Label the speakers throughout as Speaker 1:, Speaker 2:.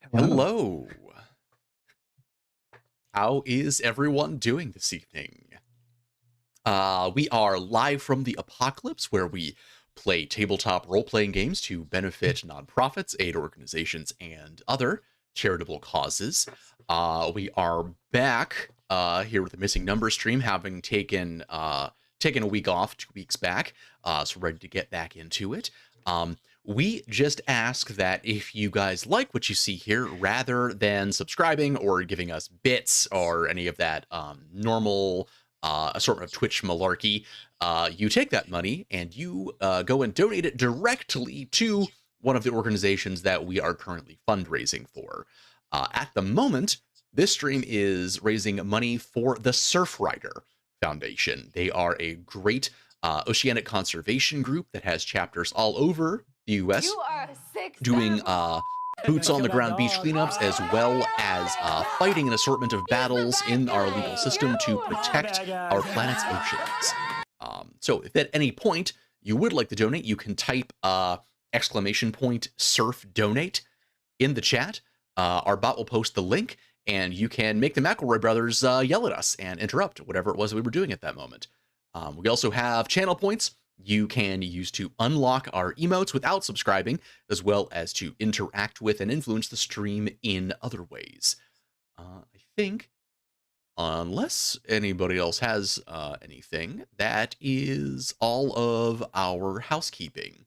Speaker 1: Hello.
Speaker 2: Hello. How is everyone doing this evening? We are live from the apocalypse where we play tabletop role-playing games to benefit nonprofits, aid organizations, and other charitable causes. We are back here with the Missing Numbers stream, having taken a week off 2 weeks back, so ready to get back into it. We just ask that if you guys like what you see here, rather than subscribing or giving us bits or any of that normal assortment of Twitch malarkey, you take that money and you go and donate it directly to one of the organizations that we are currently fundraising for. At the moment, this stream is raising money for the Surfrider Foundation. They are a great oceanic conservation group that has chapters all over the U.S.
Speaker 3: You are a sick
Speaker 2: doing boots on the ground beach
Speaker 1: dog.
Speaker 2: cleanups, as well as fighting an assortment of battles in our legal system to protect our planet's oceans. So if at any point you would like to donate, you can type !surf donate in the chat. Our bot will post the link, and you can make the McElroy brothers yell at us and interrupt whatever it was we were doing at that moment. We also have channel points you can use to unlock our emotes without subscribing, as well as to interact with and influence the stream in other ways. I think, unless anybody else has anything, that is all of our housekeeping.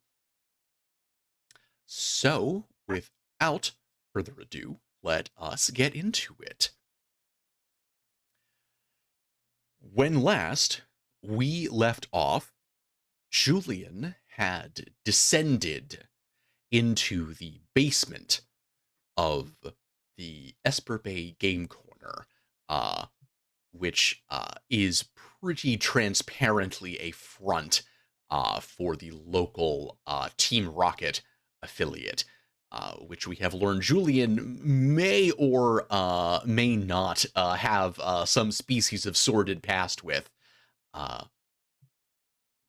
Speaker 2: So, without further ado, let us get into it. When last we left off, Julian had descended into the basement of the Esper Bay Game Corner, which is pretty transparently a front for the local Team Rocket affiliate, which we have learned Julian may or may not have some species of sordid past with.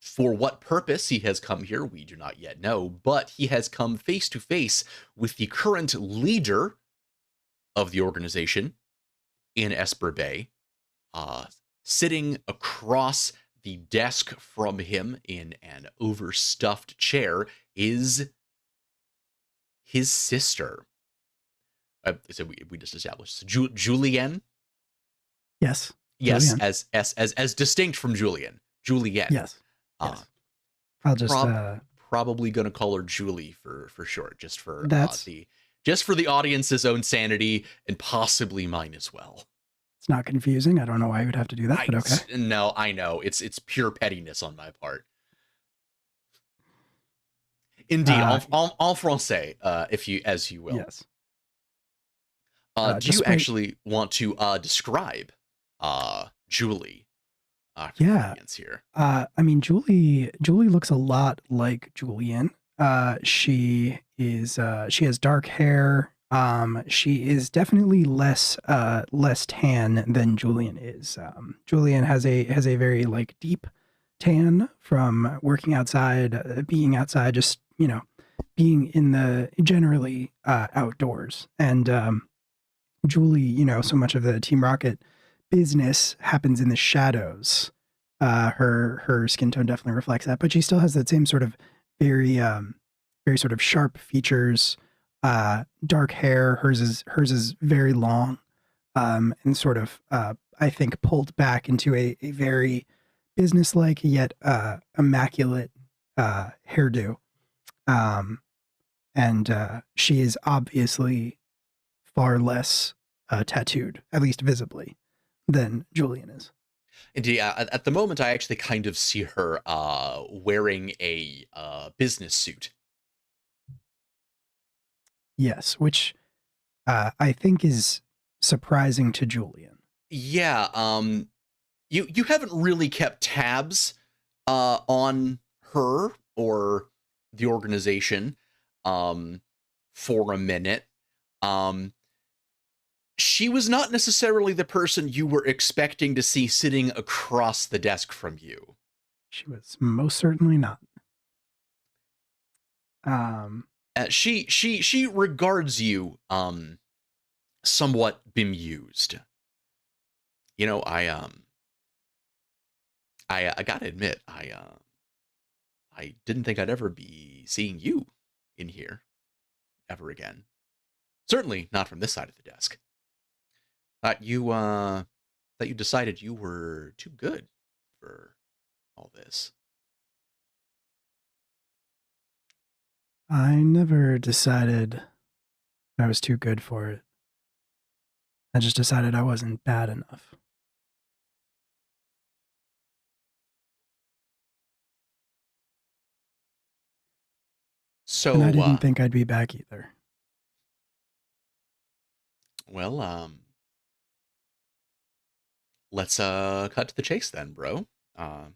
Speaker 2: For what purpose he has come here, we do not yet know, but he has come face to face with the current leader of the organization in Esper Bay. Sitting across the desk from him in an overstuffed chair is his sister. So we just established Julienne.
Speaker 1: Yes.
Speaker 2: Yes,
Speaker 1: Julian.
Speaker 2: as distinct from Julian. Julienne.
Speaker 1: Yes. I'll just
Speaker 2: probably gonna call her Julie for short, just for
Speaker 1: that's
Speaker 2: the audience's own sanity and possibly mine as well.
Speaker 1: it's not confusing. I don't know why you would have to do that, but okay.
Speaker 2: No, I know it's pure pettiness on my part. Indeed, en français, if you as you will.
Speaker 1: Yes.
Speaker 2: Do you actually want to describe Julie?
Speaker 1: Yeah.
Speaker 2: Here.
Speaker 1: I mean, Julie looks a lot like Julian. She has dark hair. She is definitely less tan than Julian is. Julian has a very like deep tan from working outside, being outside, just, being in the generally outdoors. And Julie, so much of the Team Rocket business happens in the shadows. Her skin tone definitely reflects that, but she still has that same sort of very sort of sharp features, dark hair. Hers is very long, and sort of I think pulled back into a very businesslike yet immaculate hairdo. And she is obviously far less tattooed, at least visibly, than Julian is.
Speaker 2: Indeed, at the moment, I actually kind of see her wearing a business suit.
Speaker 1: Yes, which I think is surprising to Julian.
Speaker 2: Yeah, you haven't really kept tabs on her or the organization for a minute. She was not necessarily the person you were expecting to see sitting across the desk from you.
Speaker 1: She was most certainly not.
Speaker 2: She regards you somewhat bemused. You know, I gotta admit, I didn't think I'd ever be seeing you in here ever again. Certainly not from this side of the desk. Thought you decided you were too good for all this.
Speaker 1: I never decided I was too good for it. I just decided I wasn't bad enough. And I
Speaker 2: So,
Speaker 1: didn't think I'd be back either.
Speaker 2: well, let's cut to the chase then, bro. Uh,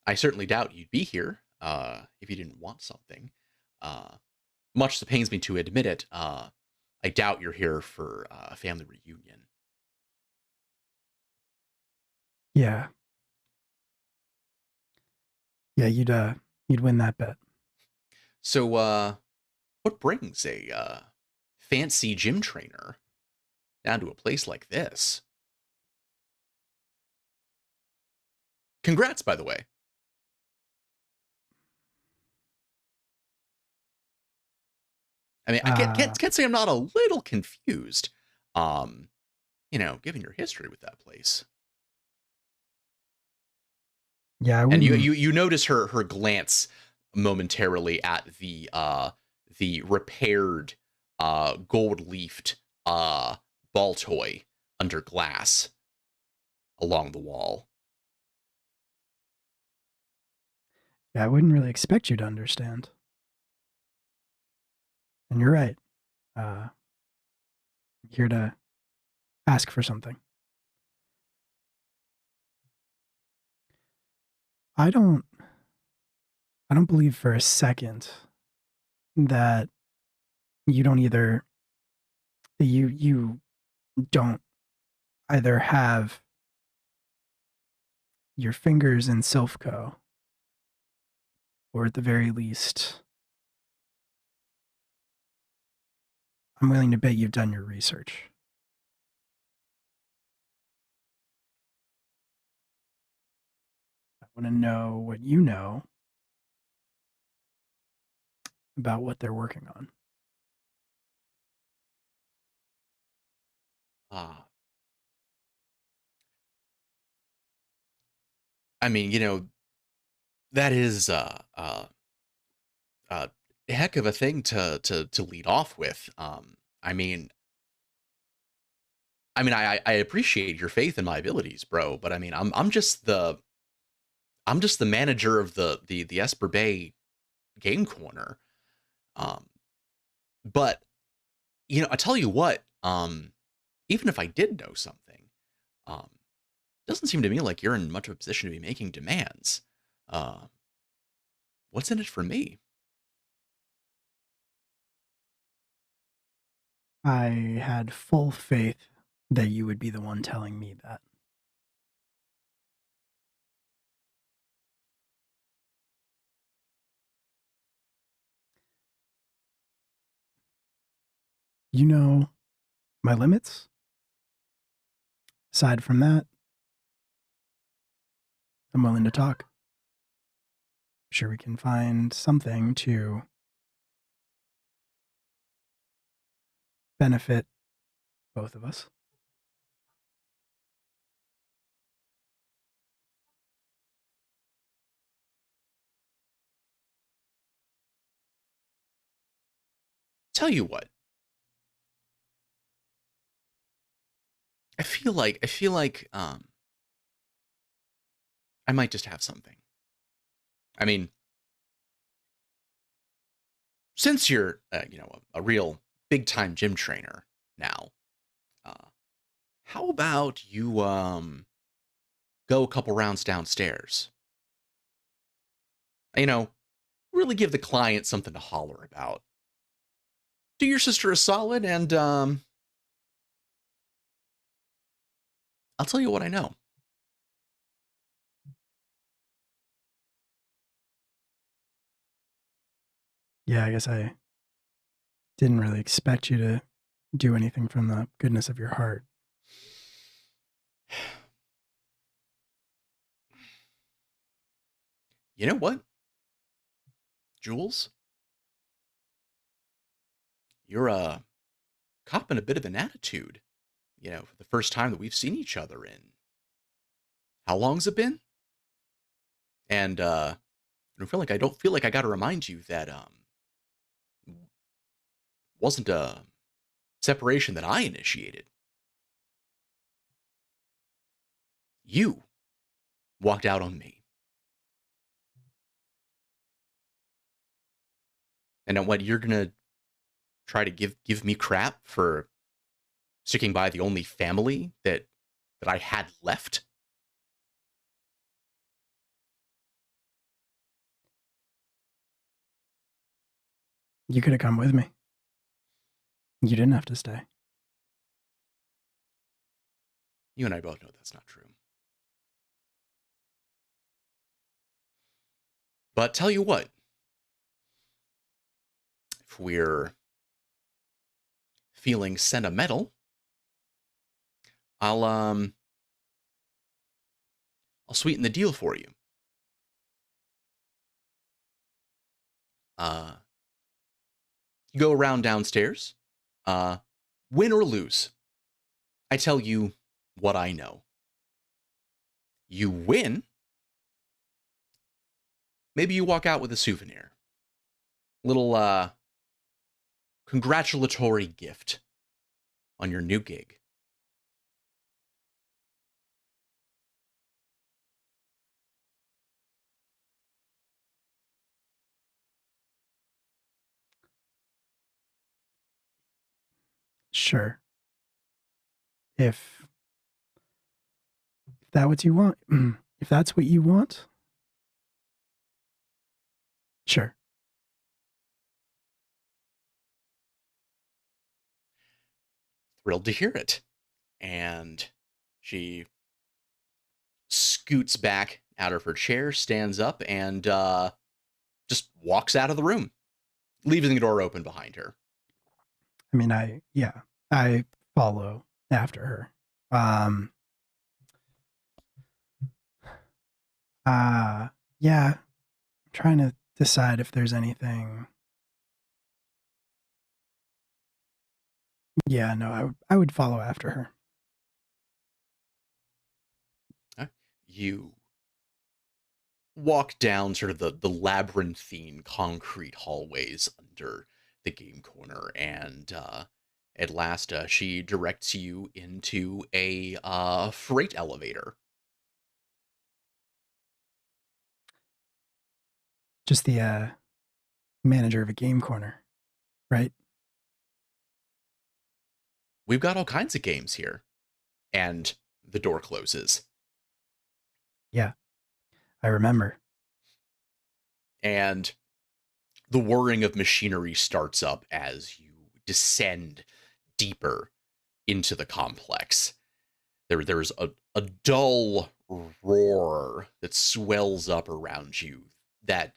Speaker 2: I certainly doubt you'd be here if you didn't want something. Uh, much as it pains me to admit it, I doubt you're here for a family reunion.
Speaker 1: Yeah. Yeah, you'd win that bet.
Speaker 2: So, what brings a fancy gym trainer down to a place like this? Congrats, by the way. I mean, I
Speaker 1: Uh
Speaker 2: can't say I'm not a little confused. Um, given your history with that place.
Speaker 1: yeah, I
Speaker 2: And
Speaker 1: wouldn't
Speaker 2: you notice her glance momentarily at the repaired gold leafed ball toy under glass along the wall.
Speaker 1: yeah, I wouldn't really expect you to understand. And you're right. I'm here to ask for something. I don't I don't believe for a second that you don't either you don't either have your fingers in Silphco, or at the very least, I'm willing to bet you've done your research. I want to know what you know about what they're working on.
Speaker 2: Uh, I mean, that is a heck of a thing to lead off with. I mean, I appreciate your faith in my abilities, bro. But I mean, I'm just the manager of the Esper Bay game corner. Um, but I tell you what, even if I did know something, it doesn't seem to me like you're in much of a position to be making demands. Uh, what's in it for me?
Speaker 1: I had full faith that you would be the one telling me that. You know my limits. Aside from that, I'm willing to talk. Sure, we can find something to benefit both of us.
Speaker 2: Tell you what, I feel like I might just have something. I mean, since you're a real big time gym trainer now, uh, how about you go a couple rounds downstairs? You know, really give the client something to holler about. Do your sister a solid, and I'll tell you what I know.
Speaker 1: Yeah, I guess I Didn't really expect you to do anything from the goodness of your heart.
Speaker 2: You know what, Jules? You're copping a bit of an attitude. For the first time that we've seen each other in how long's it been? And I don't feel like I got to remind you that wasn't a separation that I initiated. You walked out on me. And now what, you're gonna try to give me crap for sticking by the only family that I had left?
Speaker 1: You could have come with me. You didn't have to stay.
Speaker 2: You and I both know that's not true. But tell you what, if we're feeling sentimental, I'll um I'll sweeten the deal for you. Uh you go around downstairs, uh win or lose. I tell you what I know. You win, maybe you walk out with a souvenir. Little congratulatory gift on your new gig.
Speaker 1: Sure. If that what you want, if that's what you want, sure.
Speaker 2: Thrilled to hear it. And she scoots back out of her chair, stands up, and just walks out of the room, leaving the door open behind her.
Speaker 1: I mean, I follow after her. Um, yeah, I'm trying to decide if there's anything. Yeah, no, I would follow after her.
Speaker 2: You walk down sort of the labyrinthine concrete hallways under the game corner, and at last she directs you into a freight elevator.
Speaker 1: Just the manager of a game corner, right?
Speaker 2: We've got all kinds of games here. And the door closes.
Speaker 1: Yeah, I remember.
Speaker 2: And the whirring of machinery starts up as you descend deeper into the complex. There's a dull roar that swells up around you that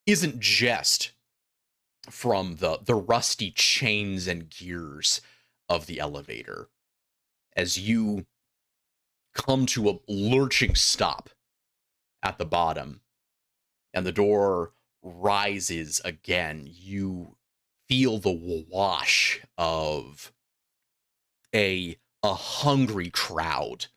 Speaker 2: isn't just from the rusty chains and gears of the elevator. As you come to a lurching stop at the bottom and the door rises again, you feel the wash of a hungry crowd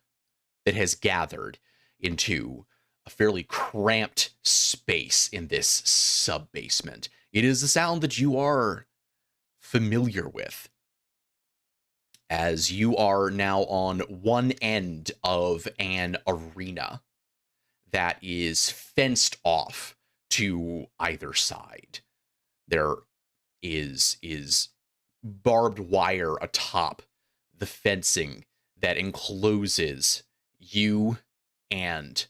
Speaker 2: that has gathered into a fairly cramped space in this sub basement. It is a sound that you are familiar with, as you are now on one end of an arena that is fenced off to either side. There is barbed wire atop the fencing that encloses you and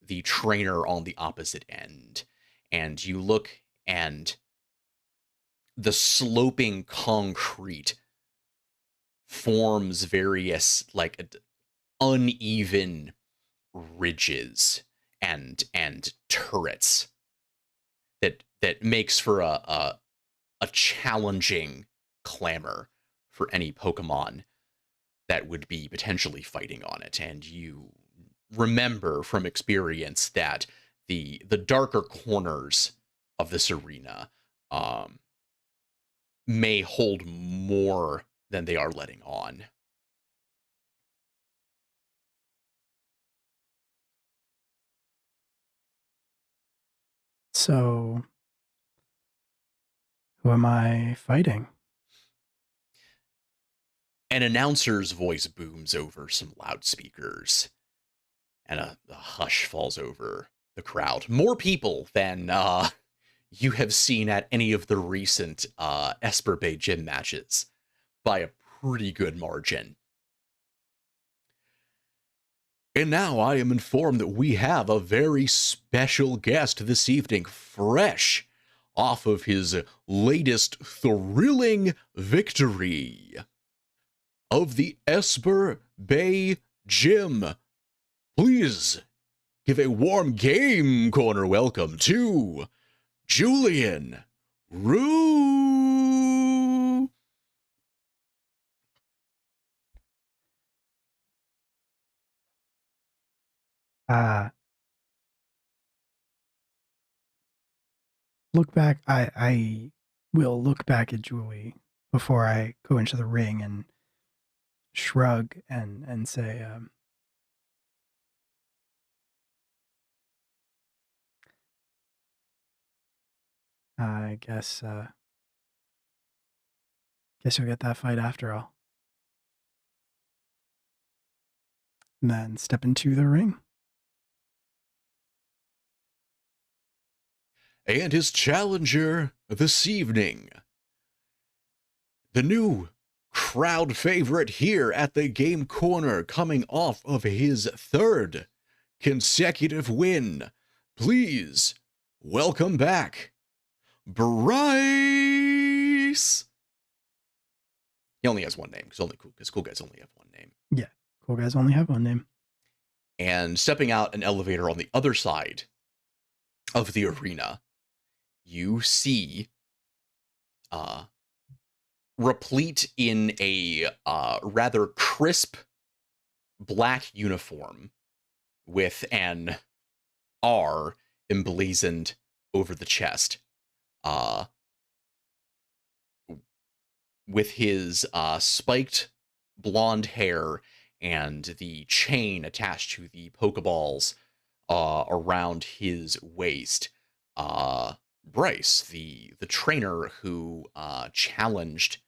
Speaker 2: the trainer on the opposite end. And you look, and the sloping concrete forms various like uneven ridges and turrets that makes for a challenging clamor for any Pokemon that would be potentially fighting on it. And you remember from experience that the darker corners of this arena um, may hold more than they are letting on.
Speaker 1: So, who am I fighting?
Speaker 2: An announcer's voice booms over some loudspeakers, and a hush falls over the crowd. More people than you have seen at any of the recent Esper Bay gym matches by a pretty good margin. And now I am informed that we have a very special guest this evening, fresh off of his latest thrilling victory of the Esper Bay Gym. Please give a warm Game Corner welcome to Julian Rue.
Speaker 1: Uh, look back. I will look back at Julie before I go into the ring and shrug and say, I guess you'll get that fight after all. And then step into the ring.
Speaker 2: And his challenger this evening, the new crowd favorite here at the Game Corner, coming off of his third consecutive win. Please welcome back Bryce. He only has one name because cool guys only have one name.
Speaker 1: Yeah, cool guys only have one name.
Speaker 2: And stepping out an elevator on the other side of the arena, you see replete in a rather crisp black uniform with an R emblazoned over the chest, uh, with his spiked blonde hair and the chain attached to the Pokeballs around his waist. Bryce, the trainer who challenged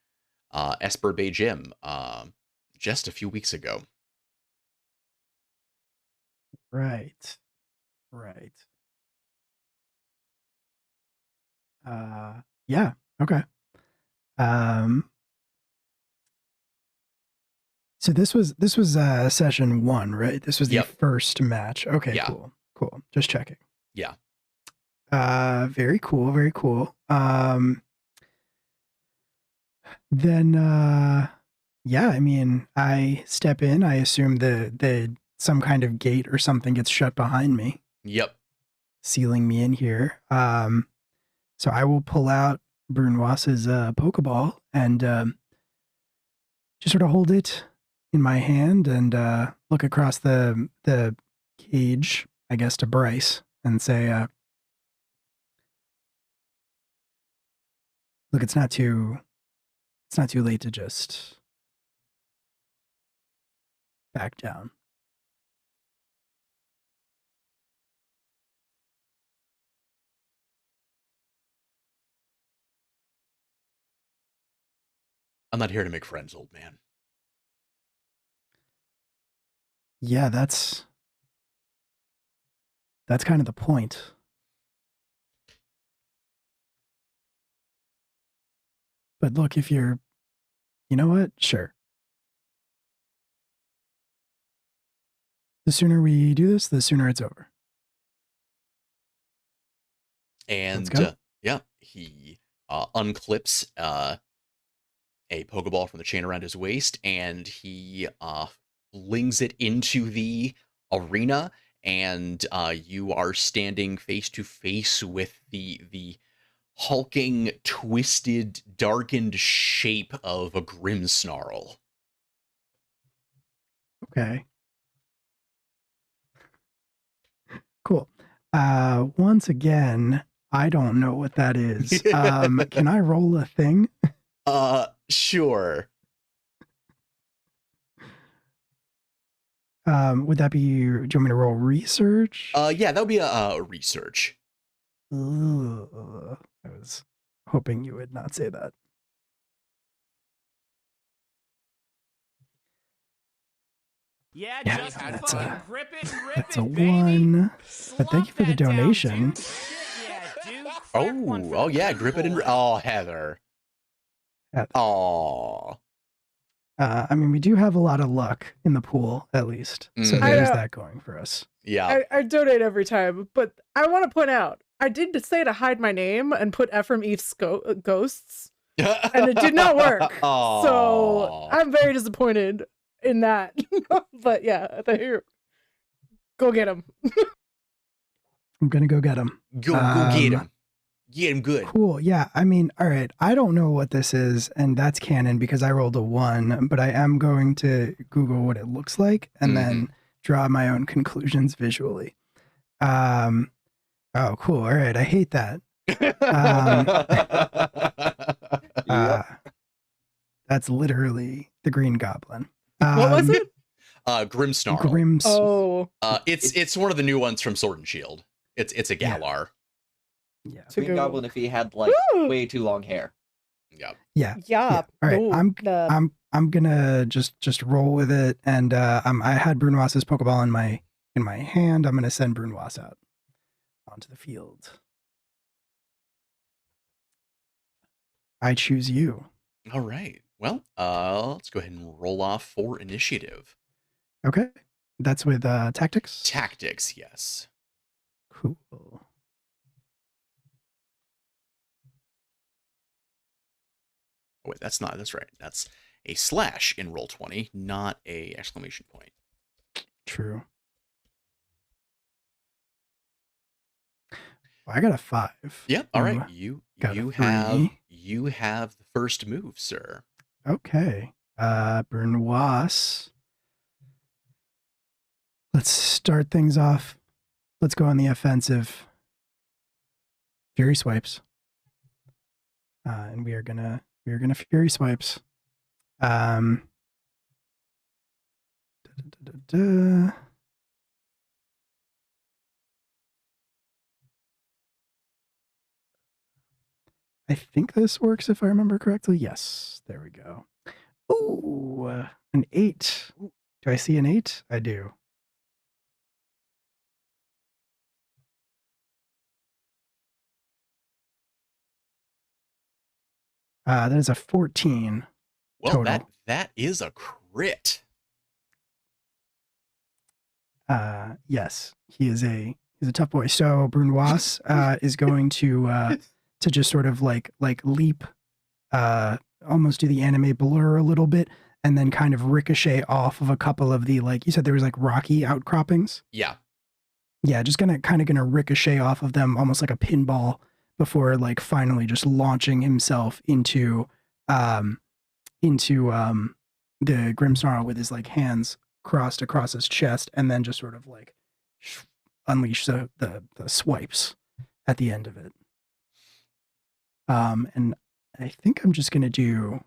Speaker 2: Esper Bay Gym just a few weeks ago.
Speaker 1: Right. Right. Yeah. Okay. Um, so this was session 1, right? This was the
Speaker 2: Yep.
Speaker 1: first match. Okay,
Speaker 2: Yeah.
Speaker 1: cool. Cool. Just checking.
Speaker 2: Yeah.
Speaker 1: Very cool, very cool. Then yeah, I mean, I step in, I assume the some kind of gate or something gets shut behind me,
Speaker 2: Yep.
Speaker 1: sealing me in here. So I will pull out Brunoise's Pokeball and just sort of hold it in my hand and look across the cage, I guess, to Bryce and say, "Look, it's not too late to just back down."
Speaker 2: I'm not here to make friends, old man.
Speaker 1: Yeah, that's kind of the point. But look, if you're, you know what? Sure. The sooner we do this, the sooner it's over. Let's
Speaker 2: And
Speaker 1: go.
Speaker 2: yeah, he unclips a Pokeball from the chain around his waist, and he flings it into the arena. And you are standing face to face with the hulking, twisted, darkened shape of a grim snarl.
Speaker 1: Okay. Cool. Once again, I don't know what that is. Can I roll a thing?
Speaker 2: Sure.
Speaker 1: Would that be, do you want me to roll research?
Speaker 2: Yeah, that would be a research.
Speaker 1: Ugh, I was hoping you would not say that.
Speaker 3: Yeah,
Speaker 1: Yeah,
Speaker 3: just
Speaker 1: that's
Speaker 3: fucking
Speaker 1: a
Speaker 3: grip it and rip
Speaker 1: that's a
Speaker 3: it, baby.
Speaker 1: 1. But thank you
Speaker 3: Slump
Speaker 1: for the
Speaker 3: that down,
Speaker 1: donation.
Speaker 3: dude. Shit, yeah, dude. Crack one for
Speaker 2: Oh
Speaker 3: the
Speaker 2: yeah,
Speaker 3: big
Speaker 2: grip it and
Speaker 3: boy.
Speaker 2: oh, Heather.
Speaker 1: Yeah,
Speaker 2: Oh.
Speaker 1: I mean, we do have a lot of luck in the pool, at least. So
Speaker 2: Mhm.
Speaker 1: there's that going for us.
Speaker 2: Yeah.
Speaker 4: I donate every time, but I want to point out, I did say to hide my name and put Ephraim Eve's ghosts, and it did not work. So
Speaker 2: Aw.
Speaker 4: I'm very disappointed in that. But yeah, there. Go get him.
Speaker 1: I'm gonna go get him.
Speaker 2: Go get him. Get him good.
Speaker 1: Cool. Yeah. I mean, all right. I don't know what this is, and that's canon because I rolled a 1, but I am going to Google what it looks like and then draw my own conclusions visually. Oh, cool. All right. I hate that. That's literally the Green Goblin.
Speaker 4: What was it?
Speaker 2: Grim Snarl.
Speaker 4: Oh.
Speaker 2: It's one of the new ones from Sword and Shield. It's a Galar.
Speaker 1: Yeah.
Speaker 5: Green Goblin if he had like way too long hair.
Speaker 2: Yeah.
Speaker 1: Yeah.
Speaker 4: Yeah.
Speaker 1: All right.
Speaker 4: No,
Speaker 1: I'm gonna just roll with it, and I had Brunoise's Pokeball in my hand. I'm gonna send Brunoise out onto the field. I choose you.
Speaker 2: All right. Well, let's go ahead and roll off for initiative.
Speaker 1: Okay. That's with tactics.
Speaker 2: Tactics, yes.
Speaker 1: Cool.
Speaker 2: Oh, wait, that's right. That's a slash in Roll20, not a exclamation point.
Speaker 1: True. I got a 5.
Speaker 2: Yep. All right. You have the first move, sir.
Speaker 1: Okay. Brunoise. Let's start things off. Let's go on the offensive. Fury swipes. And we are gonna Fury swipes. I think this works if I remember correctly. Yes, there we go. Ooh, an 8. Do I see an 8? I do. That is a 14.
Speaker 2: Well,
Speaker 1: total.
Speaker 2: that is a crit.
Speaker 1: Yes, he's a tough boy. So Brunoise is going to just sort of like leap, almost do the anime blur a little bit, and then kind of ricochet off of a couple of the, like you said, there was like rocky outcroppings.
Speaker 2: Yeah.
Speaker 1: Yeah, just gonna ricochet off of them almost like a pinball before like finally just launching himself into the Grimmsnarl with his like hands crossed across his chest, and then just sort of like unleash the swipes at the end of it. And I think I'm just gonna do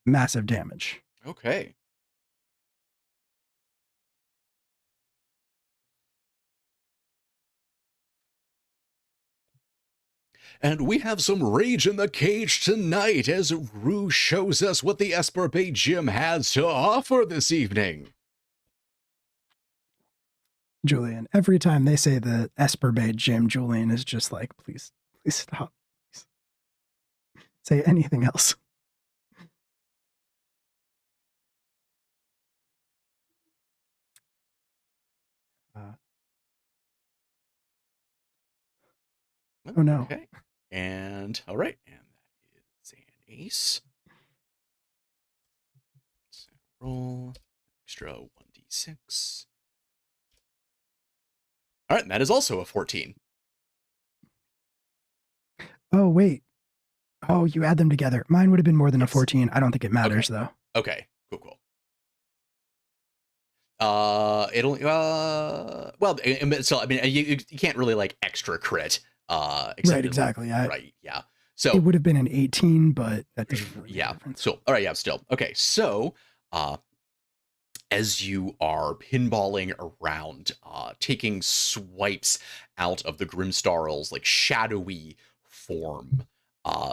Speaker 1: massive damage.
Speaker 2: Okay. And we have some rage in the cage tonight as Rue shows us what the Esper Bay Gym has to offer this evening.
Speaker 1: Julian, every time they say the Esper Bay Gym, Julian is just like, please stop. Please. Say anything else. Oh no.
Speaker 2: Okay. And all right. And that is an ace. So roll extra 1d6. All right. And that is also a 14.
Speaker 1: Oh, wait. Oh, you add them together. Mine would have been more than a
Speaker 2: Yes.
Speaker 1: 14. I don't think it matters, though.
Speaker 2: Okay, cool. It'll well, so I mean, you can't really like extra crit.
Speaker 1: Right, exactly.
Speaker 2: Right, yeah. So
Speaker 1: it would have been an 18, but that doesn't really make a difference.
Speaker 2: So all right, yeah, still okay. So as you are pinballing around, taking swipes out of the Grimstarl's like shadowy form,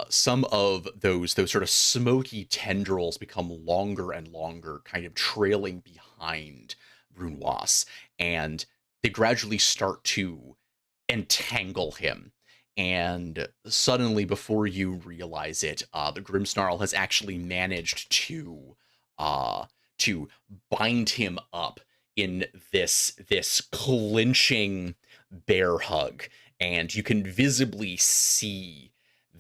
Speaker 2: some of those sort of smoky tendrils become longer and longer, kind of trailing behind Brunoise, and they gradually start to entangle him. And suddenly, before you realize it, the Grimsnarl has actually managed to bind him up in this clinching bear hug, and you can visibly see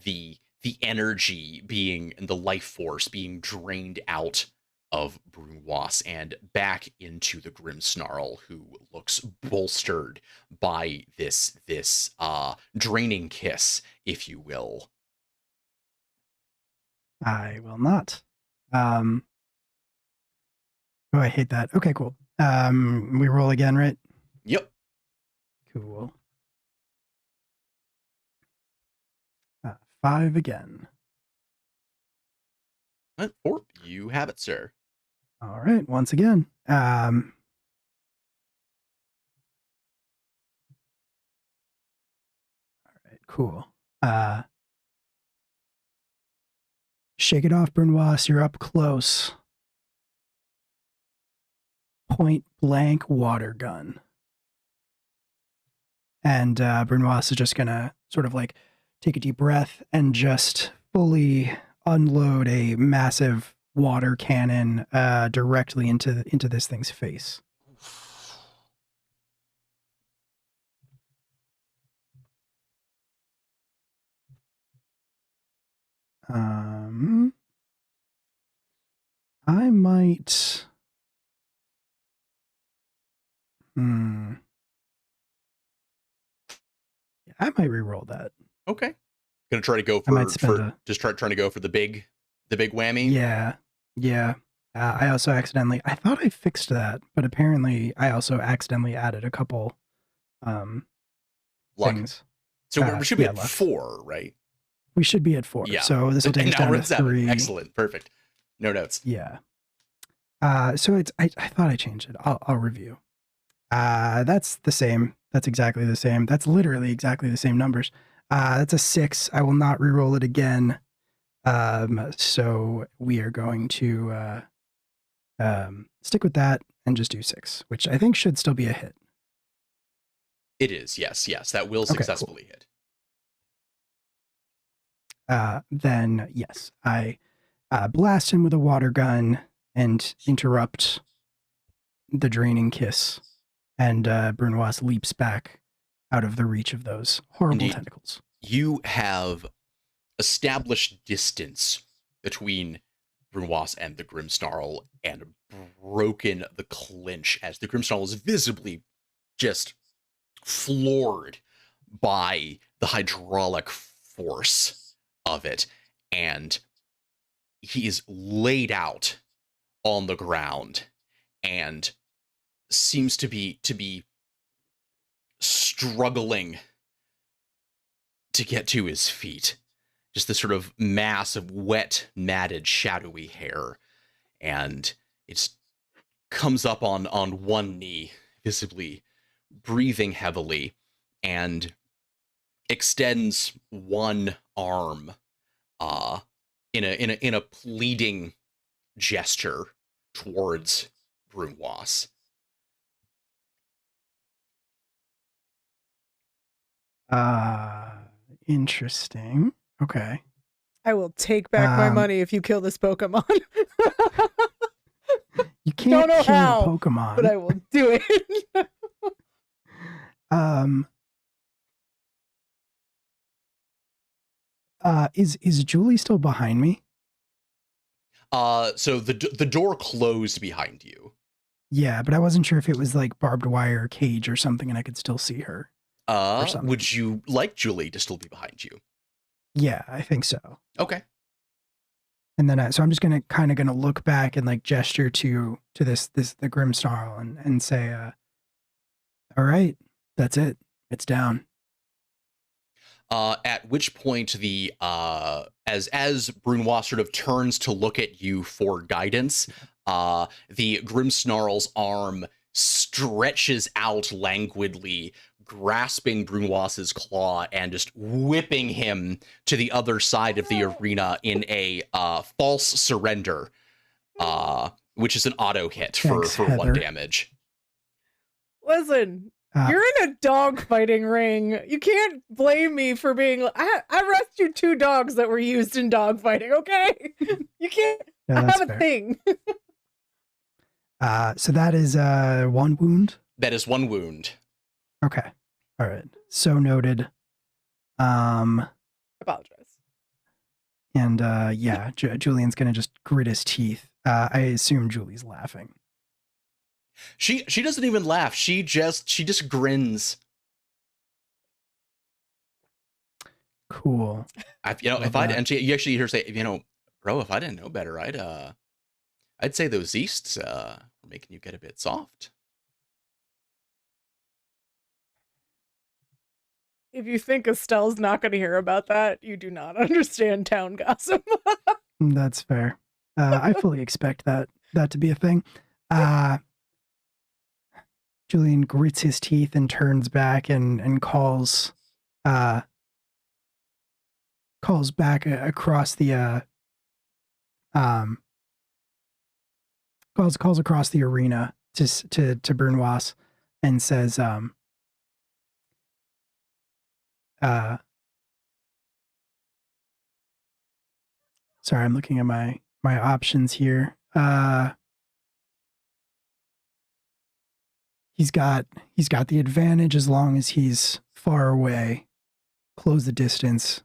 Speaker 2: the energy being and the life force being drained out of Brunoise and back into the Grimsnarl, who looks bolstered by this draining kiss, if you will.
Speaker 1: I will not. Oh, I hate that. Okay, cool. We roll again, right?
Speaker 2: Yep.
Speaker 1: Cool. 5 again.
Speaker 2: 4. You have it, sir.
Speaker 1: All right, once again. All right, cool. Shake it off, Brunoise. You're up close. Point blank water gun. And Brunoise is just gonna sort of like take a deep breath and just fully unload a massive water cannon directly into this thing's face. I might. I might re-roll that.
Speaker 2: Okay. Gonna try to go for trying to go for the big whammy.
Speaker 1: Yeah. I also accidentally. I thought I fixed that, but apparently I also accidentally added a couple things.
Speaker 2: So we should be at 4, right?
Speaker 1: We should be at 4.
Speaker 2: Yeah.
Speaker 1: So this will take us down to 3.
Speaker 2: Excellent. Perfect. No notes.
Speaker 1: Yeah. So it's. I thought I changed it. I'll review. That's the same. That's exactly the same. That's literally exactly the same numbers. That's a 6. I will not re-roll it again. So we are going to stick with that and just do 6, which I think should still be a hit.
Speaker 2: It is, yes. That will successfully hit.
Speaker 1: Then yes, I blast him with a water gun and interrupt the draining kiss, and Brunoise leaps back out of the reach of those horrible tentacles.
Speaker 2: You have established distance between Brunoise and the Grimsnarl and broken the clinch as the Grimsnarl is visibly just floored by the hydraulic force of it, and he is laid out on the ground and seems to be struggling to get to his feet. Just this sort of mass of wet, matted, shadowy hair, and it comes up on one knee, visibly breathing heavily, and extends one arm in a pleading gesture towards Brunoise.
Speaker 1: Interesting. Okay.
Speaker 4: I will take back my money if you kill this Pokemon.
Speaker 1: You can't
Speaker 4: know
Speaker 1: kill
Speaker 4: how,
Speaker 1: a Pokemon,
Speaker 4: but I will do it.
Speaker 1: Is Julie still behind me?
Speaker 2: So the door closed behind you.
Speaker 1: Yeah, but I wasn't sure if it was like barbed wire cage or something, and I could still see her.
Speaker 2: Would you like Julie to still be behind you?
Speaker 1: Yeah, I think so.
Speaker 2: Okay.
Speaker 1: And then, so I'm just gonna look back and like gesture to the Grim Snarl and say, "All right, that's it. It's down."
Speaker 2: At which point the as Brunois sort of turns to look at you for guidance, the Grim Snarl's arm stretches out languidly, grasping Brunois's claw and just whipping him to the other side of the arena in a false surrender, which is an auto hit for
Speaker 1: Thanks,
Speaker 2: 1
Speaker 1: Heather.
Speaker 2: damage.
Speaker 4: Listen, you're in a dog fighting ring. You can't blame me for being. I rescued 2 dogs that were used in dog fighting. Okay, you can't.
Speaker 1: No,
Speaker 4: I
Speaker 1: that's
Speaker 4: have a
Speaker 1: fair.
Speaker 4: thing.
Speaker 1: So that is 1 wound.
Speaker 2: That is 1 wound.
Speaker 1: Okay. All right. So noted.
Speaker 4: Apologize.
Speaker 1: And yeah, Julian's gonna just grit his teeth. I assume Julie's laughing.
Speaker 2: She doesn't even laugh. She just grins.
Speaker 1: Cool.
Speaker 2: If I'd and you actually hear her say, bro, if I didn't know better, I'd say those yeasts are making you get a bit soft.
Speaker 4: If you think Estelle's not going to hear about that, you do not understand town gossip.
Speaker 1: That's fair. I fully expect that to be a thing. Julian grits his teeth and turns back and calls back across the calls across the arena to Brunois and says sorry, I'm looking at my options here. He's got the advantage as long as he's far away. Close the distance.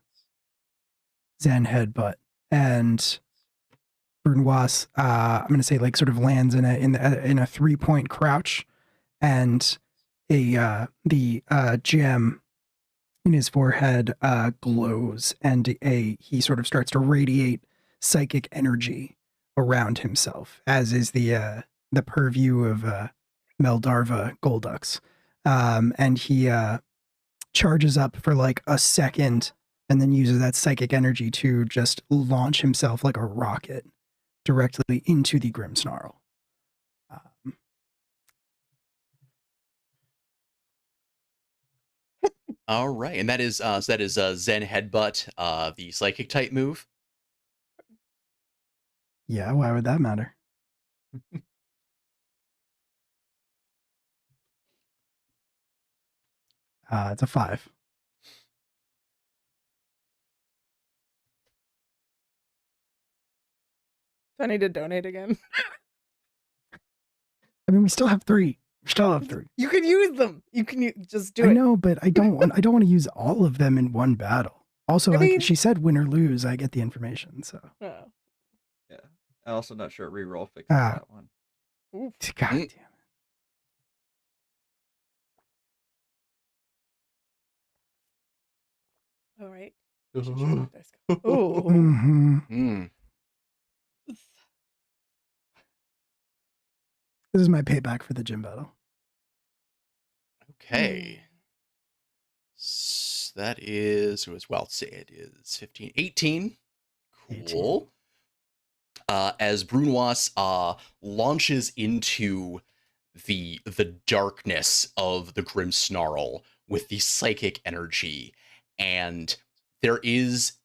Speaker 1: Zen headbutt. And Brunois, I'm gonna say like sort of lands in a 3-point crouch, and the gem in his forehead glows, and he sort of starts to radiate psychic energy around himself, as is the purview of Meldarva Goldux. And he charges up for like a second and then uses that psychic energy to just launch himself like a rocket directly into the Grim Snarl.
Speaker 2: All right, and that is Zen Headbutt, the psychic type move.
Speaker 1: Yeah, why would that matter? It's a 5.
Speaker 4: I need to donate again.
Speaker 1: I mean, we still have 3. We still have 3.
Speaker 4: You can use them. You can just do it.
Speaker 1: I know, but I don't want to use all of them in one battle. Also,
Speaker 4: I
Speaker 1: like
Speaker 4: mean-
Speaker 1: she said, win or lose, I get the information. So
Speaker 4: Oh.
Speaker 5: Yeah. I'm also not sure reroll fixes
Speaker 1: Ah.
Speaker 5: that one.
Speaker 4: Oof.
Speaker 1: God damn it.
Speaker 4: All right.
Speaker 2: Mhm.
Speaker 4: Oh.
Speaker 1: Mhm. This is my payback for the gym battle.
Speaker 2: Okay. That is, it is 15, 18. Cool.
Speaker 1: 18.
Speaker 2: As Brunois launches into the darkness of the Grim Snarl with the psychic energy, and there is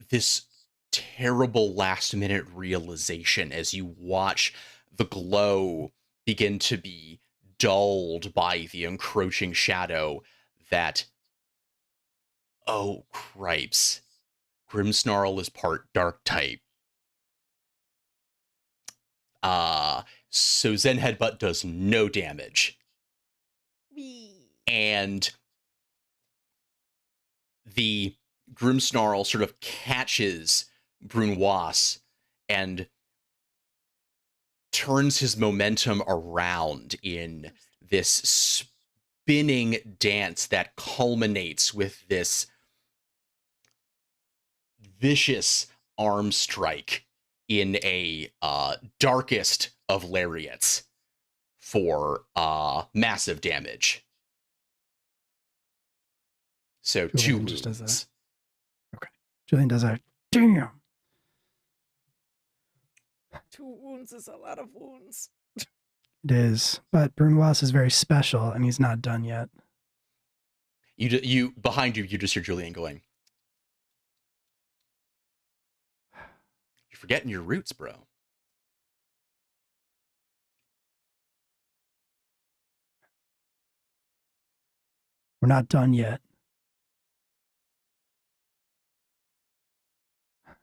Speaker 2: this terrible last minute realization as you watch the glow begin to be dulled by the encroaching shadow that, oh cripes, Grimmsnarl is part dark type. So Zen Headbutt does no damage. And the Grimmsnarl sort of catches Brunois and turns his momentum around in this spinning dance that culminates with this vicious arm strike in a darkest of lariats for massive damage. So
Speaker 1: Julian
Speaker 2: 2
Speaker 1: just does
Speaker 2: wounds.
Speaker 1: Julian does a damn.
Speaker 4: 2 wounds is a lot of wounds.
Speaker 1: It is, but Brunoise is very special, and he's not done yet.
Speaker 2: You behind you, you just hear Julian going, "You're forgetting your roots, bro."
Speaker 1: We're not done yet.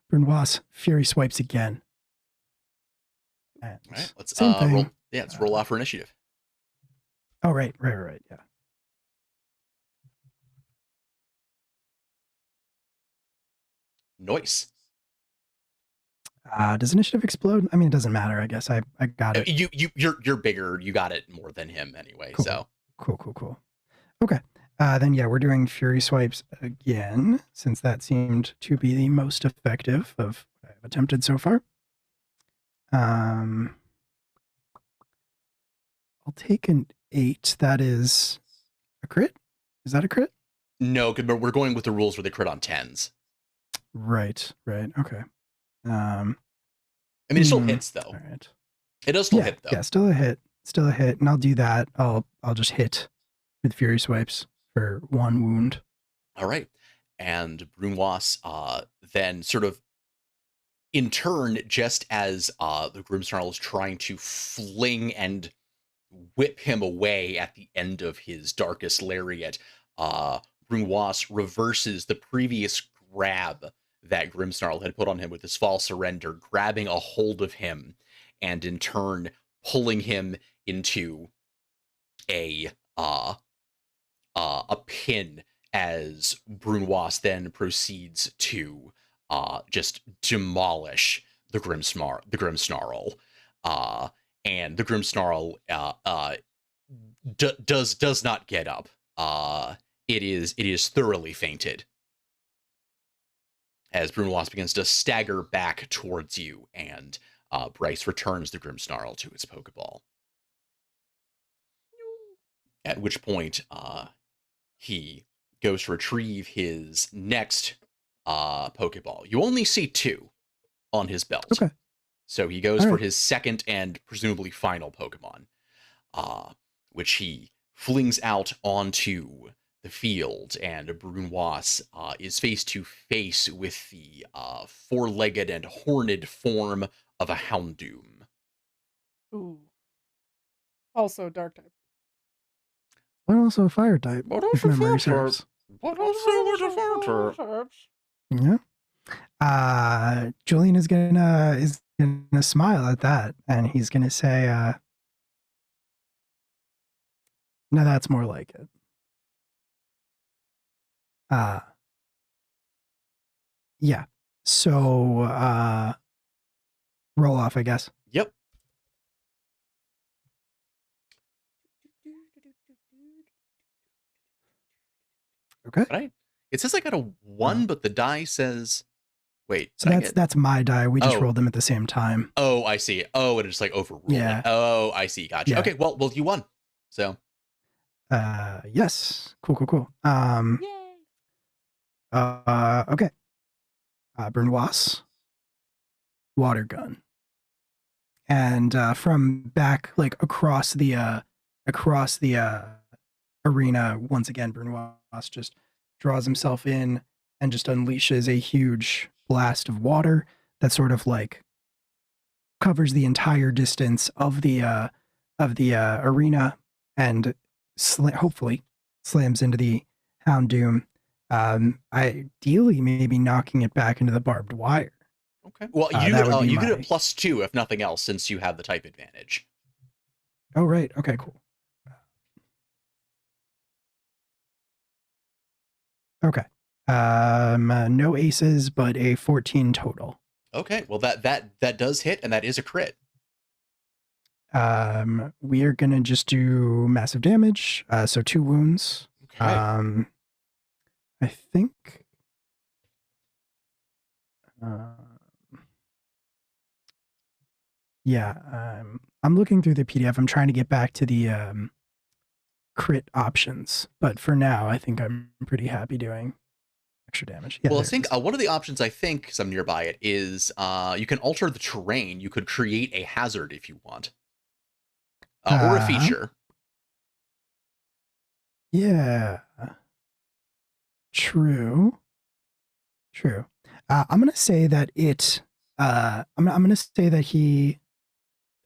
Speaker 1: Brunoise Fury swipes again. And
Speaker 2: All right, let's
Speaker 1: same thing.
Speaker 2: roll. Yeah, let's roll off for initiative.
Speaker 1: Oh, right. Yeah.
Speaker 2: Noise.
Speaker 1: Does initiative explode? I mean, it doesn't matter. I guess I got it.
Speaker 2: You're bigger. You got it more than him anyway.
Speaker 1: Cool.
Speaker 2: So
Speaker 1: Cool. Okay. Then yeah, we're doing Fury swipes again, since that seemed to be the most effective of what I've attempted so far. I'll take an 8. That is a crit. Is that a crit?
Speaker 2: no, but we're going with the rules where they crit on 10s.
Speaker 1: Right. Okay.
Speaker 2: I mean, it still hits though.
Speaker 1: All right.
Speaker 2: It does still hit though.
Speaker 1: Yeah, still a hit. And I'll do that. I'll just hit with Fury swipes for 1 wound.
Speaker 2: All right. And Brunoise then sort of in turn, just as the Grimsnarl is trying to fling and whip him away at the end of his darkest lariat, Brunoise reverses the previous grab that Grimsnarl had put on him with his false surrender, grabbing a hold of him and in turn pulling him into a pin as Brunoise then proceeds to just demolish the Grimsnarl. And the Grimsnarl does not get up. It is thoroughly fainted as Brunoise begins to stagger back towards you, and Bryce returns the Grimsnarl to his Pokeball. At which point, he goes to retrieve his next Pokeball. You only see 2 on his belt.
Speaker 1: Okay.
Speaker 2: So he goes
Speaker 1: All
Speaker 2: for
Speaker 1: right.
Speaker 2: his second and presumably final Pokemon, which he flings out onto the field, and Brunoise is face to face with the 4-legged and horned form of a Houndoom.
Speaker 4: Ooh. Also dark type.
Speaker 1: But also a fire type.
Speaker 2: But
Speaker 1: if
Speaker 2: also
Speaker 1: memory
Speaker 2: fire type.
Speaker 1: serves. Yeah. Julian is gonna smile at that, and he's gonna say, "No, that's more like it." Yeah. So, roll off, I guess.
Speaker 2: Yep.
Speaker 1: Okay.
Speaker 2: Right. It says I got a 1, but the die says, wait.
Speaker 1: So that's my die. We just rolled them at the same time.
Speaker 2: Oh, I see. Oh, and it's like overruled.
Speaker 1: Yeah.
Speaker 2: Oh, I see. Gotcha.
Speaker 1: Yeah.
Speaker 2: Okay. Well, you won. So.
Speaker 1: Yes. Cool.
Speaker 4: Yay.
Speaker 1: Okay. Brunoise, water gun, and from back like across the arena, once again, Brunoise just draws himself in and just unleashes a huge blast of water that sort of like covers the entire distance of the arena and hopefully slams into the Houndoom. Ideally, maybe knocking it back into the barbed wire.
Speaker 2: Okay. Well, you get a +2 if nothing else, since you have the type advantage.
Speaker 1: Oh, right. Okay, cool. Okay. No aces, but a 14 total.
Speaker 2: Okay. Well, that does hit, and that is a crit.
Speaker 1: We are gonna just do massive damage. So 2 wounds.
Speaker 2: Okay.
Speaker 1: I think Yeah, I'm looking through the PDF. I'm trying to get back to the crit options, but for now, I think I'm pretty happy doing extra damage. Yeah,
Speaker 2: Well, I
Speaker 1: there it
Speaker 2: think
Speaker 1: is.
Speaker 2: one of the options, I think, because I'm nearby it, is you can alter the terrain. You could create a hazard if you want, or a feature.
Speaker 1: Yeah. True. I'm gonna say that it. I'm gonna say that he.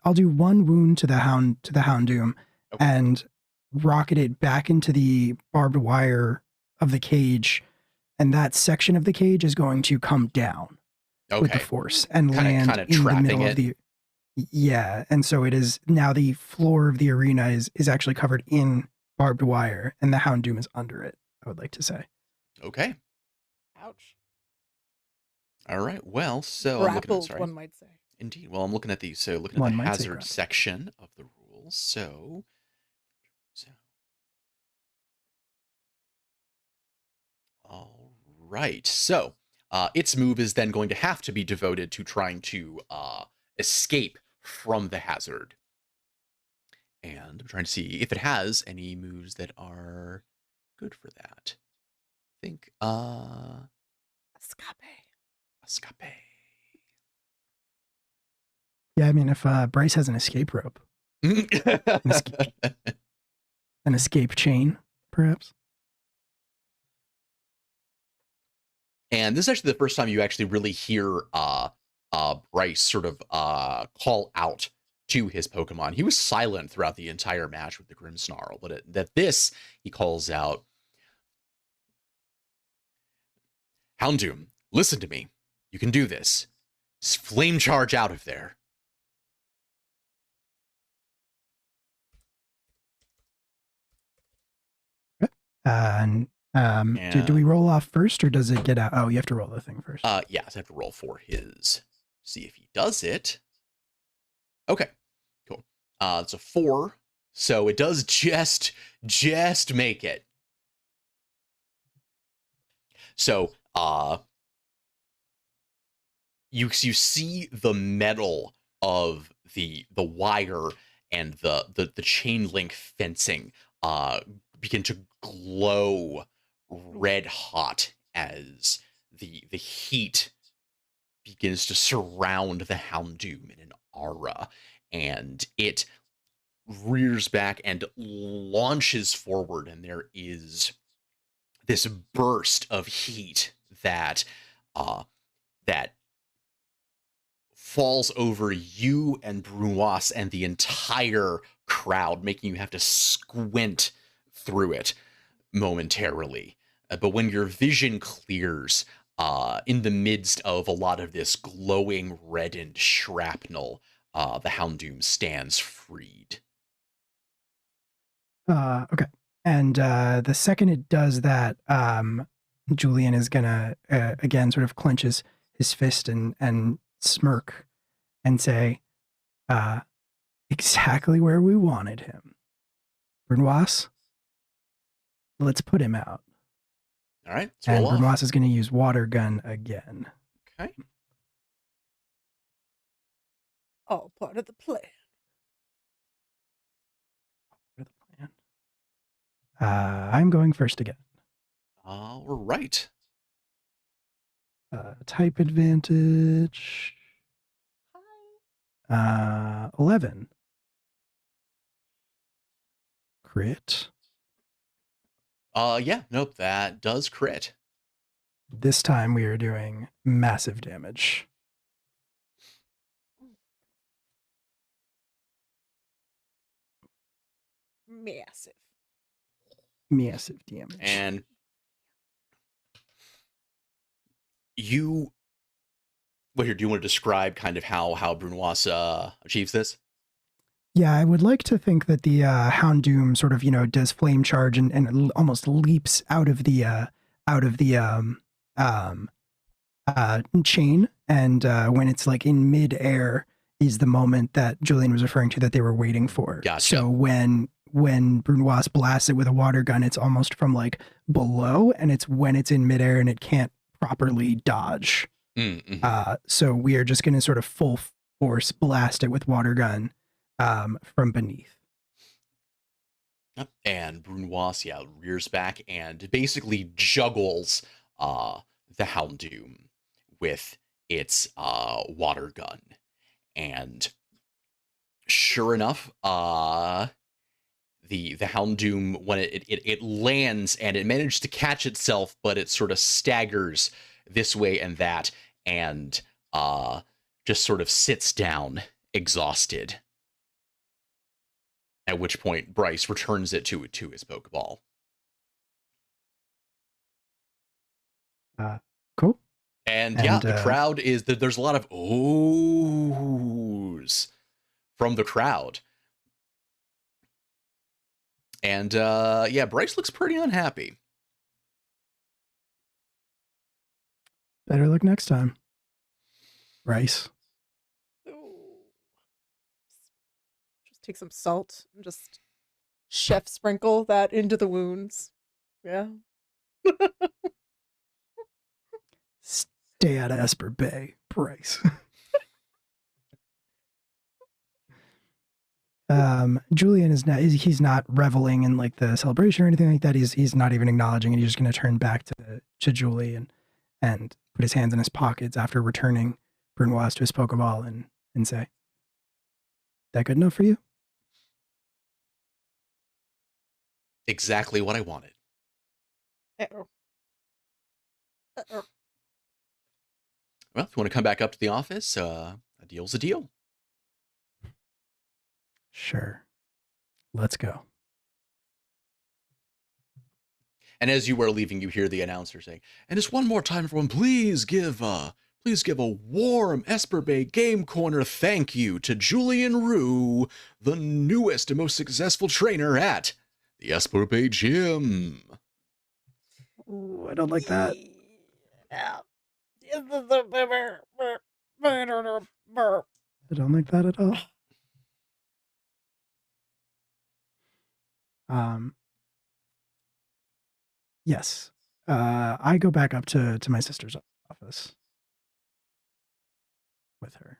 Speaker 1: I'll do 1 wound to the Houndoom,
Speaker 2: Okay.
Speaker 1: and rocket it back into the barbed wire of the cage, and that section of the cage is going to come down with the
Speaker 2: Okay.
Speaker 1: force and
Speaker 2: Kinda
Speaker 1: land in the
Speaker 2: trapping
Speaker 1: middle
Speaker 2: it.
Speaker 1: of the. Yeah, and so it is now the floor of the arena is actually covered in barbed wire, and the Houndoom is under it. I would like to say.
Speaker 2: Okay.
Speaker 4: Ouch.
Speaker 2: All right. Well, so I'm looking at
Speaker 4: Grappled,
Speaker 2: sorry.
Speaker 4: one might say.
Speaker 2: Indeed. Well, I'm looking at the looking at
Speaker 1: One
Speaker 2: the
Speaker 1: might say
Speaker 2: hazard
Speaker 1: grappled.
Speaker 2: section of the rules. So all right. So its move is then going to have to be devoted to trying to escape from the hazard. And I'm trying to see if it has any moves that are good for that. I think escape.
Speaker 1: Yeah, I mean, if Bryce has an escape rope, an escape chain, perhaps.
Speaker 2: And this is actually the first time you actually really hear Bryce sort of call out to his Pokemon. He was silent throughout the entire match with the Grimmsnarl, but that this he calls out, Houndoom, listen to me. You can do this. Just flame charge out of there.
Speaker 1: And do we roll off first, or does it get out? Oh, you have to roll the thing first.
Speaker 2: Yeah, so I have to roll for his. See if he does it. Okay, cool. It's a 4, so it does just make it. So you see the metal of the wire and the chain link fencing begin to glow red hot as the heat begins to surround the Houndoom in an aura, and it rears back and launches forward, and there is this burst of heat that that falls over you and Brunoise and the entire crowd, making you have to squint through it momentarily. But when your vision clears, in the midst of a lot of this glowing reddened shrapnel, the Houndoom stands freed.
Speaker 1: Okay. And the second it does that, Julian is gonna again sort of clenches his fist and smirk and say, exactly where we wanted him. Brunoise, let's put him out.
Speaker 2: All right.
Speaker 1: And Brunoise is going to use water gun again.
Speaker 2: Okay.
Speaker 4: All part of the plan.
Speaker 1: I'm going first again.
Speaker 2: All right.
Speaker 1: Type advantage. 11. Crit.
Speaker 2: Yeah, nope, that does crit.
Speaker 1: This time we are doing massive damage. Massive damage.
Speaker 2: And do you want to describe kind of how Brunoise achieves this?
Speaker 1: Yeah, I would like to think that the Houndoom sort of, does flame charge and almost leaps out of the chain. And when it's like in midair is the moment that Julian was referring to that they were waiting for.
Speaker 2: Gotcha.
Speaker 1: So when Brunoise blasts it with a water gun, it's almost from like below, and it's when it's in midair and it can't properly dodge. So we are just going to sort of full force blast it with water gun from beneath.
Speaker 2: And Brunoise, rears back and basically juggles the Houndoom with its water gun. And sure enough, the Houndoom, when it lands and it manages to catch itself, but it sort of staggers this way and that, and just sort of sits down exhausted. At which point Bryce returns it to his Pokeball.
Speaker 1: Cool.
Speaker 2: And the crowd is there's a lot of ohs from the crowd. And Bryce looks pretty unhappy.
Speaker 1: Better luck next time, Bryce.
Speaker 4: Just take some salt and just chef sprinkle that into the wounds. Yeah.
Speaker 1: Stay out of Esper Bay, Bryce. Julian is not, he's not reveling in like the celebration or anything like that. He's not even acknowledging, and he's just going to turn back to Julie and put his hands in his pockets after returning Brunoise to his Pokeball and say, "That good enough for you?"
Speaker 2: Exactly what I wanted.
Speaker 4: Uh-oh. Uh-oh.
Speaker 2: Well, if you want to come back up to the office, a deal's a deal.
Speaker 1: Sure. Let's go.
Speaker 2: And as you are leaving, you hear the announcer saying, "And just one more time, everyone, please give a warm Esper Bay Game Corner thank you to Julian Rue, the newest and most successful trainer at the Esper Bay Gym."
Speaker 1: Ooh, I don't like that.
Speaker 4: Yeah.
Speaker 1: I don't like that at all. Yes. I go back up to my sister's office with her.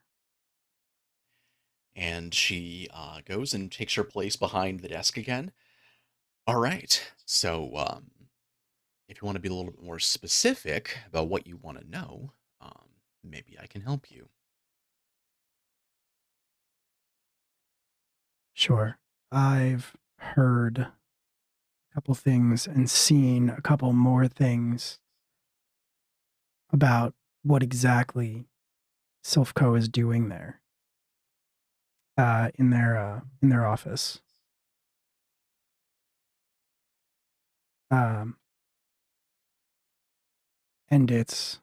Speaker 2: And she goes and takes her place behind the desk again. All right. So if you want to be a little bit more specific about what you want to know, maybe I can help you.
Speaker 1: Sure. I've heard a couple things and seen a couple more things about what exactly Silphco is doing there in their office. And it's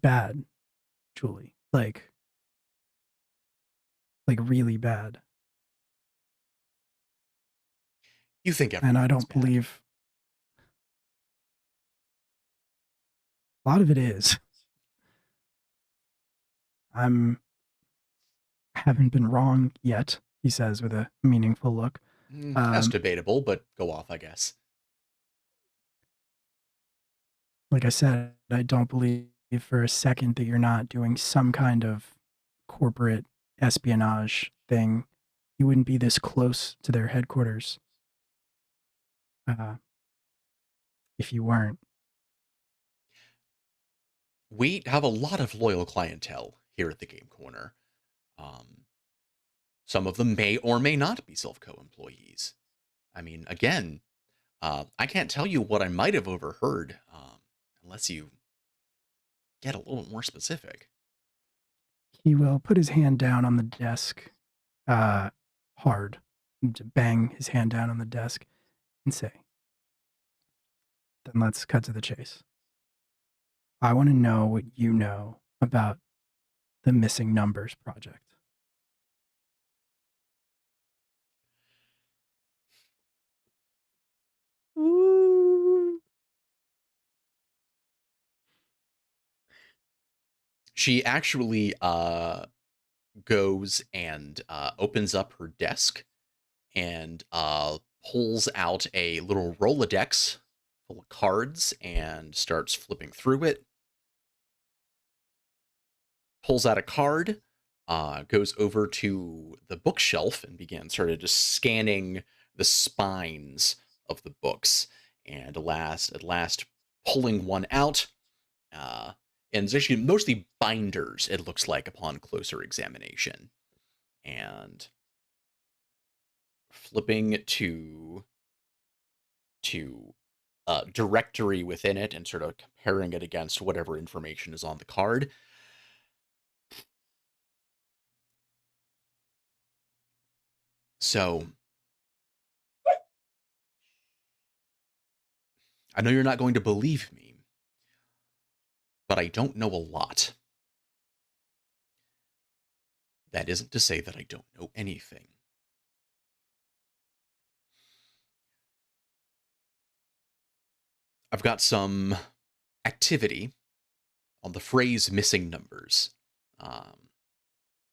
Speaker 1: bad, Julie. Like really bad.
Speaker 2: You think
Speaker 1: And I don't believe a lot of it is. Haven't been wrong yet, he says with a meaningful look.
Speaker 2: That's debatable, but go off, I guess.
Speaker 1: Like I said, I don't believe for a second that you're not doing some kind of corporate espionage thing. You wouldn't be this close to their headquarters if you weren't.
Speaker 2: We have a lot of loyal clientele here at the Game Corner. Some of them may or may not be Silphco employees. I mean, again, I can't tell you what I might have overheard unless you get a little more specific.
Speaker 1: He will put his hand down on the desk hard, bang his hand down on the desk and say, "Then let's cut to the chase. I want to know what you know about the Missing Numbers project."
Speaker 4: Ooh.
Speaker 2: She actually goes and opens up her desk and pulls out a little Rolodex full of cards and starts flipping through it. pulls out a card, goes over to the bookshelf and begins sort of just scanning the spines of the books, and at last pulling one out. And it's actually mostly binders, it looks like, upon closer examination. And flipping to directory within it and sort of comparing it against whatever information is on the card. So I know you're not going to believe me, but I don't know a lot. That isn't to say that I don't know anything. I've got some activity on the phrase missing numbers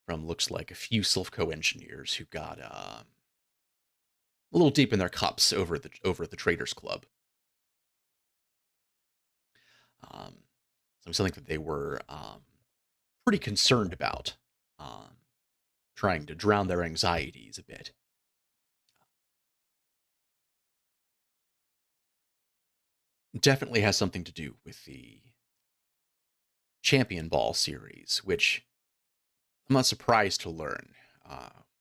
Speaker 2: from looks like a few Silphco engineers who got a little deep in their cups over at the Traders Club. Something that they were pretty concerned about, trying to drown their anxieties a bit. Definitely has something to do with the Champion Ball series, which I'm not surprised to learn.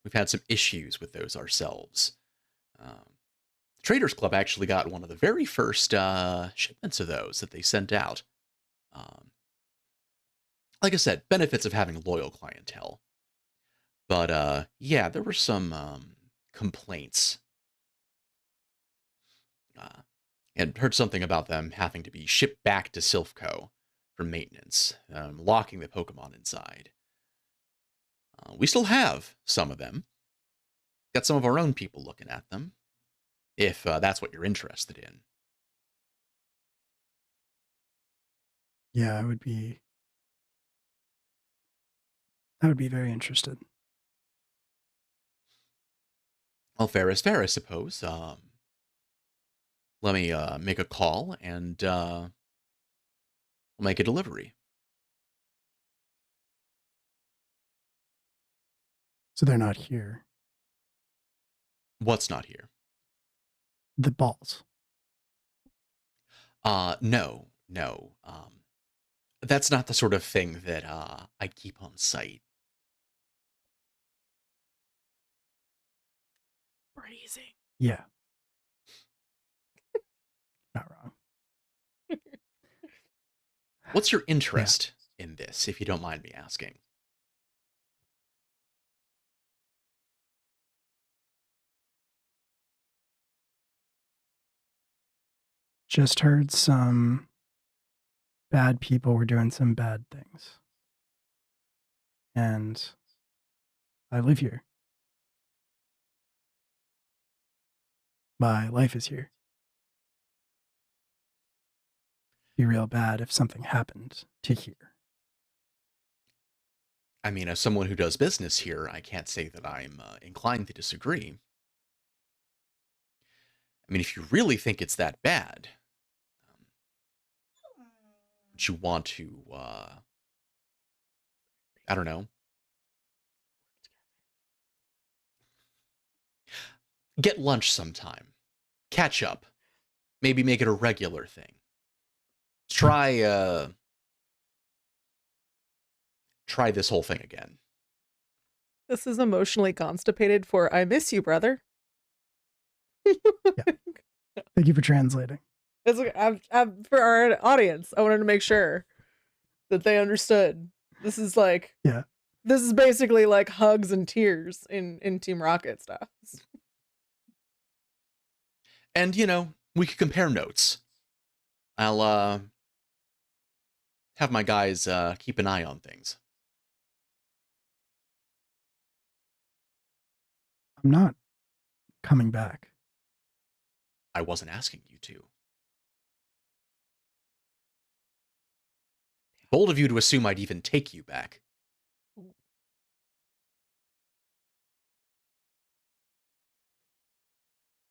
Speaker 2: We've had some issues with those ourselves. Traders Club actually got one of the very first shipments of those that they sent out. Like I said, benefits of having loyal clientele. But yeah, there were some complaints. And heard something about them having to be shipped back to Silphco for maintenance, locking the Pokemon inside. We still have some of them. Got some of our own people looking at them, if that's what you're interested in.
Speaker 1: Yeah, I would be very interested.
Speaker 2: Well, fair is fair, I suppose. Let me make a call, and we'll make a delivery.
Speaker 1: So they're not here.
Speaker 2: What's not here?
Speaker 1: The balls.
Speaker 2: No. That's not the sort of thing that I keep on site.
Speaker 4: Phrasing.
Speaker 1: Yeah. Not wrong.
Speaker 2: What's your interest in this, if you don't mind me asking?
Speaker 1: Just heard some bad people were doing some bad things. And I live here. My life is here. Be real bad if something happened to here.
Speaker 2: I mean, as someone who does business here, I can't say that I'm inclined to disagree. I mean, if you really think it's that bad, would you want to, I don't know, get lunch sometime, catch up, maybe make it a regular thing. Try this whole thing again.
Speaker 4: This is emotionally constipated for I miss you, brother.
Speaker 1: Thank you for translating.
Speaker 4: It's like, for our audience, I wanted to make sure that they understood. This is like,
Speaker 1: Yeah.
Speaker 4: This is basically like hugs and tears in Team Rocket stuff.
Speaker 2: And, you know, we could compare notes. I'll have my guys keep an eye on things.
Speaker 1: I'm not coming back.
Speaker 2: I wasn't asking you to. Bold of you to assume I'd even take you back.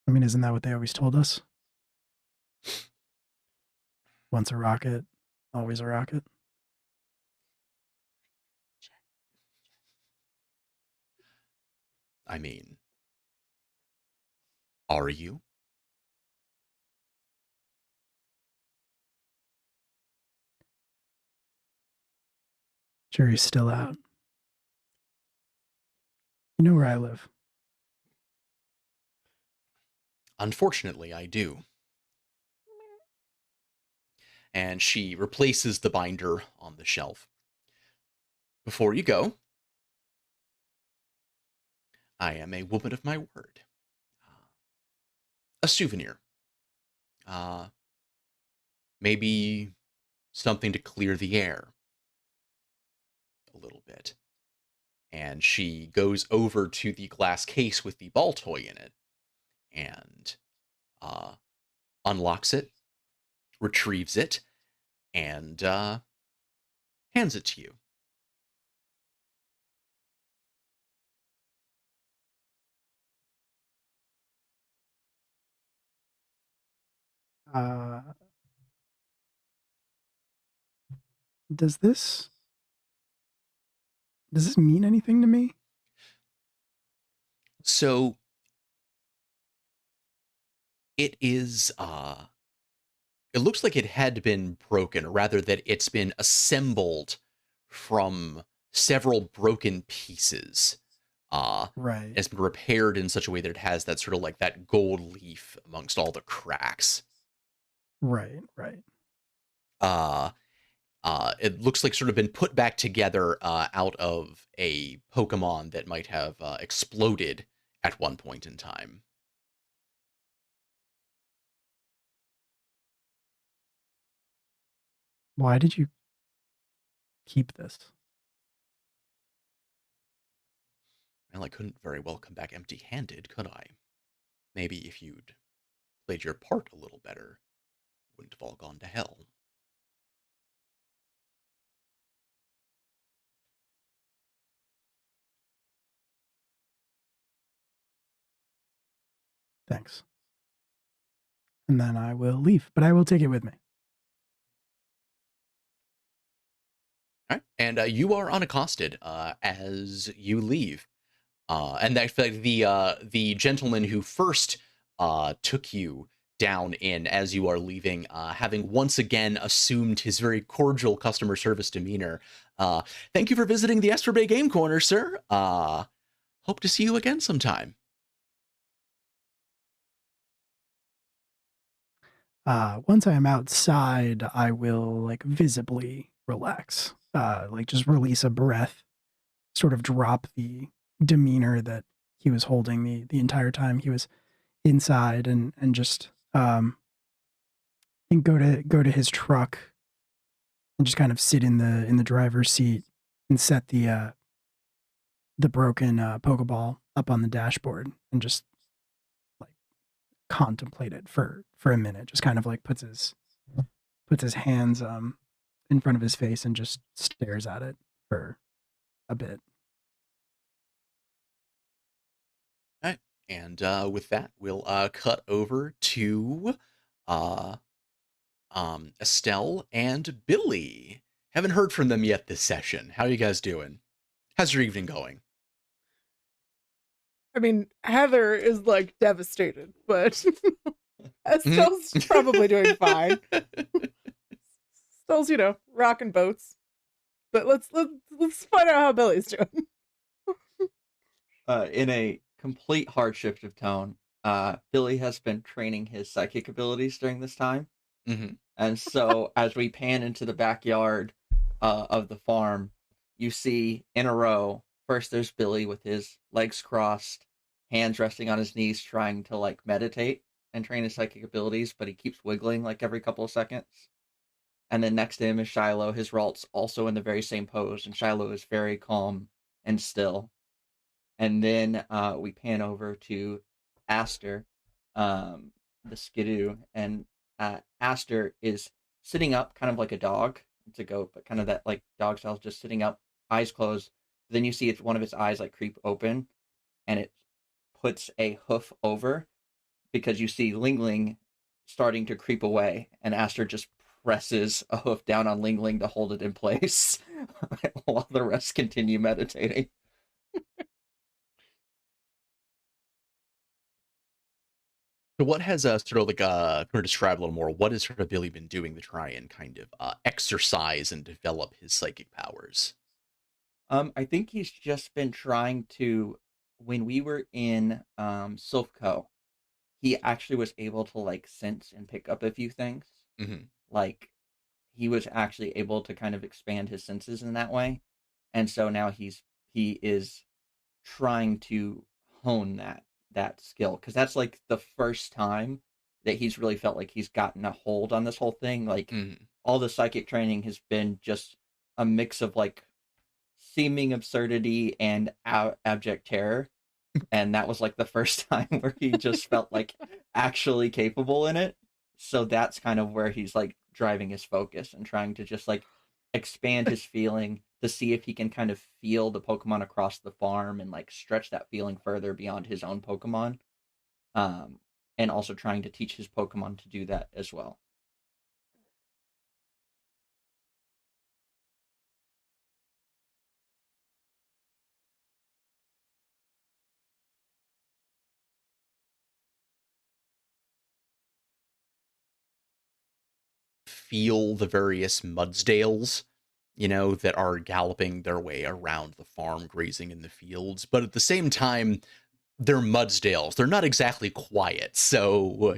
Speaker 1: I mean, isn't that what they always told us? Once a rocket, always a rocket.
Speaker 2: I mean, are you?
Speaker 1: Jury's still out. You know where I live.
Speaker 2: Unfortunately, I do. And she replaces the binder on the shelf. Before you go, I am a woman of my word. A souvenir. Uh, maybe something to clear the air a little bit. And she goes over to the glass case with the ball toy in it and uh, unlocks it, retrieves it, and hands it to you.
Speaker 1: Uh, does this mean anything to me?
Speaker 2: So it it looks like it had been broken, or rather that it's been assembled from several broken pieces.
Speaker 1: Right.
Speaker 2: It's been repaired in such a way that it has that sort of like that gold leaf amongst all the cracks.
Speaker 1: Right. Right.
Speaker 2: Uh, it looks like sort of been put back together out of a Pokemon that might have exploded at one point in time.
Speaker 1: Why did you keep this?
Speaker 2: Well, I couldn't very well come back empty-handed, could I? Maybe if you'd played your part a little better, wouldn't have all gone to hell.
Speaker 1: Thanks. And then I will leave, but I will take it with me.
Speaker 2: All right, and you are unaccosted as you leave. And I feel like the gentleman who first took you down in as you are leaving, having once again assumed his very cordial customer service demeanor. Thank you for visiting the Esper Bay Game Corner, sir. Hope to see you again sometime.
Speaker 1: Once I am outside, I will like visibly relax, like just release a breath, sort of drop the demeanor that he was holding the entire time he was inside, and just and go to his truck and just kind of sit in the driver's seat and set the broken Pokeball up on the dashboard and just like contemplate it for a minute. Just kind of like puts his hands in front of his face and just stares at it for a bit.
Speaker 2: All right. And with that, we'll cut over to uh, Estelle and Billy. Haven't heard from them yet this session. How are you guys doing? How's your evening going?
Speaker 4: I mean, Heather is like devastated, but Estelle's probably doing fine. Estelle's, rocking boats. But let's find out how Billy's doing.
Speaker 5: In a complete hardship of tone, Billy has been training his psychic abilities during this time.
Speaker 2: Mm-hmm.
Speaker 5: And so as we pan into the backyard of the farm, you see in a row, first there's Billy with his legs crossed, hands resting on his knees, trying to like meditate and train his psychic abilities, but he keeps wiggling like every couple of seconds. And then next to him is Shiloh, his Ralt's also in the very same pose, and Shiloh is very calm and still. And then we pan over to Aster, the Skidoo, and Aster is sitting up, kind of like a dog. It's a goat, but kind of that like dog style, just sitting up, eyes closed. Then you see it's one of its eyes like creep open, and it puts a hoof over because you see Ling Ling starting to creep away, and Aster just presses a hoof down on Ling Ling to hold it in place while the rest continue meditating.
Speaker 2: So what has sort of like kind of describe a little more? What has sort of Billy been doing to try and kind of exercise and develop his psychic powers?
Speaker 5: I think he's just been trying to. When we were in Silphco, he actually was able to like sense and pick up a few things.
Speaker 2: Hmm.
Speaker 5: Like he was actually able to kind of expand his senses in that way, and so now he is trying to hone that skill because that's like the first time that he's really felt like he's gotten a hold on this whole thing. Like
Speaker 2: Hmm.
Speaker 5: all the psychic training has been just a mix of like seeming absurdity and abject terror, and that was like the first time where he just felt like actually capable in it. So that's kind of where he's like driving his focus and trying to just like expand his feeling to see if he can kind of feel the Pokemon across the farm and like stretch that feeling further beyond his own Pokemon. Um, and also trying to teach his Pokemon to do that as well.
Speaker 2: Feel the various Mudsdales, that are galloping their way around the farm, grazing in the fields. But at the same time, they're Mudsdales. They're not exactly quiet. So,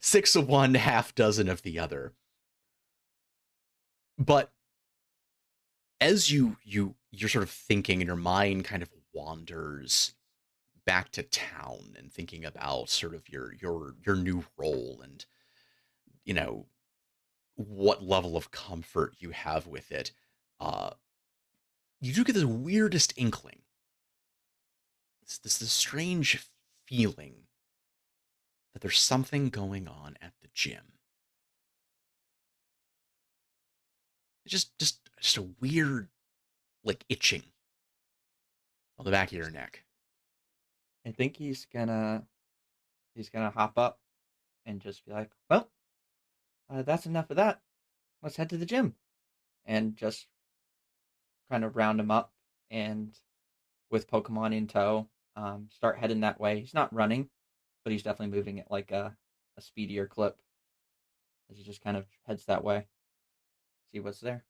Speaker 2: 6 of one, half dozen of the other. But as you're sort of thinking and your mind kind of wanders back to town and thinking about sort of your new role and you know what level of comfort you have with it, uh you do get this weirdest inkling, this strange feeling that there's something going on at the gym. It's just a weird, like, itching on the back of your neck.
Speaker 5: I think he's gonna hop up and just be like, "Well, that's enough of that. Let's head to the gym," and just kind of round him up and with Pokemon in tow, start heading that way. He's not running, but he's definitely moving at like a speedier clip as he just kind of heads that way. See what's there.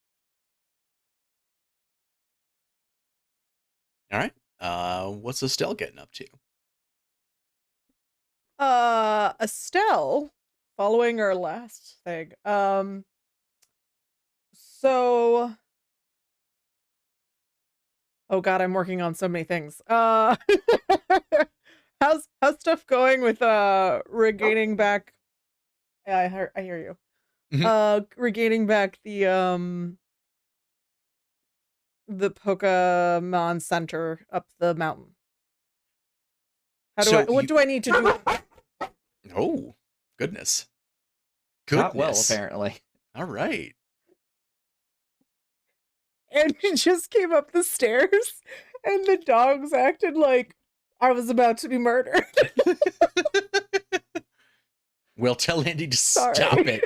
Speaker 2: All right. What's Estelle getting up to?
Speaker 4: Estelle, following our last thing. So oh god, I'm working on so many things. How's stuff going with regaining back yeah, I hear you.
Speaker 2: Mhm.
Speaker 4: Regaining back the Pokemon Center up the mountain.
Speaker 2: So
Speaker 4: What
Speaker 2: you,
Speaker 4: do I need to do?
Speaker 2: oh, goodness.
Speaker 5: Not well,
Speaker 2: Goodness.
Speaker 5: apparently.
Speaker 2: All right.
Speaker 4: And he just came up the stairs and the dogs acted like I was about to be murdered.
Speaker 2: Well, tell Andy to
Speaker 4: Sorry.
Speaker 2: stop it.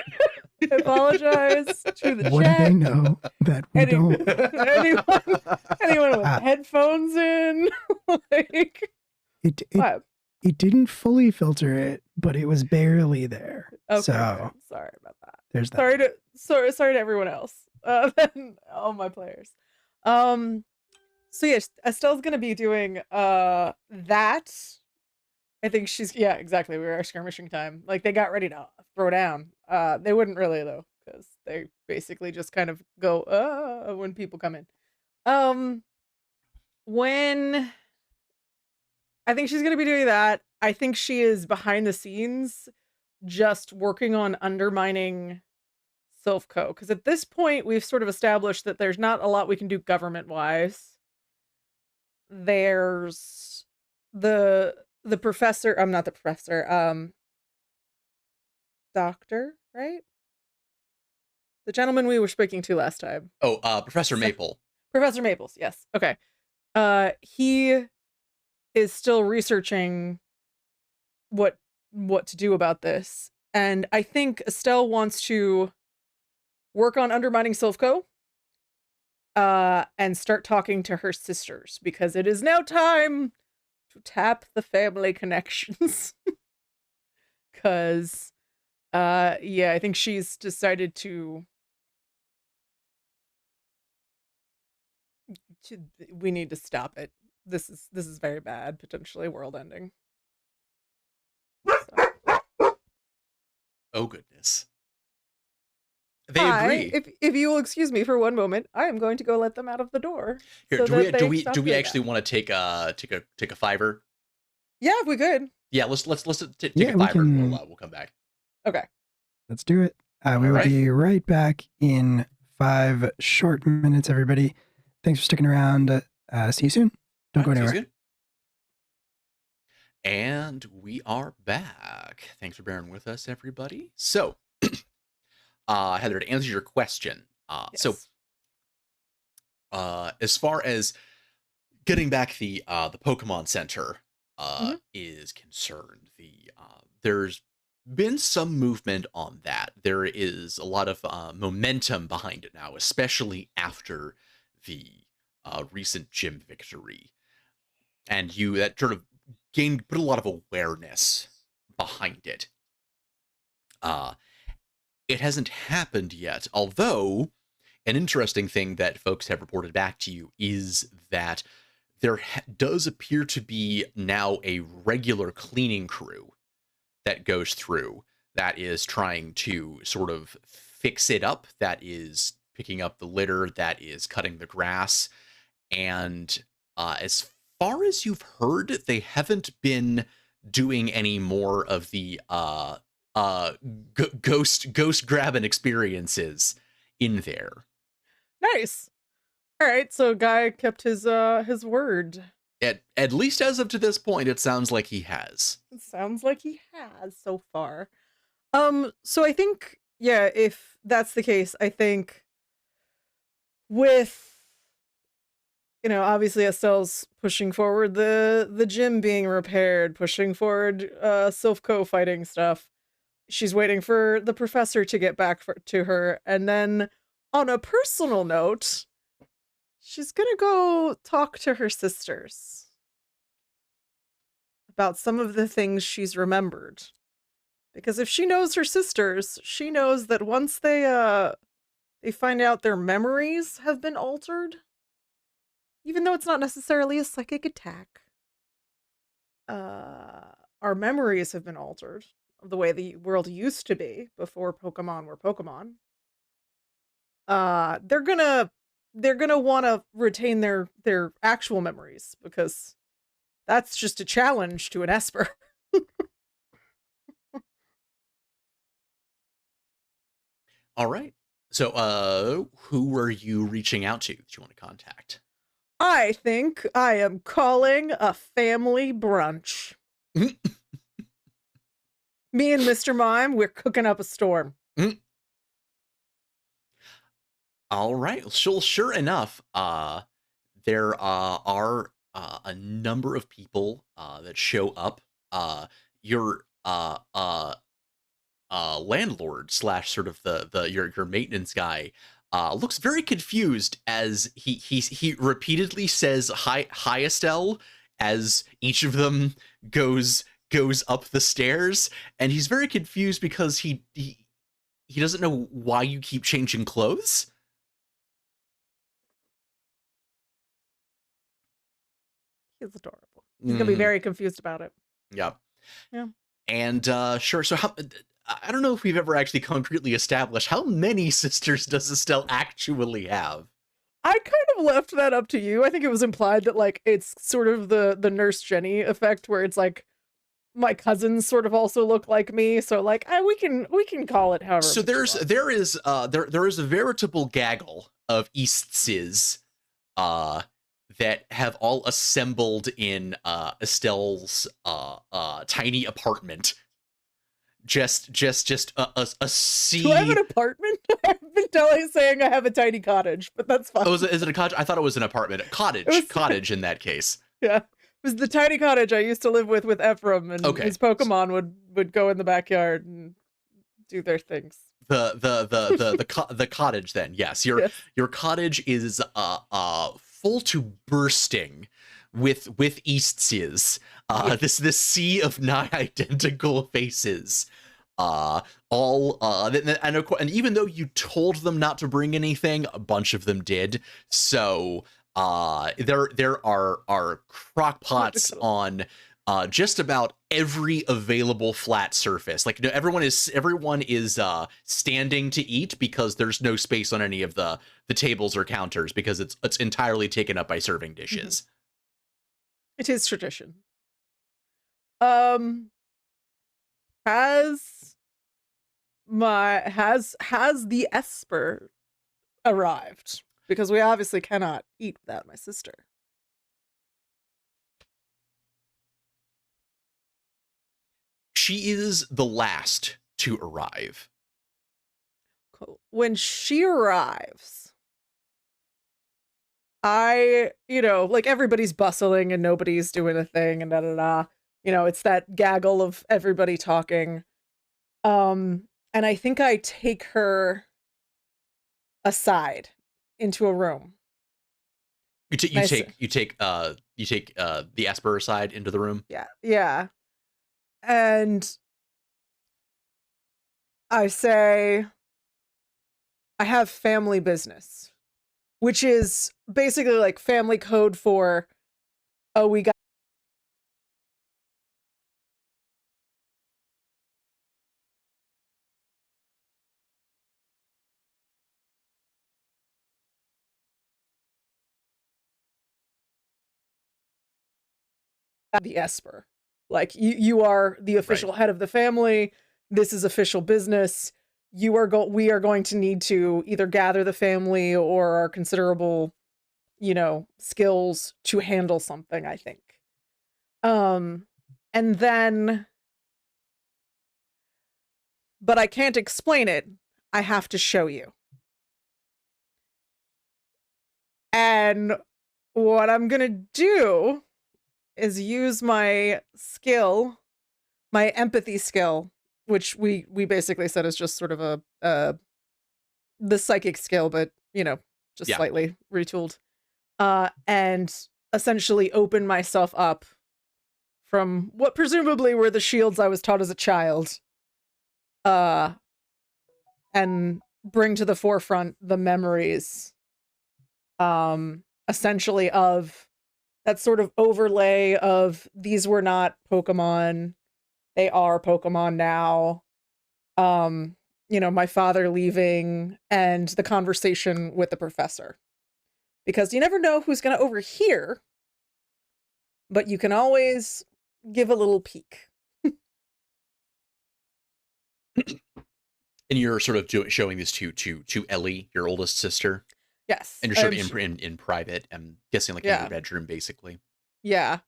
Speaker 4: I apologize to the
Speaker 1: What do
Speaker 4: chat.
Speaker 1: they know that we don't?
Speaker 4: Anyone with headphones in, like
Speaker 1: It
Speaker 4: what?
Speaker 1: it didn't fully filter it, but it was barely there.
Speaker 4: Okay,
Speaker 1: So
Speaker 4: good. Sorry about that.
Speaker 1: there's that.
Speaker 4: Sorry to everyone else. And all my players. So yes, Estelle's gonna be doing that. I think she's yeah, exactly. We were at skirmishing time. Like they got ready to throw down. They wouldn't really though, because they basically just kind of go when people come in. When I think she's gonna be doing that. I think she is behind the scenes just working on undermining Silphco. Because at this point, we've sort of established that there's not a lot we can do government-wise. There's the professor, I'm not the professor, doctor, right? The gentleman we were speaking to last time.
Speaker 2: Oh, Professor Maple.
Speaker 4: Professor Maples, yes. Okay. He is still researching what to do about this. And I think Estelle wants to work on undermining Silphco and start talking to her sisters because it is now time to tap the family connections. Cause yeah, I think she's decided to we need to stop it. This is very bad, potentially world ending. So.
Speaker 2: Oh goodness. They agree.
Speaker 4: If you will excuse me for one moment, I am going to go let them out of the door.
Speaker 2: Here,
Speaker 4: so
Speaker 2: do we
Speaker 4: that
Speaker 2: do
Speaker 4: they
Speaker 2: we
Speaker 4: stop
Speaker 2: do we
Speaker 4: doing
Speaker 2: actually
Speaker 4: that.
Speaker 2: want to take a fiver?
Speaker 4: Yeah, if we could.
Speaker 2: Yeah, let's take
Speaker 1: Yeah,
Speaker 2: a
Speaker 1: we
Speaker 2: fiver and
Speaker 1: can-
Speaker 2: we'll come back.
Speaker 4: Okay.
Speaker 1: Let's do it. We will
Speaker 2: Alright.
Speaker 1: be right back in 5 short minutes, everybody. Thanks for sticking around. See you soon. Don't go
Speaker 2: Alright, sounds
Speaker 1: anywhere.
Speaker 2: good. And we are back. Thanks for bearing with us, everybody. So, Heather, to answer your question, so
Speaker 4: Yes.
Speaker 2: as far as getting back the Pokemon Center
Speaker 4: Mhm.
Speaker 2: is concerned, there's been some movement on that. There is a lot of momentum behind it now, especially after the recent gym victory, and that sort of put a lot of awareness behind it. It hasn't happened yet, although an interesting thing that folks have reported back to you is that there does appear to be now a regular cleaning crew that goes through, that is trying to sort of fix it up, that is picking up the litter, that is cutting the grass. And as far as you've heard, they haven't been doing any more of the ghost grabbing experiences in there.
Speaker 4: Nice. All right, so Guy kept his word.
Speaker 2: At least as of to this point, it sounds like he has.
Speaker 4: It sounds like he has so far. So I think, yeah, if that's the case, I think with obviously Estelle's pushing forward the gym being repaired, pushing forward Silphco fighting stuff. She's waiting for the professor to get back to her, and then on a personal note, she's gonna go talk to her sisters about some of the things she's remembered. Because if she knows her sisters, she knows that once they find out their memories have been altered, even though it's not necessarily a psychic attack, our memories have been altered of the way the world used to be before Pokemon were Pokemon. They're gonna want to retain their actual memories, because that's just a challenge to an Esper.
Speaker 2: All right. So, who were you reaching out to that you want to contact?
Speaker 4: I think I am calling a family brunch. Me and Mr. Mime, we're cooking up a storm.
Speaker 2: All right. Sure enough, there are a number of people that show up. Your landlord slash sort of your maintenance guy looks very confused as he repeatedly says hi Estelle as each of them goes up the stairs, and he's very confused because he doesn't know why you keep changing clothes.
Speaker 4: He's adorable. He's gonna be very confused about it.
Speaker 2: Yeah.
Speaker 4: Yeah.
Speaker 2: And sure. So I don't know if we've ever actually concretely established how many sisters does Estelle actually have.
Speaker 4: I kind of left that up to you. I think it was implied that like it's sort of the Nurse Jenny effect, where it's like my cousins sort of also look like me, so like we can call it however.
Speaker 2: So there is a veritable gaggle of Eastses that have all assembled in Estelle's tiny apartment. Just a sea.
Speaker 4: Do I have an apartment? I've been saying I have a tiny cottage, but that's fine.
Speaker 2: Oh, is it a cottage? I thought it was an apartment. Cottage in that case.
Speaker 4: Yeah. It was the tiny cottage I used to live with Ephraim, and his Pokemon would go in the backyard and do their things.
Speaker 2: The cottage then. Yes. Your cottage is full to bursting with Eastses.
Speaker 4: Yeah.
Speaker 2: This sea of nigh identical faces. And even though you told them not to bring anything, a bunch of them did. So there are crock pots on just about every available flat surface. Like, everyone is standing to eat because there's no space on any of the tables or counters because it's entirely taken up by serving dishes.
Speaker 4: It is tradition. Has the Esper arrived? Because we obviously cannot eat without my sister.
Speaker 2: She is the last to arrive.
Speaker 4: Cool. When she arrives, like, everybody's bustling and nobody's doing a thing and da-da-da. It's that gaggle of everybody talking. And I think I take her aside into a room.
Speaker 2: You take the Esper aside into the room.
Speaker 4: Yeah. And I say, I have family business, which is basically like family code for, oh, we got the Esper. Like, you are the official head of the family. This is official business. We are going to need to either gather the family or our considerable, skills to handle something, I think. And then, but I can't explain it. I have to show you. And what I'm gonna do is use my skill, my empathy skill, which we basically said is just sort of the psychic skill, but just slightly retooled, and essentially open myself up from what presumably were the shields I was taught as a child, and bring to the forefront the memories, essentially, of that sort of overlay of these were not Pokemon, they are Pokemon now. My father leaving and the conversation with the professor. Because you never know who's going to overhear, but you can always give a little peek.
Speaker 2: And you're sort of showing this to Ellie, your oldest sister.
Speaker 4: Yes.
Speaker 2: And you're sort of in private. I'm guessing, like, in your bedroom, basically.
Speaker 4: Yeah.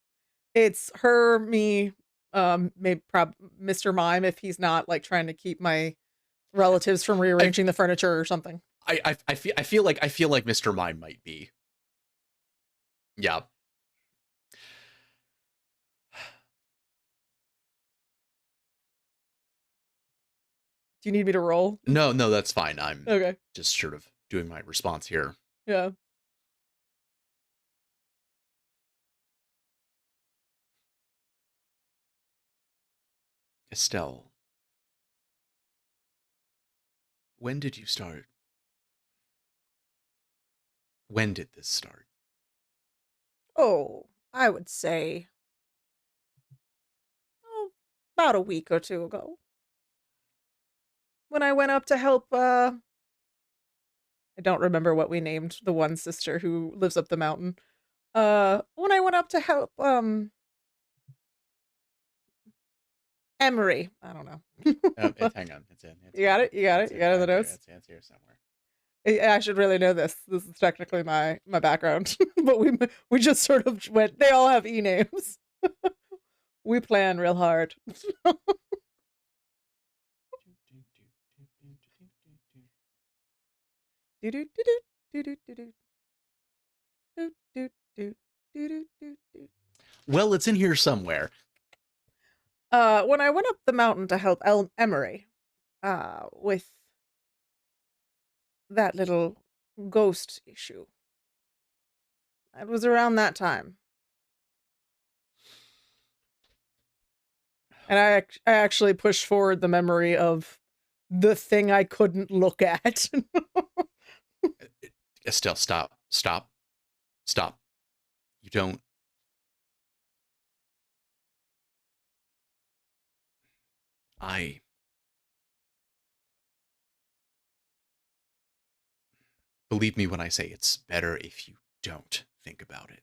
Speaker 4: It's her, me, maybe Mr. Mime, if he's not, like, trying to keep my relatives from rearranging the furniture or something.
Speaker 2: I feel like Mr. Mime might be. Yeah.
Speaker 4: Do you need me to roll?
Speaker 2: No, that's fine. I'm
Speaker 4: okay.
Speaker 2: Just sort of doing my response here.
Speaker 4: Yeah.
Speaker 2: Estelle, when did you start? When did this start?
Speaker 4: Oh, I would say about a week or two ago. When I went up to help, I don't remember what we named the one sister who lives up the mountain. When I went up to help, Emery. I don't know.
Speaker 2: Hang on. It's in.
Speaker 4: You got it? You got it in the notes?
Speaker 2: It's here somewhere.
Speaker 4: I should really know this. This is technically my background. But we just sort of went, they all have E-names. We plan real hard.
Speaker 2: Well, it's in here somewhere.
Speaker 4: When I went up the mountain to help Emery, with that little ghost issue, It was around that time. And I actually pushed forward the memory of the thing I couldn't look at.
Speaker 2: Estelle, stop. Stop. Stop. You don't. I. Believe me when I say it's better if you don't think about it.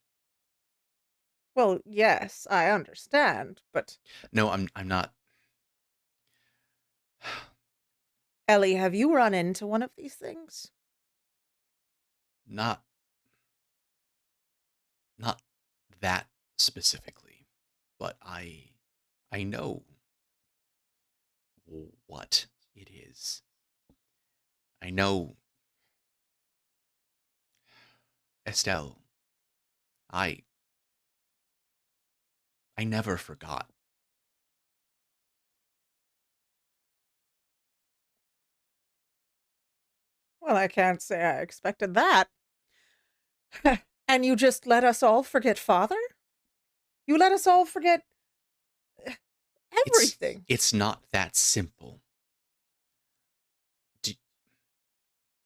Speaker 4: Well, yes, I understand, but
Speaker 2: No, I'm not.
Speaker 4: Ellie, have you run into one of these things?
Speaker 2: Not not that specifically, but I know what it is. I know, Estelle. I I never forgot.
Speaker 4: Well, I can't say I expected that. And you just let us all forget father? You let us all forget
Speaker 2: It's
Speaker 4: everything.
Speaker 2: it's not that simple. Did,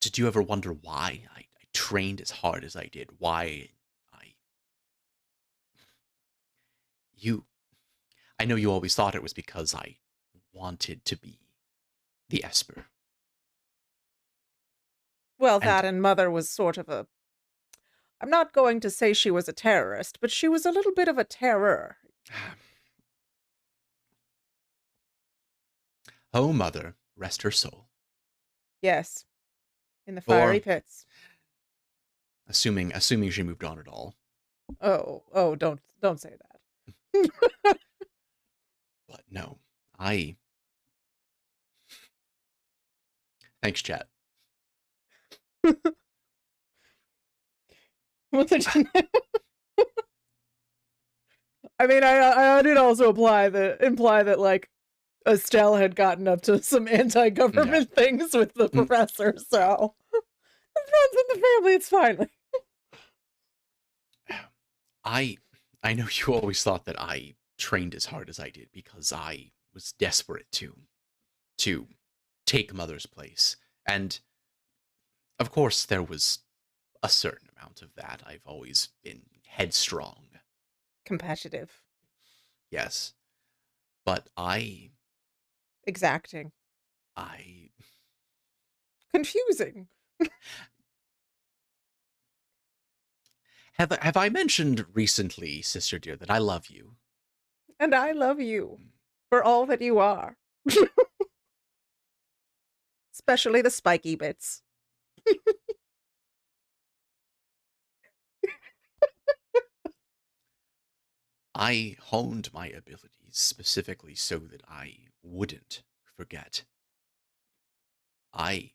Speaker 2: did you ever wonder why I trained as hard as I did? Why I you I know you always thought it was because I wanted to be the Esper.
Speaker 4: Well,
Speaker 2: And
Speaker 4: that and mother was sort of a. I'm not going to say she was a terrorist, but she was a little bit of a terror.
Speaker 2: oh mother, rest her soul.
Speaker 4: Yes, in the fiery
Speaker 2: Or
Speaker 4: pits.
Speaker 2: assuming she moved on at all.
Speaker 4: Oh, don't say that.
Speaker 2: But no, I thanks, chat.
Speaker 4: What did you I mean, I did also imply that like Estelle had gotten up to some anti-government things with the
Speaker 2: Mm.
Speaker 4: professor, so it runs in the family. It's fine.
Speaker 2: I know you always thought that I trained as hard as I did because I was desperate to take mother's place. And of course there was a certain amount of that. I've always been headstrong.
Speaker 4: Competitive,
Speaker 2: Yes. But
Speaker 4: exacting,
Speaker 2: I
Speaker 4: confusing.
Speaker 2: have I mentioned recently, sister dear, that I love you.
Speaker 4: And I love you for all that you are. Especially the spiky bits.
Speaker 2: I honed my abilities specifically so that I wouldn't forget. I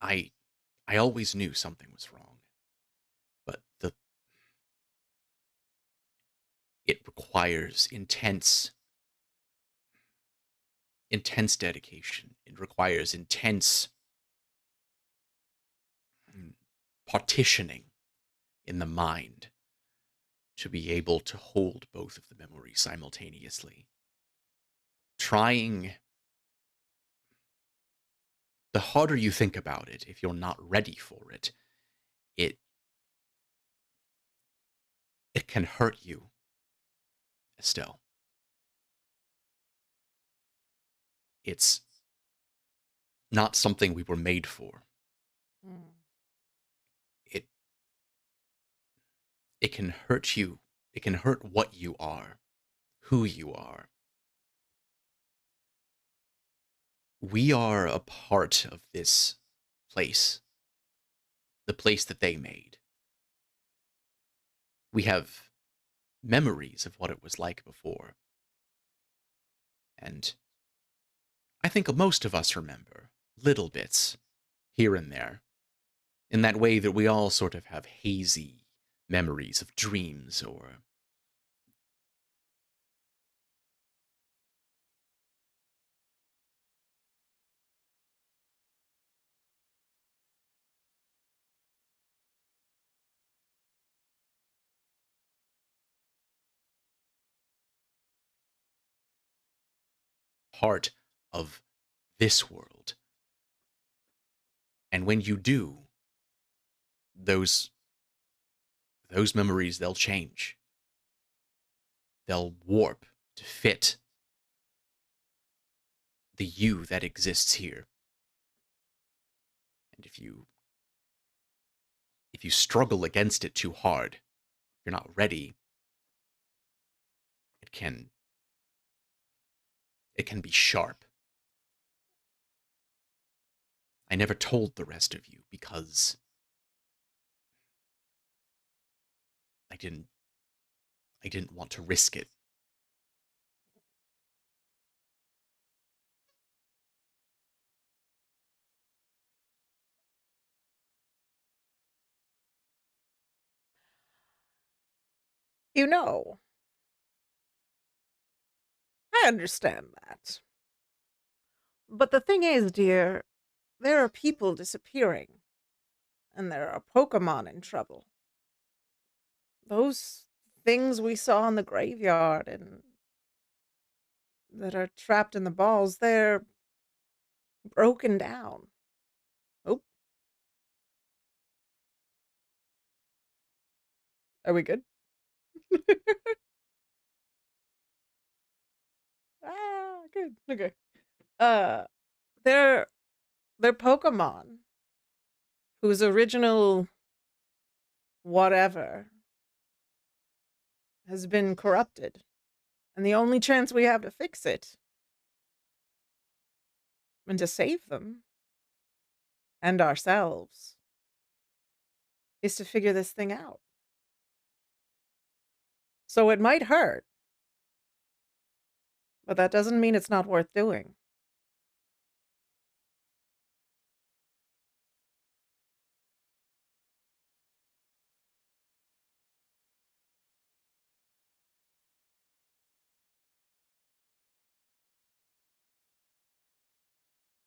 Speaker 2: I I always knew something was wrong, but it requires intense dedication. It requires intense partitioning in the mind to be able to hold both of the memories simultaneously. Trying the harder you think about it, if you're not ready for it, it it can hurt you, Estelle. It's not something we were made for.
Speaker 4: Mm.
Speaker 2: It it can hurt you. It can hurt what you are, who you are. We are a part of this place, the place that they made. We have memories of what it was like before. And I think most of us remember little bits here and there, in that way that we all sort of have hazy memories of dreams or part of this world. And when you do, those memories, they'll change. They'll warp to fit the you that exists here. And if you struggle against it too hard, if you're not ready, it can be sharp. I never told the rest of you because I didn't want to risk it.
Speaker 4: You know, I understand that. But the thing is, dear, there are people disappearing, and there are Pokemon in trouble. Those things we saw in the graveyard and that are trapped in the balls, they're broken down. Oh, are we good? Good. Okay. Uh, they're Pokemon whose original whatever has been corrupted. And the only chance we have to fix it and to save them and ourselves is to figure this thing out. So it might hurt, but that doesn't mean it's not worth doing.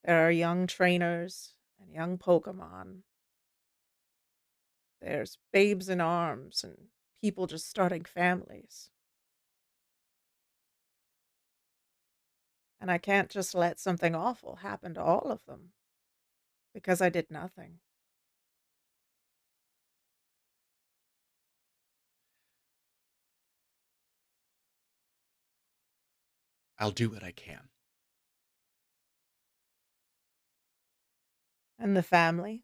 Speaker 4: There are young trainers and young Pokemon. There's babes in arms and people just starting families. And I can't just let something awful happen to all of them because I did nothing.
Speaker 2: I'll do what I can.
Speaker 4: And the family?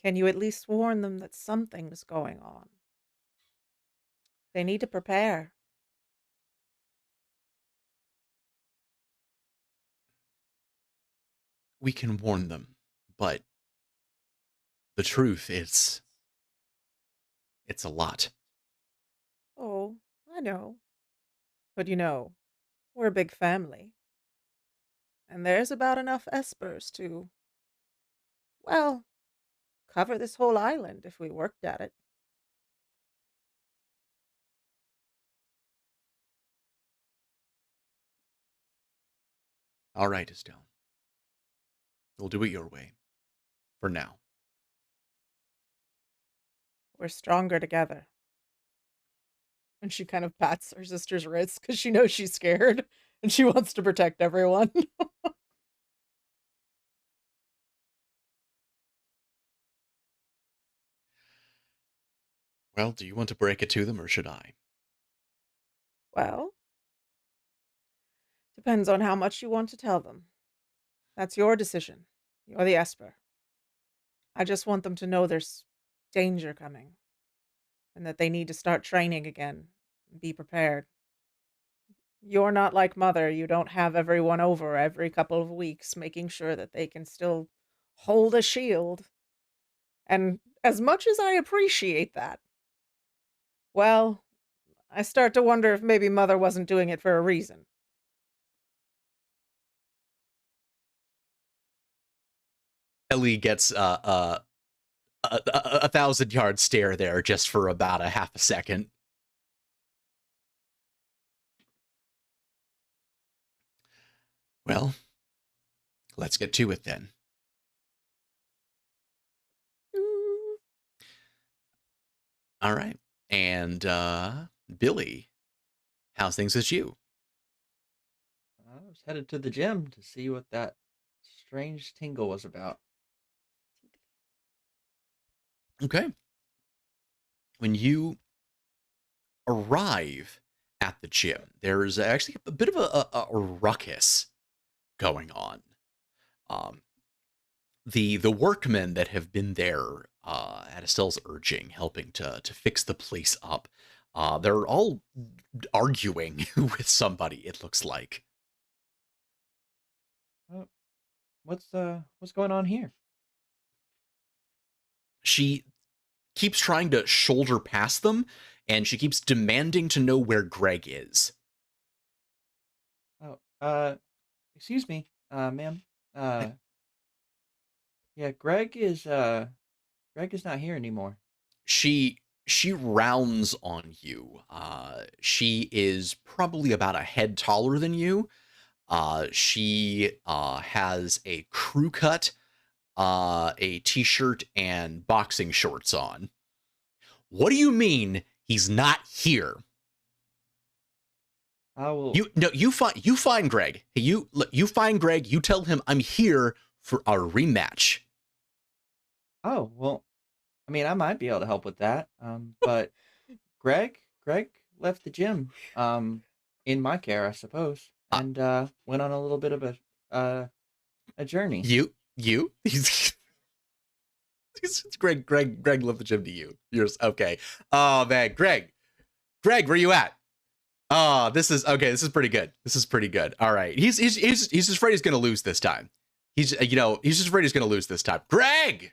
Speaker 4: Can you at least warn them that something's going on? They need to prepare.
Speaker 2: We can warn them, but the truth is, it's a lot.
Speaker 4: Oh, I know. But you know, we're a big family. And there's about enough espers to, well, cover this whole island if we worked at it.
Speaker 2: All right, Estelle. We'll do it your way. For now.
Speaker 4: We're stronger together. And she kind of pats her sister's wrist because she knows she's scared and she wants to protect everyone.
Speaker 2: Well, do you want to break it to them, or should I?
Speaker 4: Well, depends on how much you want to tell them. That's your decision. You're the Esper. I just want them to know there's danger coming and that they need to start training again. Be prepared. You're not like Mother. You don't have everyone over every couple of weeks making sure that they can still hold a shield. And as much as I appreciate that, well, I start to wonder if maybe Mother wasn't doing it for a reason.
Speaker 2: Ellie gets a 1,000-yard stare there just for about a half a second. Well, let's get to it then. All right. And Billy, how's things with you?
Speaker 5: I was headed to the gym to see what that strange tingle was about.
Speaker 2: Okay. When you arrive at the gym, there's actually a bit of a ruckus going on. Um, the workmen that have been there at Estelle's urging, helping to fix the place up, they're all arguing with somebody. It looks like
Speaker 5: Oh, what's going on here?
Speaker 2: she keeps trying to shoulder past them, and she keeps demanding to know where Greg is.
Speaker 5: Oh, excuse me, ma'am. Uh, yeah, Greg is not here anymore.
Speaker 2: She rounds on you. She is probably about a head taller than you. She has a crew cut, a t-shirt, and boxing shorts on. What do you mean he's not here?
Speaker 5: I will.
Speaker 2: You find Greg. Hey, you find Greg. You tell him I'm here for our rematch.
Speaker 5: Oh well, I mean, I might be able to help with that. But Greg left the gym, in my care, I suppose, and went on a little bit of a journey.
Speaker 2: He's Greg left the gym to you. You're okay. Oh man, Greg, where you at? Oh, this is okay. This is pretty good. This is pretty good. All right. He's just afraid he's gonna lose this time. He's just afraid he's gonna lose this time. Greg.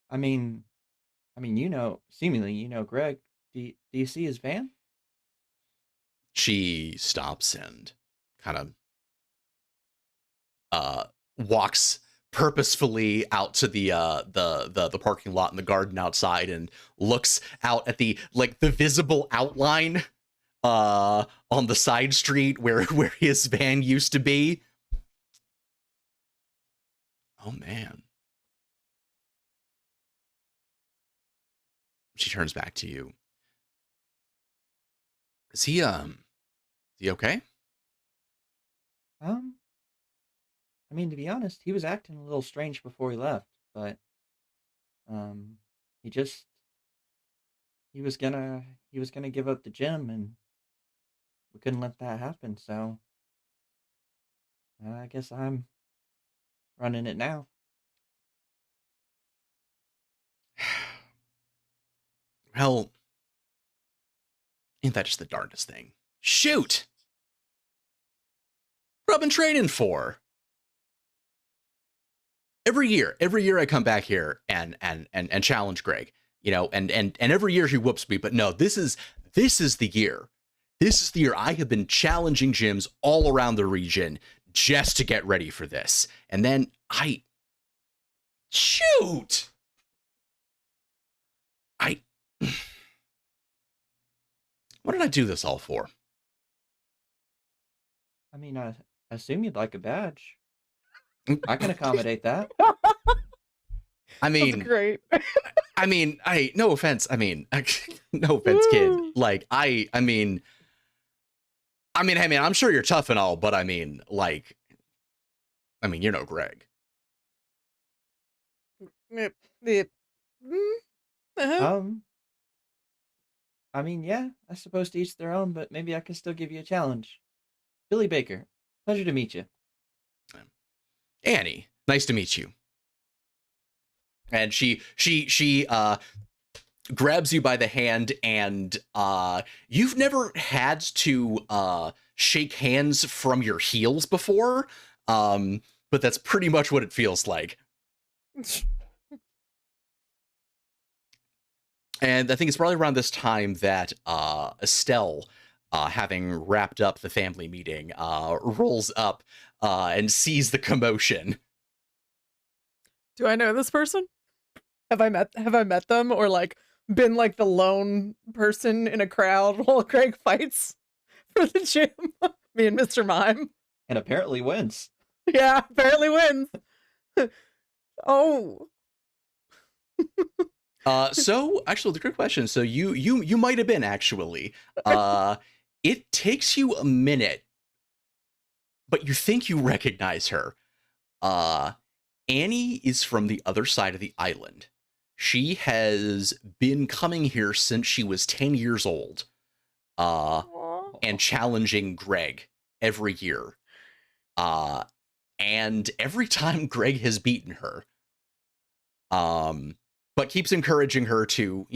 Speaker 5: I mean, seemingly, Greg. Do you see his van?
Speaker 2: She stops and kind of walks purposefully out to the parking lot and the garden outside and looks out at the visible outline on the side street where his van used to be. Oh man. She turns back to you. Is he okay?
Speaker 5: I mean, to be honest, he was acting a little strange before he left, but he just he was gonna give up the gym, and we couldn't let that happen. So I guess I'm running it now.
Speaker 2: Well, ain't that just the darndest thing? Shoot! What I've been training for. Every year I come back here and challenge Greg, and every year he whoops me, but no, this is the year. This is the year I have been challenging gyms all around the region just to get ready for this. And then shoot! What did I do this all for?
Speaker 5: I mean, I assume you'd like a badge. I can accommodate that.
Speaker 2: I mean,
Speaker 4: That's great.
Speaker 2: no offense. I mean, no offense, kid. Like, I mean, hey man, I'm sure you're tough and all, but Greg.
Speaker 4: Yep. Yep. Uh-huh.
Speaker 5: I mean, yeah, I suppose to each their own, but maybe I can still give you a challenge. Billy Baker, pleasure to meet you.
Speaker 2: Annie, nice to meet you. And she grabs you by the hand, and you've never had to shake hands from your heels before, but that's pretty much what it feels like. And I think it's probably around this time that Estelle, having wrapped up the family meeting, rolls up and sees the commotion.
Speaker 4: Do I know this person? Have I met them, or been the lone person in a crowd while Greg fights for the gym? Me and Mr. Mime.
Speaker 5: And apparently wins.
Speaker 4: Yeah, apparently wins. Oh.
Speaker 2: So actually, the quick question. So you might have been actually. It takes you a minute, but you think you recognize her. Uh, Annie is from the other side of the island. She has been coming here since she was 10 years old.
Speaker 4: Aw.
Speaker 2: And challenging Greg every year. And every time Greg has beaten her. But keeps encouraging her to,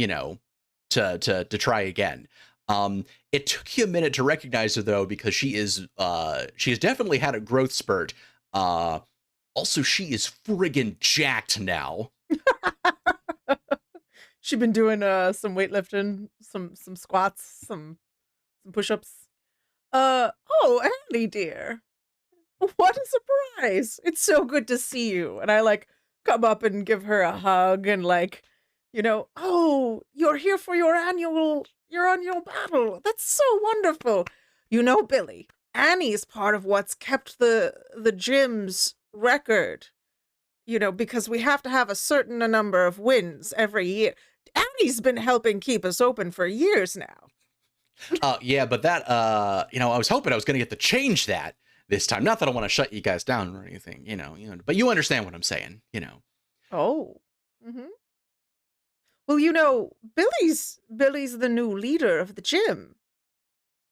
Speaker 2: to try again. It took you a minute to recognize her though, because she has definitely had a growth spurt. Also, she is friggin' jacked now.
Speaker 4: She been doing some weightlifting, some squats, some push-ups. Oh, Annie dear. What a surprise. It's so good to see you. And I like come up and give her a hug and like, oh, you're here for your annual battle. That's so wonderful. Billy, Annie's part of what's kept the gym's record. Because we have to have a certain number of wins every year. Annie's been helping keep us open for years now.
Speaker 2: Yeah, but that, I was hoping I was going to get to change that this time. Not that I want to shut you guys down or anything, but you understand what I'm saying,
Speaker 4: Oh. Mm-hmm. Well, Billy's the new leader of the gym.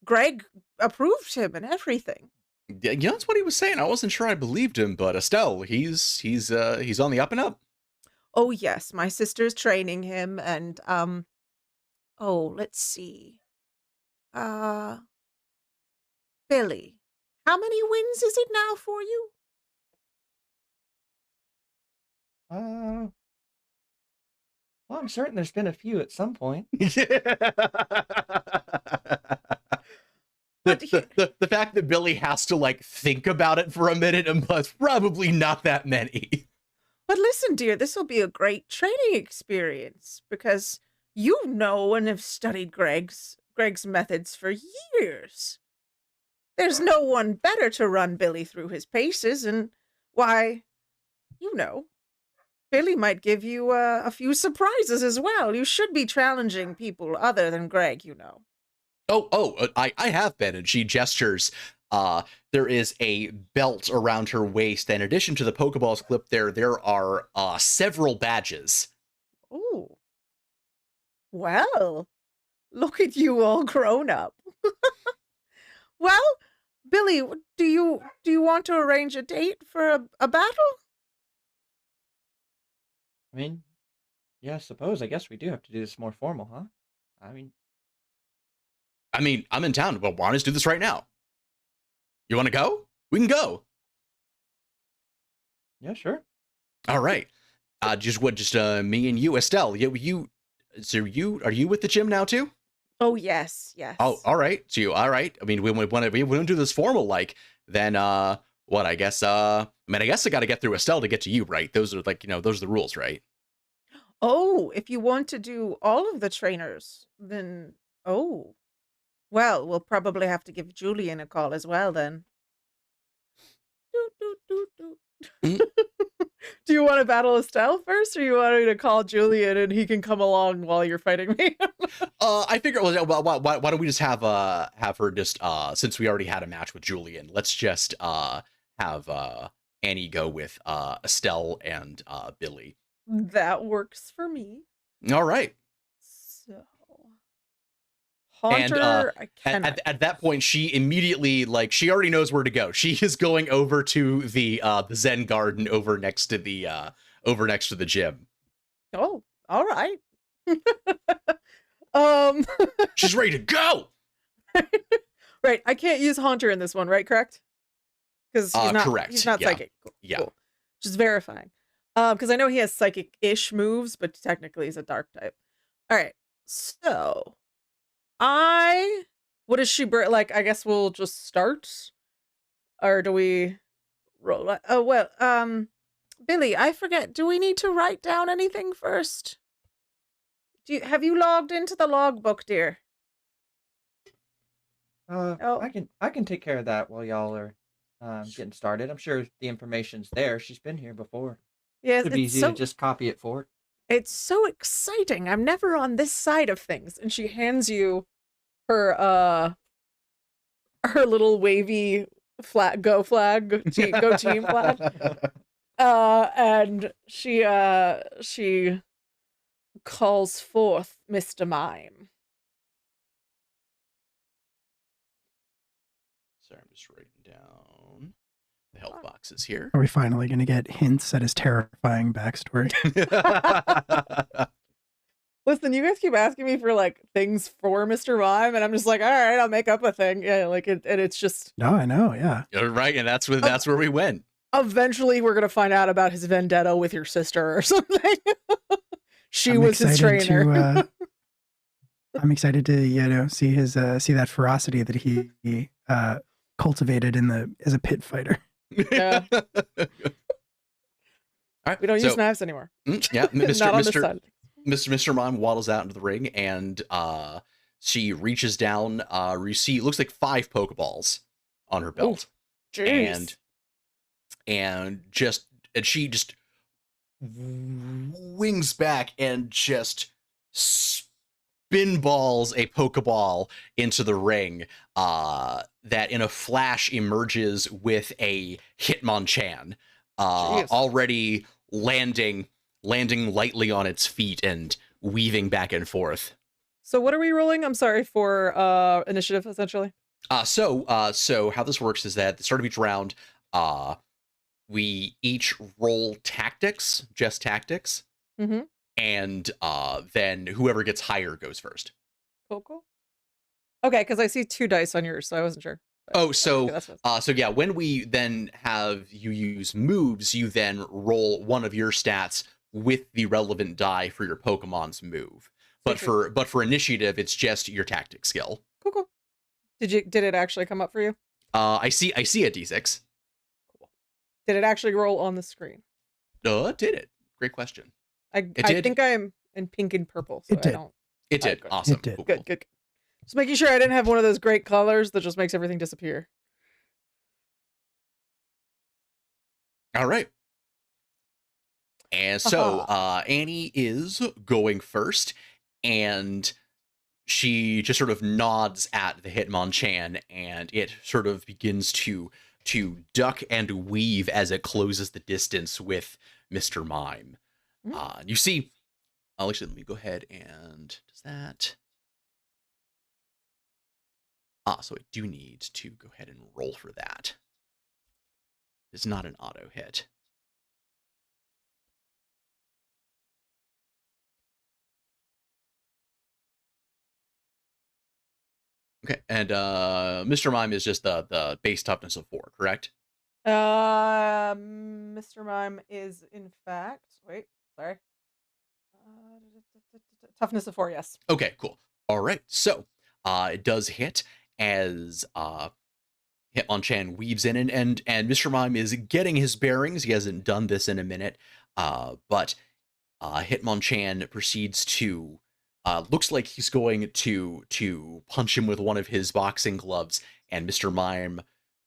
Speaker 4: Greg approved him and everything.
Speaker 2: Yeah, that's what he was saying. I wasn't sure I believed him, but Estelle, he's on the up and up.
Speaker 4: Oh yes, my sister's training him, and let's see. Billy, how many wins is it now for you?
Speaker 5: Well, I'm certain there's been a few at some point.
Speaker 2: The fact that Billy has to like think about it for a minute and plus probably not that many.
Speaker 4: But listen, dear, this will be a great training experience because you know and have studied Greg's methods for years. There's no one better to run Billy through his paces, and why, Billy might give you a few surprises as well. You should be challenging people other than Greg,
Speaker 2: I have been, and she gestures. There is a belt around her waist, and in addition to the Pokeballs clip there are several badges.
Speaker 4: Ooh. Well, look at you all grown up. Well, Billy, do you want to arrange a date for a battle?
Speaker 5: I mean, yeah, I guess we do have to do this more formal, huh? I mean,
Speaker 2: I'm in town, but why don't we do this right now? You want to go? We can go.
Speaker 5: Yeah, sure.
Speaker 2: All right. Just me and you, Estelle. Yeah, are you with the gym now too?
Speaker 4: Oh yes.
Speaker 2: Oh, all right. So all right. I mean, we want to do this formal, then what? I guess I got to get through Estelle to get to you, right? Those are those are the rules, right?
Speaker 4: Oh, if you want to do all of the trainers, then well, we'll probably have to give Julian a call as well then. Doot, doot, doot, doot. Do you want to battle Estelle first, or you want me to call Julian and he can come along while you're fighting me?
Speaker 2: I figure, why don't we just have her just since we already had a match with Julian, let's just have Annie go with Estelle and Billy.
Speaker 4: That works for me.
Speaker 2: All right.
Speaker 4: So Haunter, I cannot.
Speaker 2: At that point, she immediately she already knows where to go. She is going over to the Zen garden over next to the gym.
Speaker 4: Oh, all right.
Speaker 2: She's ready to go.
Speaker 4: Right, I can't use Haunter in this one, right? Correct? Because he's not
Speaker 2: correct.
Speaker 4: He's not psychic.
Speaker 2: Yeah.
Speaker 4: Cool. Just verifying. Because I know he has psychic-ish moves, but technically he's a dark type. All right, so what does she bring? I guess we'll just start, or do we roll? Oh well, Billy, I forget. Do we need to write down anything first? Have you logged into the logbook, dear?
Speaker 5: I can take care of that while y'all are getting started. I'm sure the information's there. She's been here before.
Speaker 4: Yes,
Speaker 5: It'd be easy to just copy it for.
Speaker 4: It's so exciting. I'm never on this side of things. And she hands you her little wavy flag go team flag. And she calls forth Mr. Mime.
Speaker 2: Sorry, I'm just writing down the health boxes here.
Speaker 1: Are we finally going to get hints at his terrifying backstory?
Speaker 4: Listen, you guys keep asking me for like things for Mr. Mime, and I'm just like, all right, I'll make up a thing. Yeah, like and it's just
Speaker 1: No, I know. Yeah.
Speaker 2: You're right, and that's where we went.
Speaker 4: eventually we're gonna find out about his vendetta with your sister or something. She
Speaker 1: I'm
Speaker 4: was his
Speaker 1: excited
Speaker 4: trainer.
Speaker 1: I'm excited to see his see that ferocity that he cultivated as a pit fighter.
Speaker 4: Yeah.
Speaker 2: All right,
Speaker 4: We don't use knives anymore.
Speaker 2: Yeah,
Speaker 4: Not on this side.
Speaker 2: Mr. Mime waddles out into the ring, and she reaches down. You see, it looks like 5 Pokeballs on her belt,
Speaker 4: Jeez.
Speaker 2: and she just wings back and just spinballs a Pokeball into the ring. That in a flash emerges with a Hitmonchan, already landing lightly on its feet and weaving back and forth.
Speaker 4: So what are we rolling? I'm sorry, for initiative essentially.
Speaker 2: So how this works is that at the start of each round, we each roll tactics, just tactics,
Speaker 4: Mm-hmm.
Speaker 2: and then whoever gets higher goes first.
Speaker 4: Cool. Okay, because I see 2 dice on yours, so I wasn't sure.
Speaker 2: Oh, so
Speaker 4: Okay,
Speaker 2: so yeah, when we then have you use moves, you then roll one of your stats with the relevant die for your Pokemon's move. But for initiative, it's just your tactic skill.
Speaker 4: Cool. Did it actually come up for you?
Speaker 2: I see a D6.
Speaker 4: Cool. Did it actually roll on the screen?
Speaker 2: Did it? Great question.
Speaker 4: I think I'm in pink and purple, so
Speaker 1: It did.
Speaker 4: I don't.
Speaker 2: It did.
Speaker 4: Good.
Speaker 2: Awesome.
Speaker 1: It did.
Speaker 2: Cool.
Speaker 4: Good. Just making sure I didn't have one of those great colors that just makes everything disappear.
Speaker 2: All right. And so Annie is going first, and she just sort of nods at the Hitmonchan, and it sort of begins to duck and weave as it closes the distance with Mr. Mime. You see, actually, let me go ahead and does that. So I do need to go ahead and roll for that. It's not an auto hit. Okay, and Mr. Mime is just the base toughness of 4, correct?
Speaker 4: Mr. Mime is in fact. Wait, sorry. Toughness of 4, yes.
Speaker 2: Okay, cool. All right, so it does hit as Hitmonchan weaves in, and Mr. Mime is getting his bearings. He hasn't done this in a minute, but Hitmonchan proceeds to looks like he's going to punch him with one of his boxing gloves, and Mr. Mime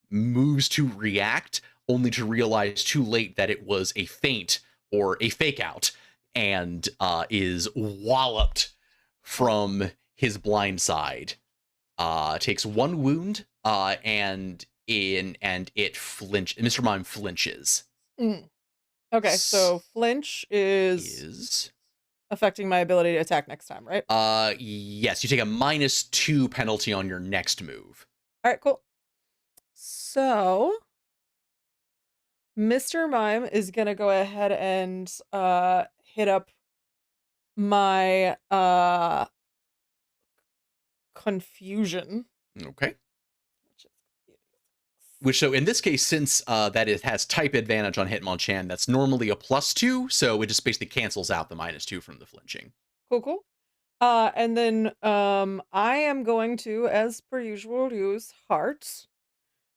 Speaker 2: moves to react, only to realize too late that it was a feint or a fake out, and is walloped from his blind side. Takes 1 wound, and it flinch. Mr. Mime flinches.
Speaker 4: Okay, so flinch is affecting my ability to attack next time, right?
Speaker 2: Yes, you take a -2 penalty on your next move.
Speaker 4: All right, cool. So Mr. Mime is gonna go ahead and hit up my confusion.
Speaker 2: Okay. Which, so in this case, since that it has type advantage on Hitmonchan, that's normally a +2, so it just basically cancels out the -2 from the flinching.
Speaker 4: Cool. And then I am going to, as per usual, use heart.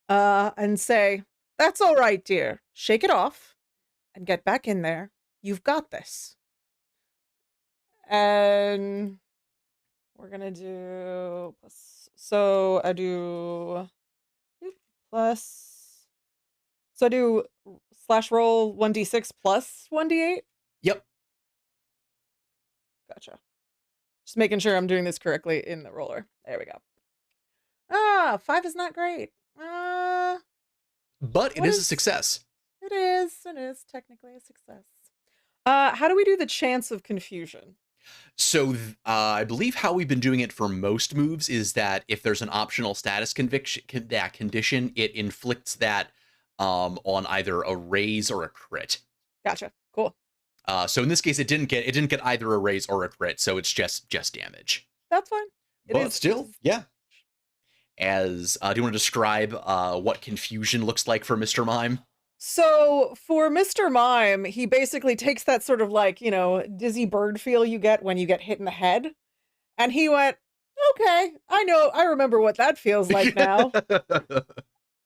Speaker 4: And say, "That's all right, dear. Shake it off and get back in there. You've got this." And we're gonna do plus. So I do plus. So I do slash roll 1d6 plus 1d8.
Speaker 2: Yep.
Speaker 4: Gotcha. Just making sure I'm doing this correctly in the roller. There we go. 5 is not great.
Speaker 2: But it
Speaker 4: What
Speaker 2: is a
Speaker 4: is-
Speaker 2: success.
Speaker 4: It is technically a success. How do we do the chance of confusion?
Speaker 2: So I believe how we've been doing it for most moves is that if there's an optional status condition, it inflicts that on either a raise or a crit.
Speaker 4: Gotcha. Cool.
Speaker 2: So in this case, it didn't get either a raise or a crit, so it's just damage.
Speaker 4: That's fine.
Speaker 2: But still, yeah. As do you want to describe what confusion looks like for Mr. Mime?
Speaker 4: So for Mr. Mime, he basically takes that sort of like, dizzy bird feel you get when you get hit in the head. And he went, okay, I remember what that feels like now.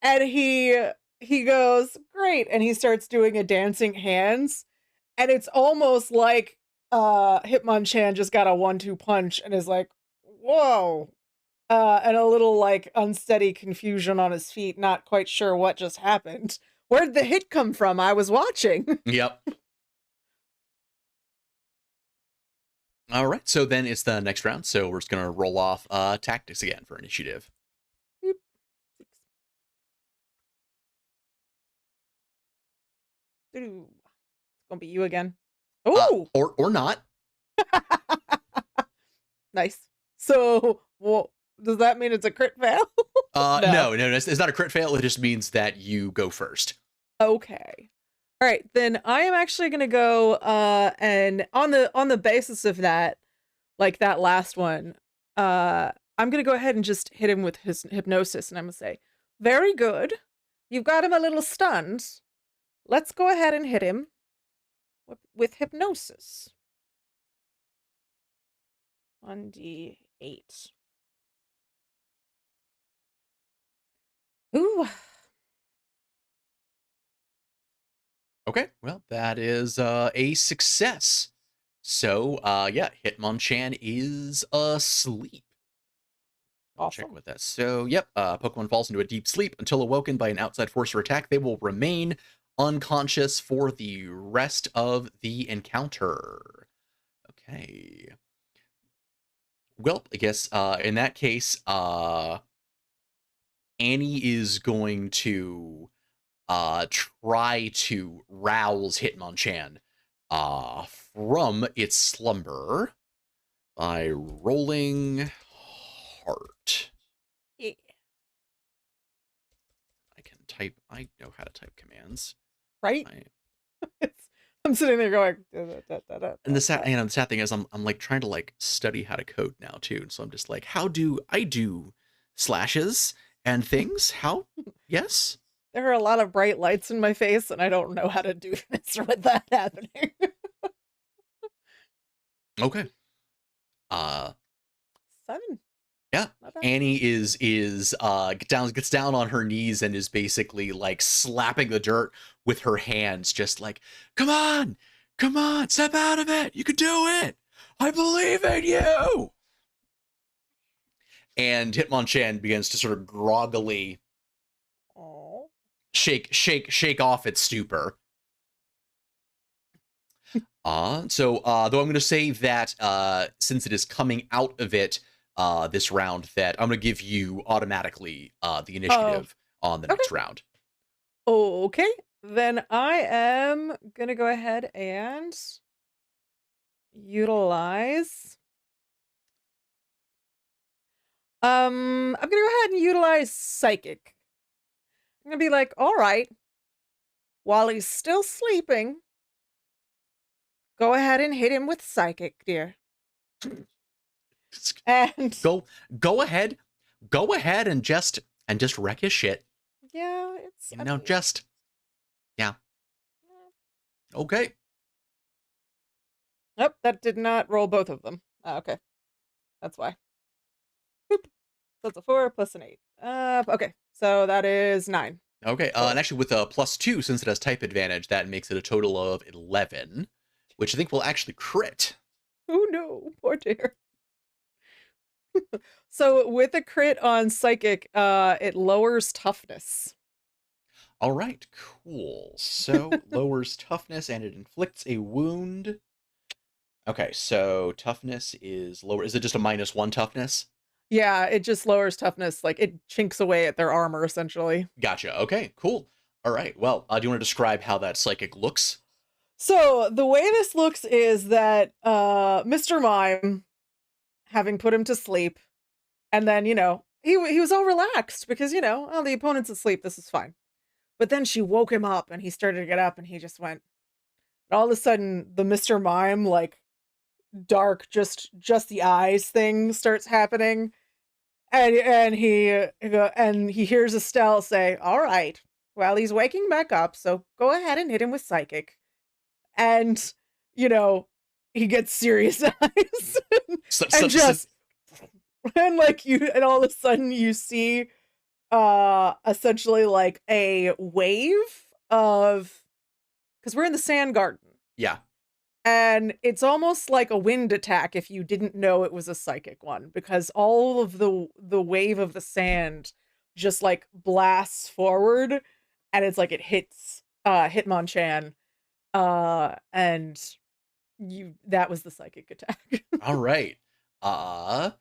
Speaker 4: And he goes, great. And he starts doing a dancing hands. And it's almost like Hitmonchan just got a 1-2 punch and is like, whoa. And a little like unsteady confusion on his feet, not quite sure what just happened. Where'd the hit come from? I was watching.
Speaker 2: Yep. All right, so then it's the next round. So we're just going to roll off tactics again for initiative.
Speaker 4: Boop. It's gonna be you again. Ooh,
Speaker 2: Or not.
Speaker 4: nice. So, well, does that mean it's a crit fail?
Speaker 2: No, it's not a crit fail. It just means that you go first.
Speaker 4: Okay. All right, then I am actually gonna go and on the basis of that, like that last one, I'm gonna go ahead and just hit him with his hypnosis, and I'm gonna say, very good. You've got him a little stunned. Let's go ahead and hit him with hypnosis. 1d8. Ooh.
Speaker 2: Okay, well, that is a success. So, yeah, Hitmonchan is asleep. I'll check
Speaker 4: Awesome.
Speaker 2: with that. So, yep, Pokemon falls into a deep sleep. Until awoken by an outside force or attack, they will remain unconscious for the rest of the encounter. Okay. Well, I guess in that case, Annie is going to try to rouse Hitmonchan from its slumber by rolling heart.
Speaker 4: Yeah.
Speaker 2: I know how to type commands.
Speaker 4: Right? I'm sitting there going.
Speaker 2: And the sad thing is, I'm like trying to like study how to code now too. So I'm just like, how do I do slashes and things? How? Yes.
Speaker 4: There are a lot of bright lights in my face, and I don't know how to do this with that happening.
Speaker 2: Okay.
Speaker 4: 7.
Speaker 2: Yeah.
Speaker 4: Not bad.
Speaker 2: Annie gets down on her knees and is basically like slapping the dirt with her hands, just like, come on, step out of it. You can do it. I believe in you. And Hitmonchan begins to sort of groggily
Speaker 4: Aw.
Speaker 2: shake off its stupor. So though I'm going to say that since it is coming out of it this round, that I'm going to give you automatically the initiative on the next round.
Speaker 4: Okay, then I am gonna go ahead and utilize. I'm gonna go ahead and utilize Psychic. I'm gonna be like, all right, while he's still sleeping, go ahead and hit him with Psychic, dear. And
Speaker 2: Go ahead and just wreck his shit.
Speaker 4: yeah, it's
Speaker 2: Yeah. Okay.
Speaker 4: Nope, that did not roll both of them. Okay, that's why. Boop. So it's a 4 plus an 8. Okay, so that is 9.
Speaker 2: Okay, and actually with a +2, since it has type advantage, that makes it a total of 11, which I think will actually crit.
Speaker 4: Oh no, poor dear. So with a crit on Psychic, it lowers toughness.
Speaker 2: All right, cool. So lowers toughness and it inflicts a wound. Okay, so toughness is lower. Is it just a -1 toughness?
Speaker 4: Yeah, it just lowers toughness, like, it chinks away at their armor, essentially.
Speaker 2: Gotcha. Okay, cool. All right. Well, do you want to describe how that psychic looks?
Speaker 4: So, the way this looks is that, Mr. Mime, having put him to sleep, and then, he was all relaxed because, "Oh, the opponent's asleep, this is fine." But then she woke him up, and he started to get up, and he just went all of a sudden, the Mr. Mime, like, dark, just the eyes thing starts happening, and he hears Estelle say, "All right, well, he's waking back up, so go ahead and hit him with psychic." And, you know, he gets serious eyes and
Speaker 2: Such
Speaker 4: just and all of a sudden you see essentially like a wave of because we're in the sand garden.
Speaker 2: yeah.
Speaker 4: And it's almost like a wind attack if you didn't know it was a psychic one, because all of the wave of the sand just like blasts forward, and it's like it hits Hitmonchan, and you that was the psychic attack.
Speaker 2: All right. Uh,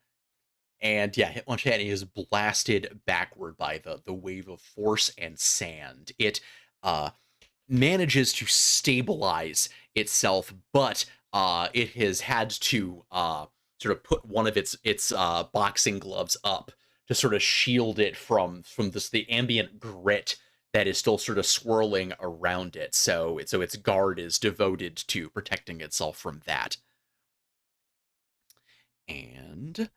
Speaker 2: and yeah, Hitmonchan is blasted backward by the wave of force and sand. It uh manages to stabilize itself, but it has had to sort of put one of its boxing gloves up to sort of shield it from this the ambient grit that is still sort of swirling around it. So its guard is devoted to protecting itself from that. And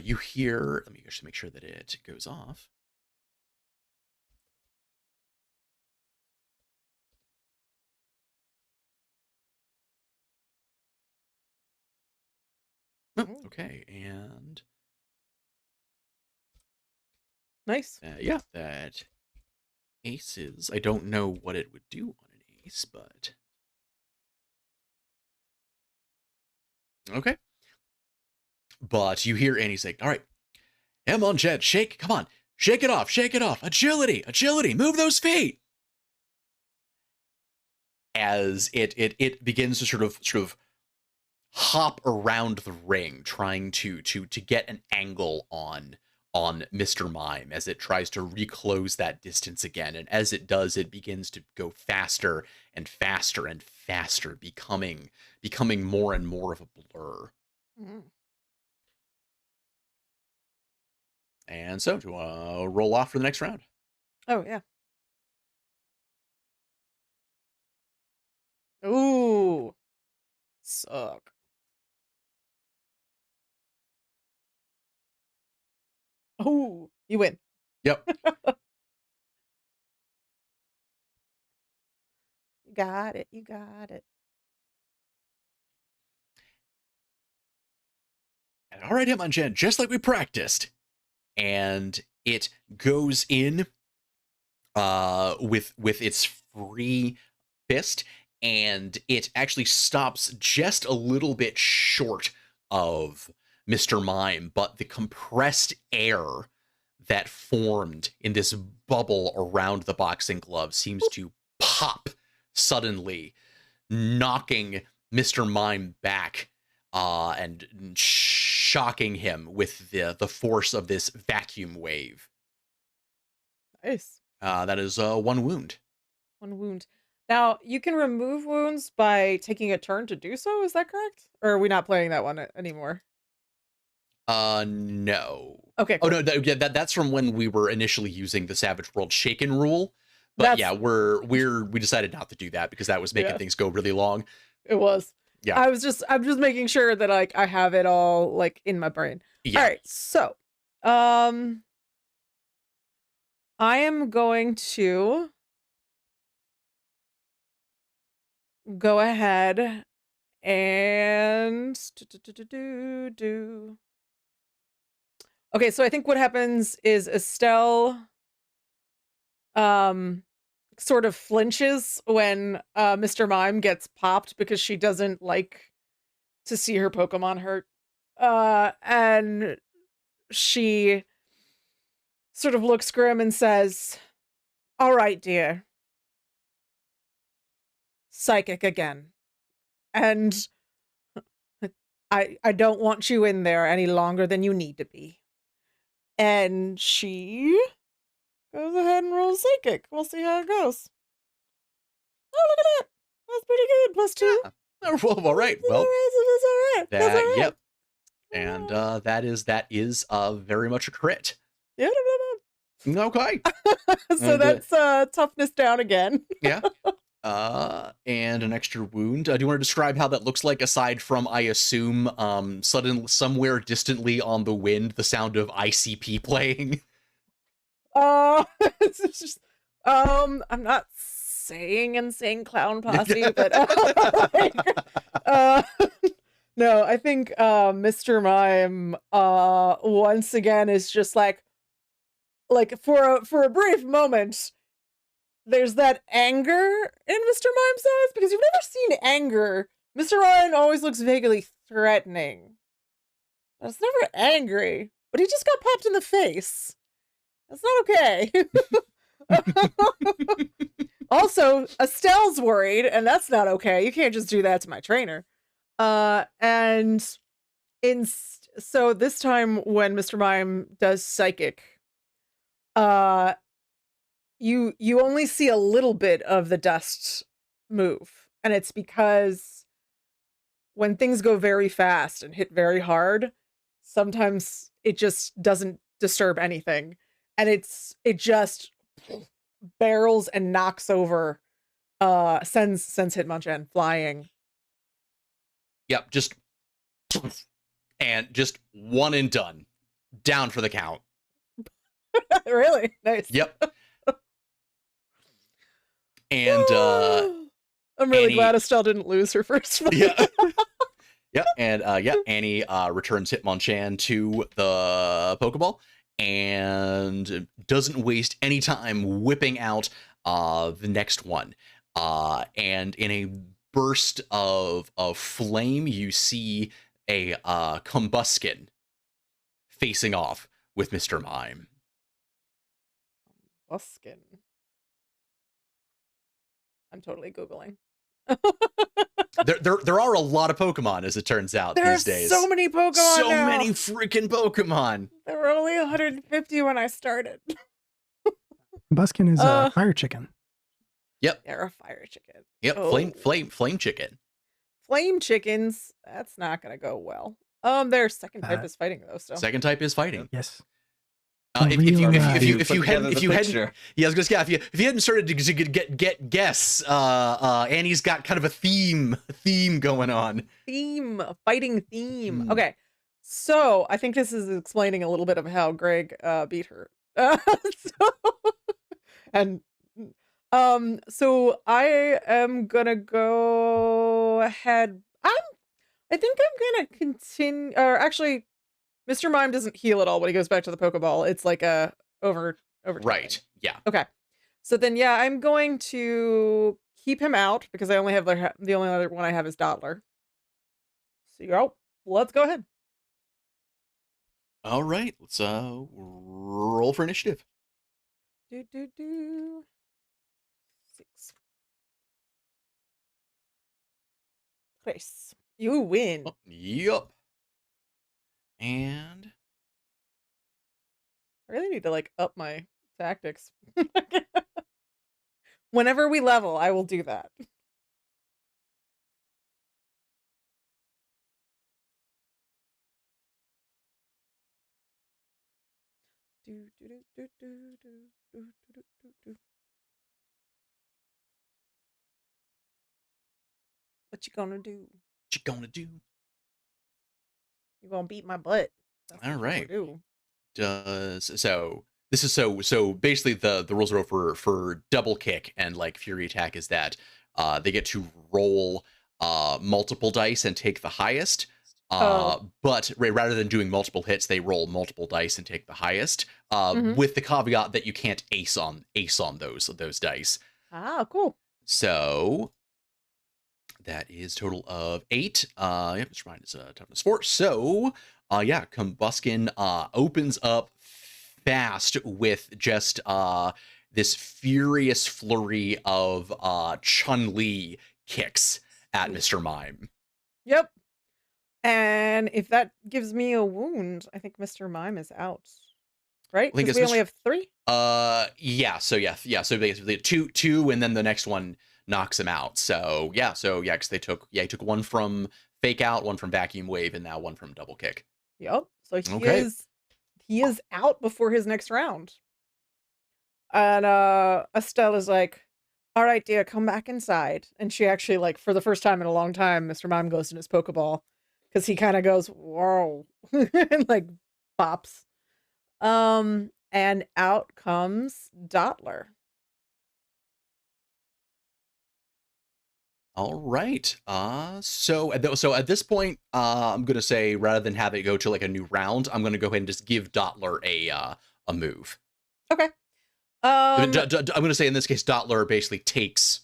Speaker 2: you hear. Let me just make sure that it goes off. Oh,
Speaker 4: Ooh,
Speaker 2: okay, and
Speaker 4: nice.
Speaker 2: yeah, that aces. I don't know what it would do on an ace, but okay. But you hear Annie say, "All right, come on, Jed, shake, come on, shake it off, agility, agility, move those feet." As it begins to sort of hop around the ring, trying to get an angle on Mr. Mime as it tries to reclose that distance again. And as it does, it begins to go faster and faster and faster, becoming more and more of a blur.
Speaker 4: Mm.
Speaker 2: And so to roll off for the next round.
Speaker 4: Oh yeah. Ooh, suck. Ooh, you win.
Speaker 2: Yep.
Speaker 4: You got it. You got it.
Speaker 2: And all right, Hitmonchan, just like we practiced. And it goes in with its free fist, and it actually stops just a little bit short of Mr. Mime, but the compressed air that formed in this bubble around the boxing glove seems to pop suddenly, knocking Mr. Mime back and shocking him with the force of this vacuum wave.
Speaker 4: Nice.
Speaker 2: That is one wound.
Speaker 4: One wound. Now, you can remove wounds by taking a turn to do so, is that correct? Or are we not playing that one anymore?
Speaker 2: No.
Speaker 4: Okay,
Speaker 2: Oh
Speaker 4: cool.
Speaker 2: no, yeah, that's from when we were initially using the Savage World Shaken rule. But
Speaker 4: That's
Speaker 2: yeah, we decided not to do that because that was making
Speaker 4: yeah,
Speaker 2: things go really long.
Speaker 4: it was.
Speaker 2: Yeah.
Speaker 4: I'm just making sure that like I have it all like in my brain. All
Speaker 2: Yeah.
Speaker 4: right, so um I am going to go ahead and do. Okay, so I think what happens is Estelle um sort of flinches when Mr. Mime gets popped because she doesn't like to see her Pokemon hurt. And she sort of looks grim and says, "All right, dear. Psychic again." and I don't want you in there any longer than you need to be. And she goes ahead and rolls psychic. We'll see how it goes. Oh, look at that. That's pretty good. +2.
Speaker 2: Yeah. Well, all right. Well,
Speaker 4: That's all right. That's all right.
Speaker 2: yep. And that is very much a crit.
Speaker 4: Yeah.
Speaker 2: Okay.
Speaker 4: So
Speaker 2: And,
Speaker 4: that's toughness down again.
Speaker 2: Yeah. And an extra wound. Do you want to describe how that looks like, aside from, I assume, somewhere distantly on the wind, the sound of ICP playing?
Speaker 4: It's just, I'm not saying insane clown posse, but like, no, I think Mr. Mime once again is just like for a brief moment, there's that anger in Mr. Mime's eyes, because you've never seen anger. Mr. Mime always looks vaguely threatening. But it's never angry. But he just got popped in the face. That's not okay. Also, Estelle's worried, and that's not okay. You can't just do that to my trainer. And so this time when Mr. Mime does psychic, you only see a little bit of the dust move, and it's because when things go very fast and hit very hard, sometimes it just doesn't disturb anything, and it just barrels and knocks over, sends Hitmonchan flying.
Speaker 2: Yep, just one and done. Down for the count.
Speaker 4: Really nice.
Speaker 2: Yep. And
Speaker 4: I'm really
Speaker 2: Annie,
Speaker 4: glad Estelle didn't lose her first fight.
Speaker 2: Yeah. Yep. And Annie returns Hitmonchan to the Pokeball and doesn't waste any time whipping out the next one. And in a burst of flame, you see a Combuskin facing off with Mr. Mime.
Speaker 4: Buskin. I'm totally Googling.
Speaker 2: There are a lot of Pokemon, as it turns out,
Speaker 4: There's
Speaker 2: these days.
Speaker 4: so many Pokemon
Speaker 2: So
Speaker 4: now.
Speaker 2: many freaking Pokemon.
Speaker 4: There were only 150 when I started.
Speaker 1: Buskin is a fire chicken.
Speaker 2: Yep.
Speaker 4: They're a fire chicken.
Speaker 2: Yep.
Speaker 4: Oh.
Speaker 2: Flame chicken.
Speaker 4: Flame chickens. That's not gonna go well. Their second type is fighting though. Still.
Speaker 2: Second type is fighting.
Speaker 1: Yes.
Speaker 2: If you hadn't,
Speaker 5: picture.
Speaker 2: I was gonna say, if you hadn't started to get guess, Annie's got kind of a theme going on.
Speaker 4: Fighting theme.
Speaker 2: Mm.
Speaker 4: Okay, so I think this is explaining a little bit of how Greg beat her. So I am gonna go ahead. I think I'm gonna continue. Or actually, Mr. Mime doesn't heal at all when he goes back to the Pokeball. It's like a over.
Speaker 2: Right. Yeah.
Speaker 4: Okay. So then, yeah, I'm going to keep him out because I only have the only other one I have is Dottler. So let's go ahead.
Speaker 2: All right. Let's roll for initiative.
Speaker 4: 6. Chris, you win.
Speaker 2: Oh, yep. And
Speaker 4: I really need to like up my tactics. Whenever we level, I will do that. What you gonna do?
Speaker 2: what you gonna do?
Speaker 4: You gonna beat my butt? That's
Speaker 2: All
Speaker 4: what you
Speaker 2: right.
Speaker 4: gonna do.
Speaker 2: This is so basically the rules are for double kick and like fury attack is that they get to roll multiple dice and take the highest. But rather than doing multiple hits, they roll multiple dice and take the highest. With the caveat that you can't ace on those dice.
Speaker 4: Ah, cool.
Speaker 2: So that is total of 8. Yep, Mr. Mime is toughness 4. So yeah, Combuskin opens up fast with just this furious flurry of Chun-Li kicks at Mr. Mime.
Speaker 4: Yep. And if that gives me a wound, I think Mr. Mime is out. Right?
Speaker 2: I think
Speaker 4: Because
Speaker 2: it's
Speaker 4: we only
Speaker 2: Mr.
Speaker 4: have 3?
Speaker 2: Yeah. So yeah. So basically two, and then the next one knocks him out. So yeah. Because he took one from Fake Out, one from Vacuum Wave, and now one from Double Kick.
Speaker 4: Yep. So
Speaker 2: Okay.
Speaker 4: he is out before his next round. And Estelle is like, all right, dear, come back inside. And she actually, like, for the first time in a long time, Mr. Mime goes in his Pokeball. Because he kind of goes, whoa. And like pops. And out comes Dottler.
Speaker 2: All right. So at this point, I'm gonna say rather than have it go to like a new round, I'm gonna go ahead and just give Dottler a move.
Speaker 4: Okay.
Speaker 2: I'm gonna say in this case, Dottler basically takes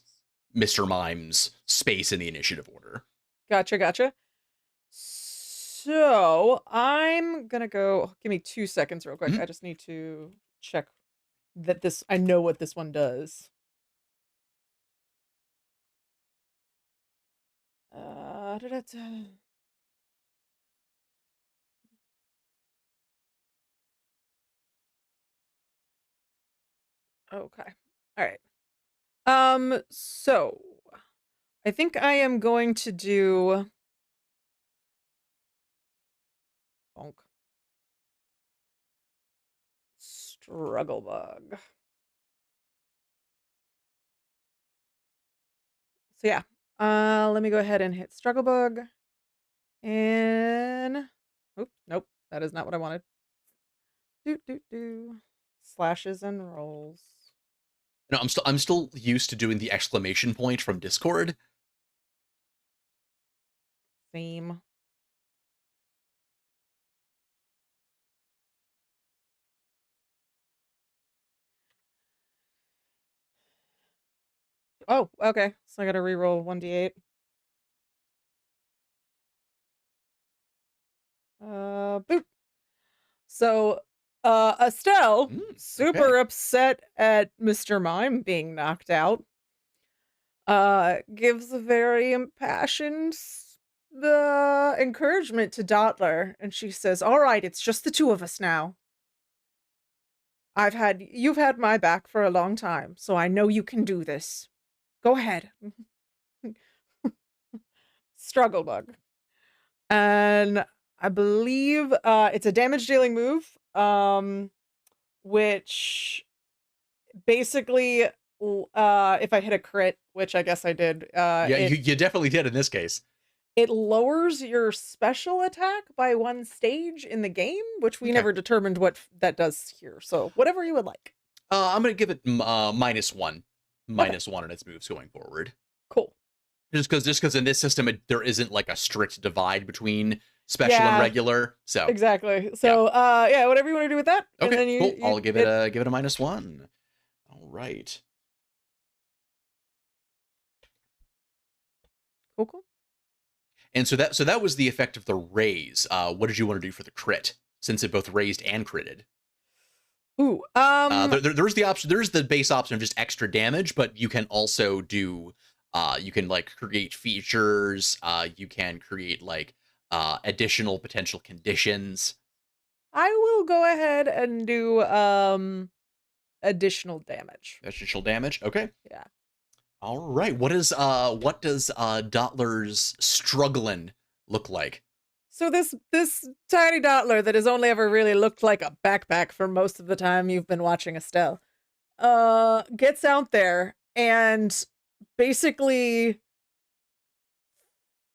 Speaker 2: Mr. Mime's space in the initiative order.
Speaker 4: Gotcha. So I'm gonna go. Give me 2 seconds, real quick.
Speaker 2: Mhm.
Speaker 4: I just need to check that I know what this one does. Da-da-da. Okay. All right. So I think I am going to do bonk. Struggle Bug. So yeah. Let me go ahead and hit Struggle Bug. And nope, that is not what I wanted. Do. Slashes and rolls.
Speaker 2: No, I'm still used to doing the exclamation point from Discord.
Speaker 4: Theme. Oh, okay. So I gotta reroll 1d8. Boop. So, Estelle, super
Speaker 2: Okay.
Speaker 4: upset at Mr. Mime being knocked out, gives a very impassioned the encouragement to Dottler, and she says, "All right, it's just the 2 of us now. You've had my back for a long time, so I know you can do this. Go ahead." Struggle Bug. And I believe it's a damage dealing move, which basically if I hit a crit, which I guess I did,
Speaker 2: Yeah, you definitely did in this case.
Speaker 4: it lowers your special attack by 1 stage in the game, which we
Speaker 2: Okay.
Speaker 4: never determined what that does here. So whatever you would like.
Speaker 2: I'm gonna give it -1,
Speaker 4: Okay.
Speaker 2: -1 in its moves going forward.
Speaker 4: Cool.
Speaker 2: Just because in this system there isn't like a strict divide between special and
Speaker 4: Yeah,
Speaker 2: regular. So
Speaker 4: exactly. So yeah, whatever you want to do with that. And
Speaker 2: okay,
Speaker 4: then
Speaker 2: cool. I'll give it a
Speaker 4: it
Speaker 2: -1. All right.
Speaker 4: cool.
Speaker 2: And so that was the effect of the raise. What did you want to do for the crit? Since it both raised and critted.
Speaker 4: Ooh,
Speaker 2: There's the option. There's the base option of just extra damage, but you can also do. You can like create features. You can create like additional potential conditions.
Speaker 4: I will go ahead and do additional damage.
Speaker 2: Additional damage. Okay.
Speaker 4: Yeah.
Speaker 2: All right. What does Dottler's struggling look like?
Speaker 4: So this tiny Dottler that has only ever really looked like a backpack for most of the time you've been watching Estelle, gets out there and basically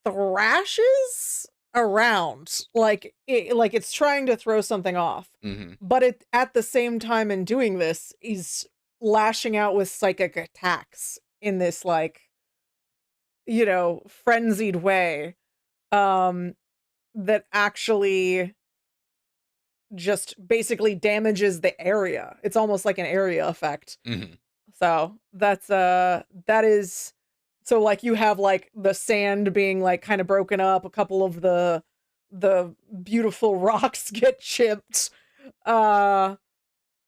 Speaker 4: thrashes around like it's trying to throw something off.
Speaker 2: Mm-hmm.
Speaker 4: But it at the same time in doing this, he's lashing out with psychic attacks in this like, frenzied way. That actually just basically damages the area. It's almost like an area effect.
Speaker 2: Mm-hmm.
Speaker 4: So that is so like you have like the sand being like kind of broken up, a couple of the beautiful rocks get chipped. And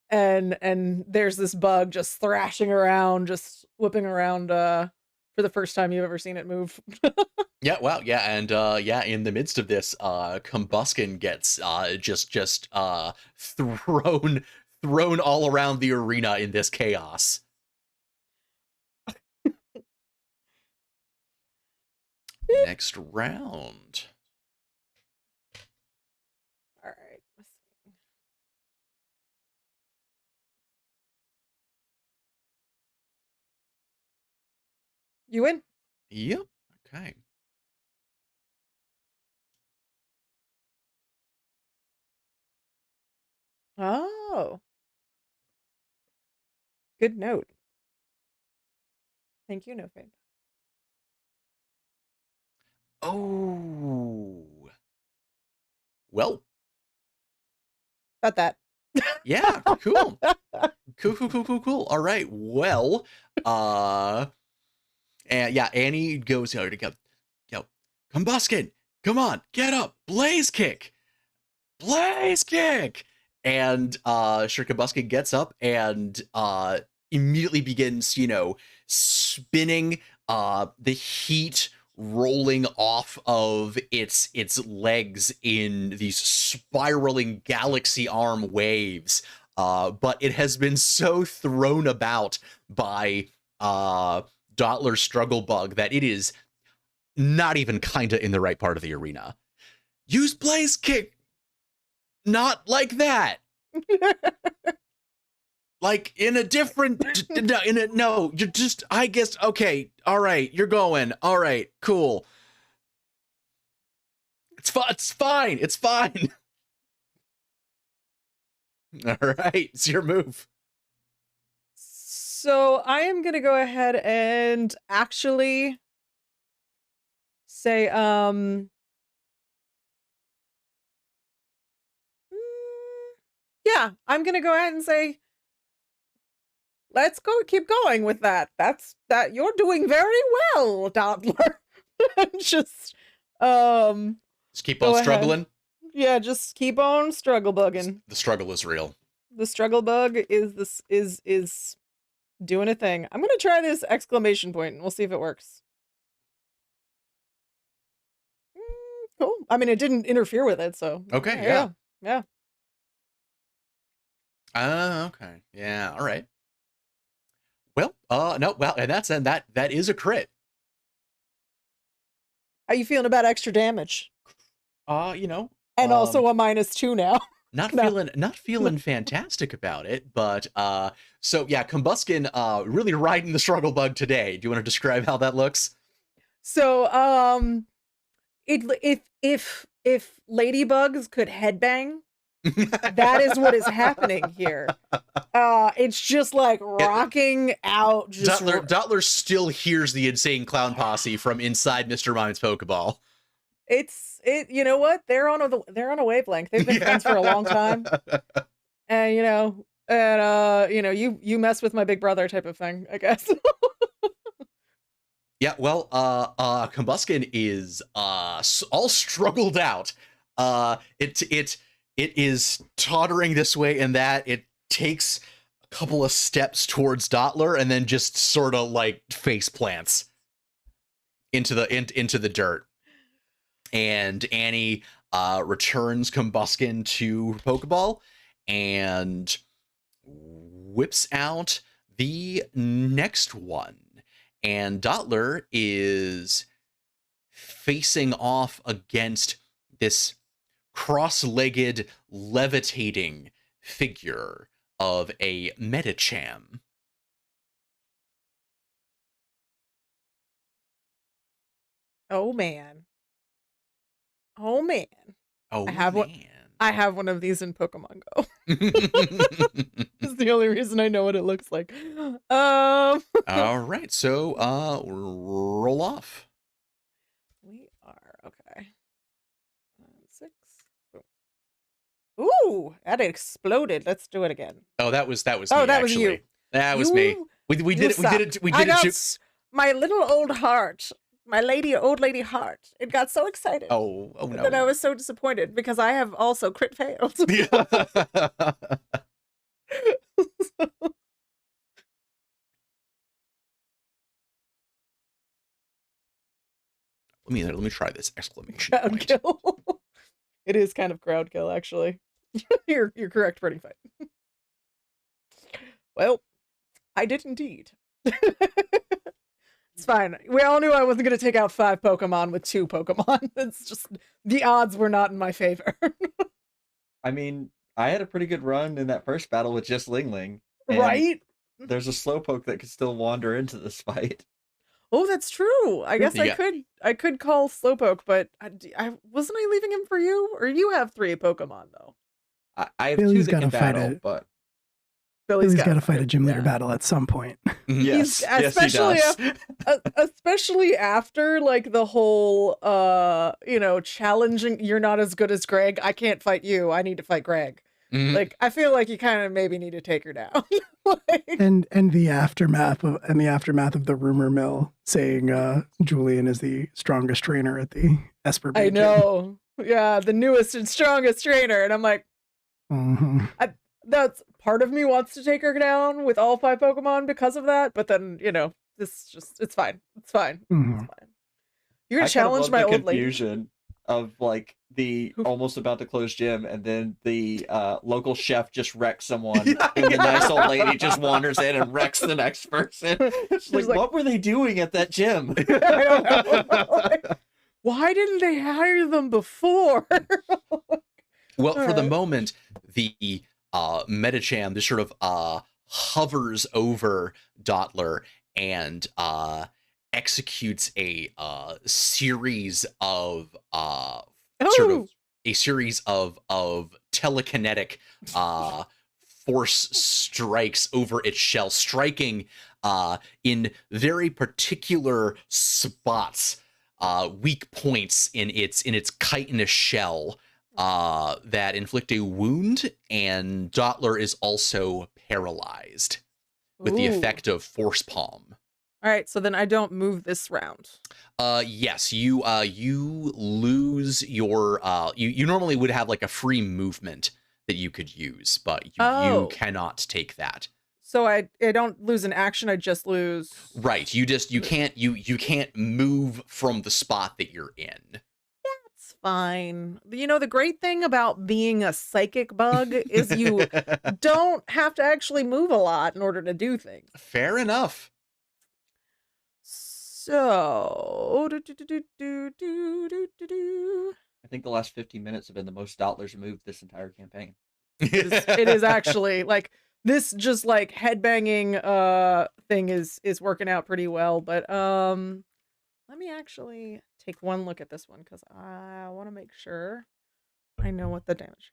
Speaker 4: there's this bug just thrashing around, just whipping around for the first time you've ever seen it move.
Speaker 2: Yeah, well, yeah, and yeah, in the midst of this, Combuskin gets just thrown all around the arena in this chaos. Next round.
Speaker 4: All right. Let's see. You win.
Speaker 2: Yep. Okay.
Speaker 4: Oh. Good note. Thank you, No Fame.
Speaker 2: Oh. Well,
Speaker 4: About that.
Speaker 2: yeah, cool. Cool. All right. Well, and yeah, Annie goes, yo, Combuskin, come on, get up, blaze kick. And sure, Combuskin gets up and immediately begins, spinning, the heat rolling off of its legs in these spiraling galaxy arm waves. But it has been so thrown about by Dottler's struggle bug that it is not even kinda in the right part of the arena. Use blaze kick. Not like that. Like in a different no, you're just, I guess, okay, all right, you're going, all right, cool. It's fine. All right, it's your move.
Speaker 4: So I am gonna go ahead and actually say, yeah, I'm gonna go ahead and say, let's keep going with that. That you're doing very well, Doddler. Just,
Speaker 2: Just keep
Speaker 4: go
Speaker 2: on
Speaker 4: ahead.
Speaker 2: struggling.
Speaker 4: Yeah, just keep on struggle bugging.
Speaker 2: The struggle is real.
Speaker 4: The struggle bug is doing a thing. I'm gonna try this exclamation point and we'll see if it works. Cool. I mean, it didn't interfere with it, so
Speaker 2: Okay,
Speaker 4: yeah.
Speaker 2: Okay. Yeah, all right. Well, no, well, and that is a crit.
Speaker 4: How you feeling about extra damage?
Speaker 2: Um,
Speaker 4: And also a -2 now.
Speaker 2: Not
Speaker 4: No.
Speaker 2: feeling fantastic about it, but so yeah, Combuskin really riding the struggle bug today. Do you want to describe how that looks?
Speaker 4: So, if ladybugs could headbang, that is what is happening here. It's just like rocking out. Just
Speaker 2: Dottler still hears the insane clown posse from inside Mr. Mime's Pokeball.
Speaker 4: You know what? They're on a wavelength. They've been friends for a long time. And you mess with my big brother type of thing, I guess.
Speaker 2: Yeah, well, Combuskin is all struggled out. It is tottering this way and that. It takes a couple of steps towards Dottler and then just sort of like face plants into the dirt. And Annie returns Combuskin to Pokeball and whips out the next one. And Dottler is facing off against this cross-legged, levitating figure of a Medicham.
Speaker 4: Oh man. Oh man.
Speaker 2: Oh,
Speaker 4: I have
Speaker 2: man.
Speaker 4: I have one of these in Pokemon Go. It's the only reason I know what it looks like.
Speaker 2: All right, so roll off.
Speaker 4: We are okay. 6. Ooh, that exploded. Let's do it again.
Speaker 2: Oh, that was
Speaker 4: Oh,
Speaker 2: me,
Speaker 4: that was
Speaker 2: actually.
Speaker 4: you.
Speaker 2: That was me. We did it. We did it.
Speaker 4: My little old heart, my old lady heart. It got so excited.
Speaker 2: Oh no.
Speaker 4: That I was so disappointed because I have also crit failed.
Speaker 2: Let me try this exclamation
Speaker 4: Crowd
Speaker 2: point.
Speaker 4: kill. It is kind of crowd kill, actually. You're correct, Pretty Fight. Well, I did indeed. It's fine. We all knew I wasn't going to take out 5 Pokemon with 2 Pokemon. It's just, the odds were not in my favor.
Speaker 5: I mean, I had a pretty good run in that first battle with just Ling Ling. and
Speaker 4: Right?
Speaker 5: There's a Slowpoke that could still wander into this fight.
Speaker 4: Oh, that's true. I guess
Speaker 2: Yeah.
Speaker 4: I could call Slowpoke, but I wasn't I leaving him for you? Or you have 3 Pokemon, though.
Speaker 5: I have
Speaker 1: Billy's
Speaker 5: 2 that can
Speaker 1: gotta fight
Speaker 5: battle,
Speaker 1: it.
Speaker 5: but
Speaker 1: Billy's got
Speaker 4: gotta
Speaker 1: to fight a gym leader
Speaker 4: yeah.
Speaker 1: battle at some point.
Speaker 5: yes, yes, he
Speaker 4: especially
Speaker 5: does.
Speaker 4: Especially after like the whole challenging, you're not as good as Greg, I can't fight you, I need to fight Greg.
Speaker 2: Mhm.
Speaker 4: Like, I feel like you kind of maybe need to take her down. Like,
Speaker 1: And the aftermath of the rumor mill saying Julian is the strongest trainer at the Esper Bay
Speaker 4: I
Speaker 1: gym.
Speaker 4: know. Yeah, the newest and strongest trainer. And I'm like,
Speaker 1: Mhm.
Speaker 4: that's part of me wants to take her down with all 5 Pokemon because of that. But then, it's fine. It's fine.
Speaker 1: Mhm.
Speaker 4: It's fine. You're
Speaker 5: I
Speaker 4: gonna
Speaker 5: kind of
Speaker 4: challenge
Speaker 5: love
Speaker 4: my
Speaker 5: the
Speaker 4: old lady.
Speaker 5: confusion of like the almost about to close gym, and then the local chef just wrecks someone, and the nice old lady just wanders in and wrecks the next person. It's like,
Speaker 4: like-
Speaker 5: what were they doing at that gym?
Speaker 4: I don't know. Like, why didn't they hire them before?
Speaker 2: Well, for the
Speaker 4: Alright.
Speaker 2: moment, the Medicham just sort of hovers over Dottler and executes a series of sort of a series of telekinetic force strikes over its shell, striking in very particular spots, weak points in its chitinous shell that inflict a wound, and Dottler is also paralyzed with the
Speaker 4: Ooh.
Speaker 2: effect of Force Palm.
Speaker 4: All right, so then I don't move this round.
Speaker 2: Yes, you lose your you normally would have like a free movement that you could use, but you
Speaker 4: Oh.
Speaker 2: cannot take that.
Speaker 4: So I don't lose an action, I just lose.
Speaker 2: Right. You can't move from the spot that you're in.
Speaker 4: It's fine. The great thing about being a psychic bug is you don't have to actually move a lot in order to do things.
Speaker 2: Fair enough.
Speaker 4: So,
Speaker 5: I think the last 15 minutes have been the most Dottlers moved this entire campaign.
Speaker 4: it is actually like this just like headbanging thing is working out pretty well, but let me actually take one look at this one because I want to make sure I know what the damage.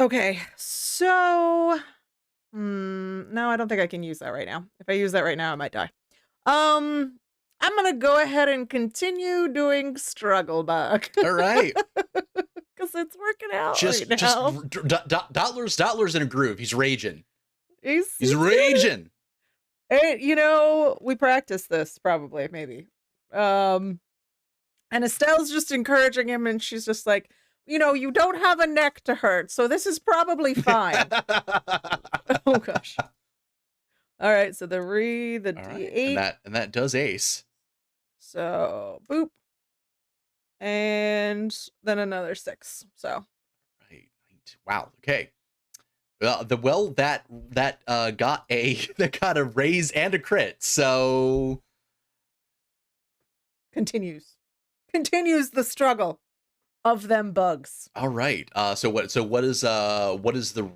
Speaker 4: Okay, so no, I don't think I can use that right now. If I use that right now, I might die. I'm gonna go ahead and continue doing Struggle Bug.
Speaker 2: All right.
Speaker 4: Because it's working out
Speaker 2: Just
Speaker 4: right now.
Speaker 2: Dottler's in a groove. He's raging.
Speaker 4: He's
Speaker 2: Raging.
Speaker 4: Hey, we practiced this probably, maybe. And Estelle's just encouraging him, and she's just like, you don't have a neck to hurt, so this is probably fine. Oh gosh. All right, so the
Speaker 2: All right,
Speaker 4: D8.
Speaker 2: and that does ace.
Speaker 4: So boop. And then another 6. So
Speaker 2: Right. Wow. Okay. That got a raise and a crit. So
Speaker 4: continues the struggle of them bugs.
Speaker 2: all right. So what is the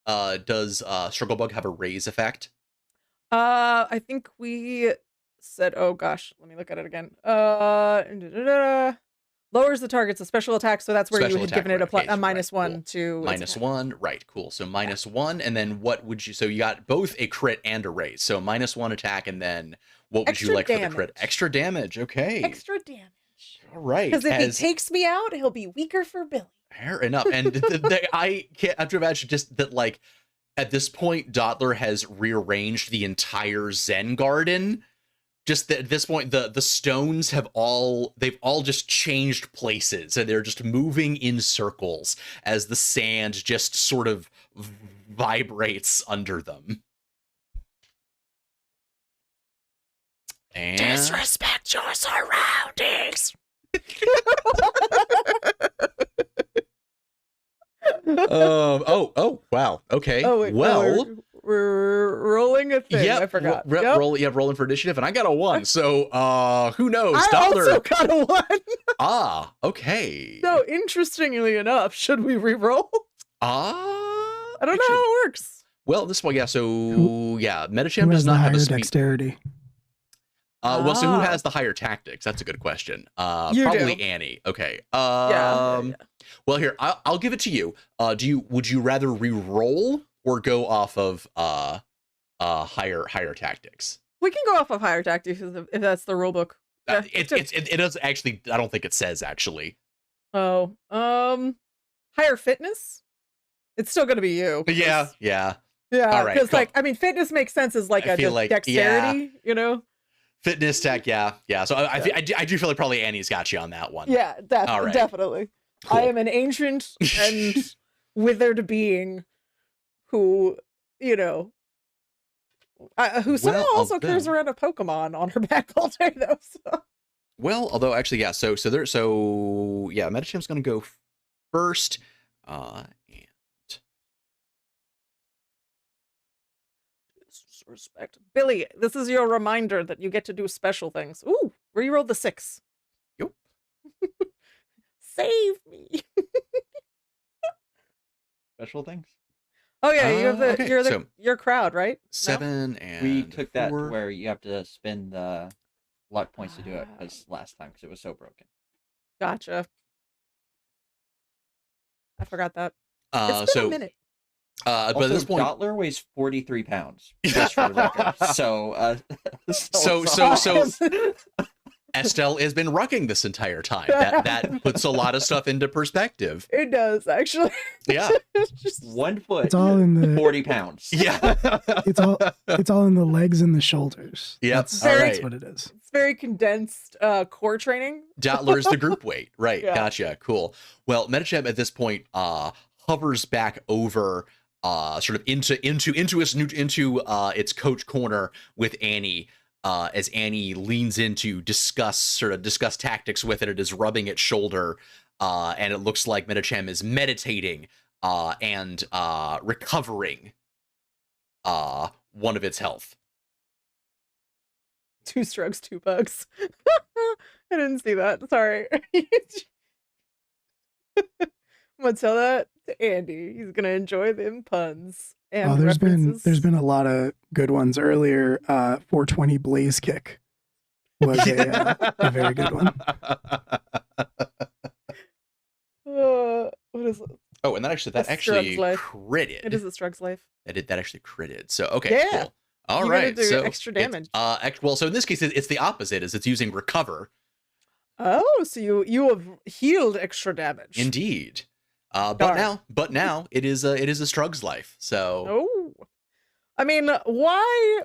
Speaker 2: does Struggle Bug have a raise effect?
Speaker 4: I think we said, oh gosh, let me look at it again. Lowers the target's special attack, so that's where
Speaker 2: Special
Speaker 4: you had
Speaker 2: attack,
Speaker 4: given it a,
Speaker 2: right, okay,
Speaker 4: a minus
Speaker 2: right,
Speaker 4: 1
Speaker 2: cool.
Speaker 4: to its
Speaker 2: Minus
Speaker 4: attack.
Speaker 2: 1, right? Cool. So minus 1, and then what would you? So you got both a crit and a raise. So minus 1 attack, and then what would you
Speaker 4: Extra
Speaker 2: like for the crit?
Speaker 4: damage.
Speaker 2: Extra damage. Okay.
Speaker 4: Extra damage.
Speaker 2: All right.
Speaker 4: Because if he takes me out, he'll be weaker for Billy.
Speaker 2: Fair enough. And I can't have to imagine just that, like, at this point, Dottler has rearranged the entire Zen garden just at this point, the stones they've all just changed places, and they're just moving in circles as the sand just sort of vibrates under them. And
Speaker 4: Disrespect your surroundings.
Speaker 2: oh wow, okay.
Speaker 4: Oh wait,
Speaker 2: well,
Speaker 4: we're rolling a thing.
Speaker 2: yep,
Speaker 4: I forgot.
Speaker 2: rolling for initiative, and I got a 1. So who knows?
Speaker 4: I
Speaker 2: Doppler.
Speaker 4: also got a 1.
Speaker 2: Okay.
Speaker 4: So interestingly enough, should we re-roll? I don't know how it works.
Speaker 2: Well, this one, yeah. So yeah,
Speaker 1: Who
Speaker 2: Medicham
Speaker 1: has
Speaker 2: does
Speaker 1: the
Speaker 2: not have
Speaker 1: higher
Speaker 2: a speed.
Speaker 1: dexterity?
Speaker 2: Well, so who has the higher tactics? That's a good question.
Speaker 4: You
Speaker 2: Probably
Speaker 4: do.
Speaker 2: Annie. Okay.
Speaker 4: Yeah.
Speaker 2: Well, here I'll give it to you. Would you rather re-roll or go off of higher tactics?
Speaker 4: We can go off of higher tactics if that's the rule book. Yeah,
Speaker 2: It does actually. I don't think it says actually.
Speaker 4: Oh, higher fitness. It's still gonna be you.
Speaker 2: Yeah.
Speaker 4: Yeah.
Speaker 2: All right,
Speaker 4: Because
Speaker 2: cool.
Speaker 4: like, I mean, fitness makes sense as like
Speaker 2: I
Speaker 4: a
Speaker 2: feel like,
Speaker 4: dexterity. You know.
Speaker 2: Fitness tech, yeah. So I do feel like probably Annie's got you on that one.
Speaker 4: Yeah,
Speaker 2: All right.
Speaker 4: definitely.
Speaker 2: Cool.
Speaker 4: I am an ancient and withered being who, you know, who somehow also carries around a Pokemon on her back all day, though. So.
Speaker 2: Well, although actually, yeah. So Medicham's gonna go first. And
Speaker 4: Respect, Billy. This is your reminder that you get to do special things. Ooh, reroll the 6.
Speaker 2: Yep.
Speaker 4: Save me.
Speaker 5: Special things.
Speaker 4: Oh yeah, you have
Speaker 2: okay, so
Speaker 4: your crowd, right?
Speaker 2: 7 and
Speaker 5: We took that to
Speaker 2: 4.
Speaker 5: where you have to spend the luck points to do it as last time because it was so broken.
Speaker 4: Gotcha. I forgot that. It's been a minute.
Speaker 2: But
Speaker 5: Also,
Speaker 2: at this point,
Speaker 5: Dottler weighs 43 pounds. Just for the record. So
Speaker 2: Estelle has been rucking this entire time. That puts a lot of stuff into perspective.
Speaker 4: It does actually.
Speaker 2: Yeah.
Speaker 4: Just
Speaker 5: 1 foot,
Speaker 1: It's all in the
Speaker 5: 40 pounds.
Speaker 2: Yeah.
Speaker 1: it's all in the legs and the shoulders.
Speaker 2: Yep.
Speaker 1: That's,
Speaker 2: All
Speaker 1: that's
Speaker 2: right.
Speaker 1: what it is.
Speaker 4: it's very condensed core training.
Speaker 2: Dottler's the group weight. Right.
Speaker 4: Yeah.
Speaker 2: Gotcha. Cool. Well, Medicham at this point hovers back over sort of into its coach corner with Annie. As Annie leans in to discuss tactics with it, it is rubbing its shoulder, and it looks like Medicham is meditating and recovering one of its health.
Speaker 4: 2 strokes, 2 bugs. I didn't see that. Sorry. I'm gonna tell that to Andy. He's gonna enjoy them puns and
Speaker 1: Oh, there's
Speaker 4: references.
Speaker 1: been a lot of good ones earlier. 420 Blaze Kick was a very good one.
Speaker 4: What is it?
Speaker 2: Oh, and that actually
Speaker 4: Strug's life.
Speaker 2: critted.
Speaker 4: It is a Strug's life.
Speaker 2: That actually critted. So okay,
Speaker 4: Yeah.
Speaker 2: cool. All
Speaker 4: You
Speaker 2: right,
Speaker 4: gotta do
Speaker 2: so
Speaker 4: extra
Speaker 2: it's,
Speaker 4: damage.
Speaker 2: well, so in this case, it's the opposite. Is it's using recover.
Speaker 4: Oh, so you have healed extra damage.
Speaker 2: Indeed. But
Speaker 4: Darn.
Speaker 2: now it is a Strug's life. So
Speaker 4: Oh, I mean, why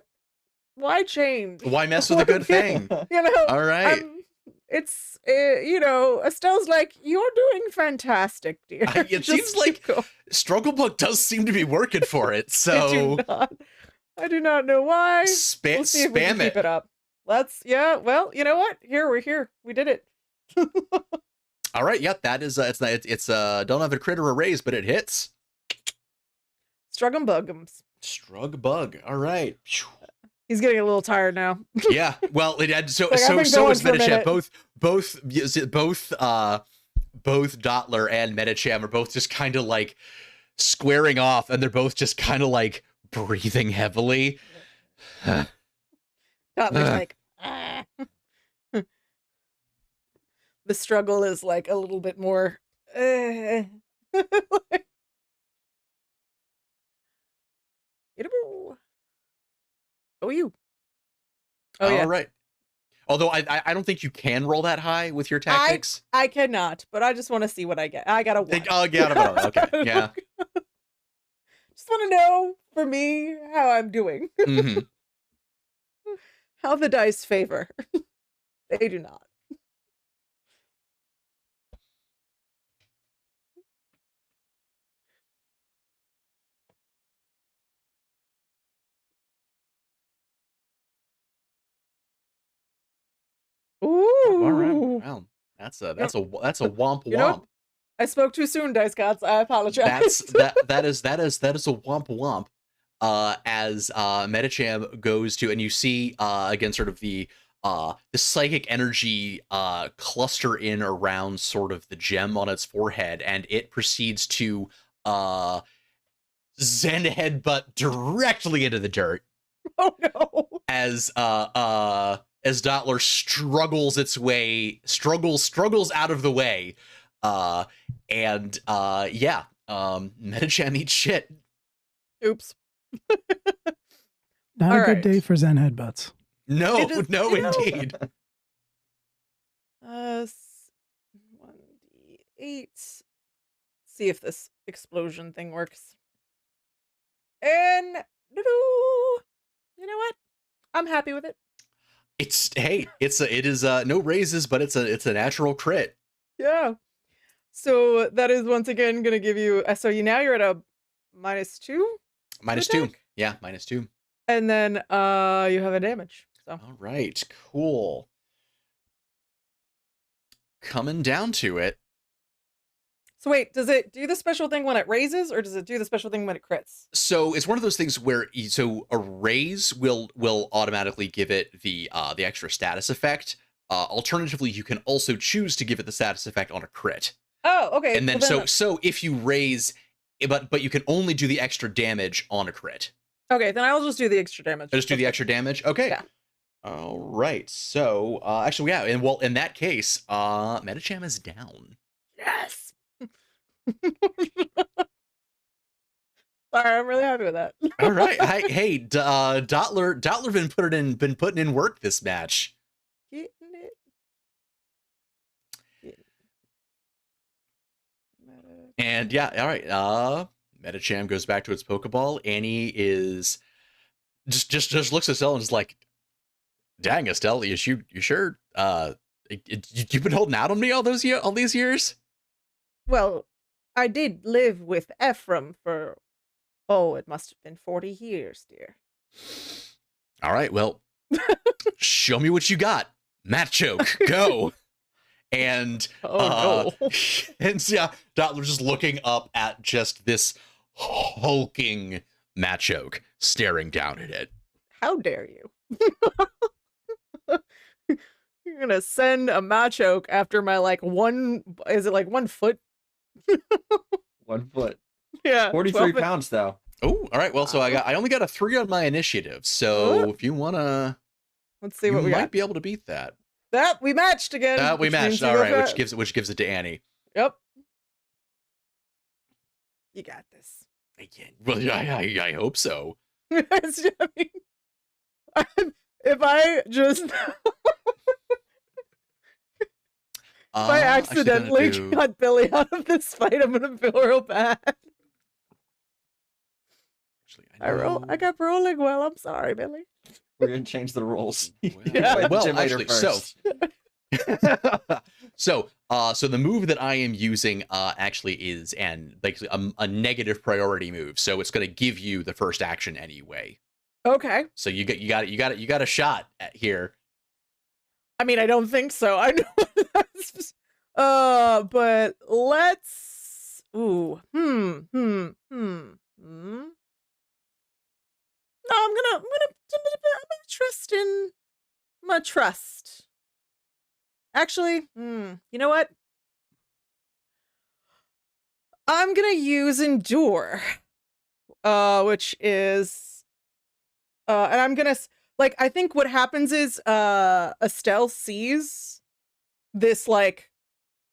Speaker 4: change?
Speaker 2: why mess with a good thing?
Speaker 4: You know,
Speaker 2: All right.
Speaker 4: it's you know, Estelle's like, you're doing fantastic, dear.
Speaker 2: It seems like
Speaker 4: go.
Speaker 2: Struggle Book does seem to be working for it. So
Speaker 4: I do not know why. We'll see if we can
Speaker 2: spam
Speaker 4: keep it up. Well, you know what? We're here. We did it.
Speaker 2: All right. Yep. That is it's don't have a crit or a raise, but it hits.
Speaker 4: Strug'em bug'ems.
Speaker 2: Strug Bug. All right.
Speaker 4: He's getting a little tired now.
Speaker 2: Yeah. Well, it had so
Speaker 4: Like, I've been
Speaker 2: so
Speaker 4: going
Speaker 2: is
Speaker 4: for a
Speaker 2: Medicham.
Speaker 4: minute.
Speaker 2: Both Dottler and Medicham are both just kind of like squaring off, and they're both just kind of like breathing heavily.
Speaker 4: Toddler's like, ah. The struggle is like a little bit more. Oh, you. Oh, yeah.
Speaker 2: All right. Although I don't think you can roll that high with your tactics.
Speaker 4: I cannot, but I just want to see what I get. I got a 1.
Speaker 2: Oh, yeah. Okay. Yeah.
Speaker 4: Just want to know for me how I'm doing.
Speaker 2: Mhm.
Speaker 4: how the dice favor. They do not. Ooh.
Speaker 2: All right. Well, that's a womp
Speaker 4: You know what?
Speaker 2: womp.
Speaker 4: I spoke too soon, dice gods. I apologize.
Speaker 2: That is a womp womp. As Metacham goes to, and you see again sort of the psychic energy cluster in around sort of the gem on its forehead, and it proceeds to Zen headbutt directly into the dirt.
Speaker 4: Oh no.
Speaker 2: As Dottler struggles out of the way. Metacham eats shit.
Speaker 4: Oops.
Speaker 1: Not
Speaker 4: All
Speaker 1: a good
Speaker 4: right.
Speaker 1: day for Zen headbutts.
Speaker 2: No,
Speaker 4: It is-
Speaker 2: no,
Speaker 4: you know-
Speaker 2: indeed.
Speaker 4: 1d8. See if this explosion thing works. And doo-doo. You know what? I'm happy with it.
Speaker 2: It is no raises, but it's a natural crit.
Speaker 4: Yeah. So that is once again gonna give you. So you're at a -2,
Speaker 2: -2.
Speaker 4: attack?
Speaker 2: Yeah, -2.
Speaker 4: and then you have a damage. So
Speaker 2: All right, cool. Coming down to it.
Speaker 4: So wait, does it do the special thing when it raises, or does it do the special thing when it crits?
Speaker 2: So it's one of those things where a raise will automatically give it the extra status effect. Alternatively, you can also choose to give it the status effect on a crit.
Speaker 4: Oh, okay.
Speaker 2: And then
Speaker 4: well,
Speaker 2: so if you raise, but you can only do the extra damage on a crit.
Speaker 4: okay, then I'll just do the extra damage.
Speaker 2: Just do the extra damage. Okay.
Speaker 4: Yeah.
Speaker 2: All right. So actually, yeah, and well, in that case, Metacham is down.
Speaker 4: Yes. Sorry, I'm really happy with that.
Speaker 2: All right. Hey, Dottler been putting in work this match.
Speaker 4: Getting it.
Speaker 2: And yeah, all right. Metacham goes back to its Pokeball. Annie is just looks at Estelle and is like, "Dang, Estelle, you sure? You've been holding out on me all these years."
Speaker 4: Well, I did live with Ephraim for, it must have been 40 years, dear.
Speaker 2: All right, well, show me what you got. Machoke, go. And
Speaker 4: Oh, no.
Speaker 2: and yeah, Dottler's just looking up at just this hulking Machoke staring down at it.
Speaker 4: How dare you? You're gonna send a Machoke after my, is it 1 foot?
Speaker 5: 1 foot.
Speaker 4: Yeah.
Speaker 5: 43
Speaker 4: 12
Speaker 5: pounds, though.
Speaker 2: Oh, all right. Well, so I only got a 3 on my initiative. So if you wanna,
Speaker 4: Let's see
Speaker 2: you
Speaker 4: what we
Speaker 2: might
Speaker 4: got.
Speaker 2: be able to beat that.
Speaker 4: That we matched again.
Speaker 2: We
Speaker 4: which
Speaker 2: matched.
Speaker 4: means you
Speaker 2: All
Speaker 4: go
Speaker 2: right,
Speaker 4: fast.
Speaker 2: which gives it to Annie.
Speaker 4: Yep. You got this.
Speaker 2: Well, I hope so.
Speaker 4: I mean, if I just if I
Speaker 2: Actually gonna
Speaker 4: accidentally
Speaker 2: do-
Speaker 4: got Billy out of this fight, I'm gonna feel real bad.
Speaker 2: Actually,
Speaker 4: I kept rolling well. I'm sorry, Billy.
Speaker 5: We're going to change the rules.
Speaker 4: Yeah.
Speaker 2: Well,
Speaker 5: Gym leader
Speaker 2: actually,
Speaker 5: first.
Speaker 2: so the move that I am using actually is basically a negative priority move. So it's going to give you the first action anyway.
Speaker 4: Okay.
Speaker 2: So you got a shot at here.
Speaker 4: I mean, I don't think so. I know that's but let's No, I'm gonna trust in my trust. Actually, you know what? I'm gonna use endure, which is, and I'm gonna I think what happens is Estelle sees this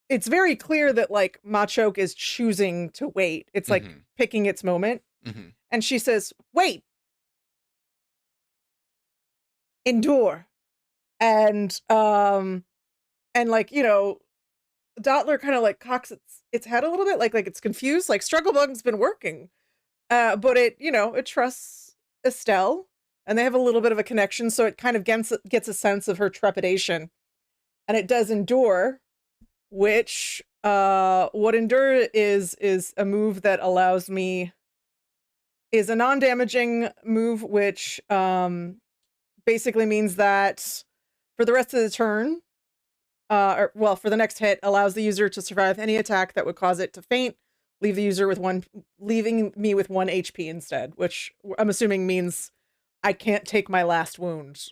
Speaker 4: it's very clear that Machoke is choosing to wait. It's picking its moment, and she says, "Wait, endure," and Dottler kind of cocks its head a little bit, like it's confused. Struggle Bug's been working, but it trusts Estelle, and they have a little bit of a connection, so it kind of gets a sense of her trepidation. And it does endure, which what endure is a move that allows me, is a non-damaging move, which basically means that for the rest of the turn, for the next hit, allows the user to survive any attack that would cause it to faint, leaving me with 1 HP instead, which I'm assuming means I can't take my last wound.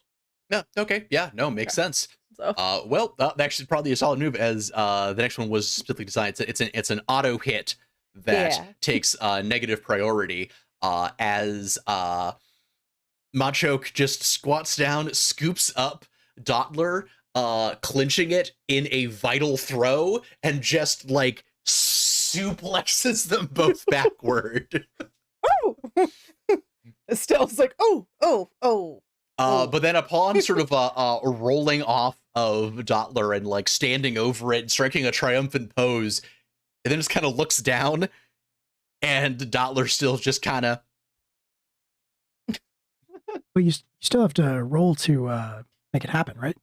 Speaker 2: No, okay, yeah, no, makes sense.
Speaker 4: So
Speaker 2: Well, actually, probably a solid move, as the next one was specifically designed. It's an auto hit that takes negative priority. As Machoke just squats down, scoops up Dottler, clinching it in a vital throw, and just like suplexes them both backward.
Speaker 4: oh, Estelle's like, oh.
Speaker 2: But then upon sort of rolling off of Dottler and like standing over it, striking a triumphant pose, and then just kind of looks down, and Dottler still just kind of.
Speaker 1: But you still have to roll to make it happen, right?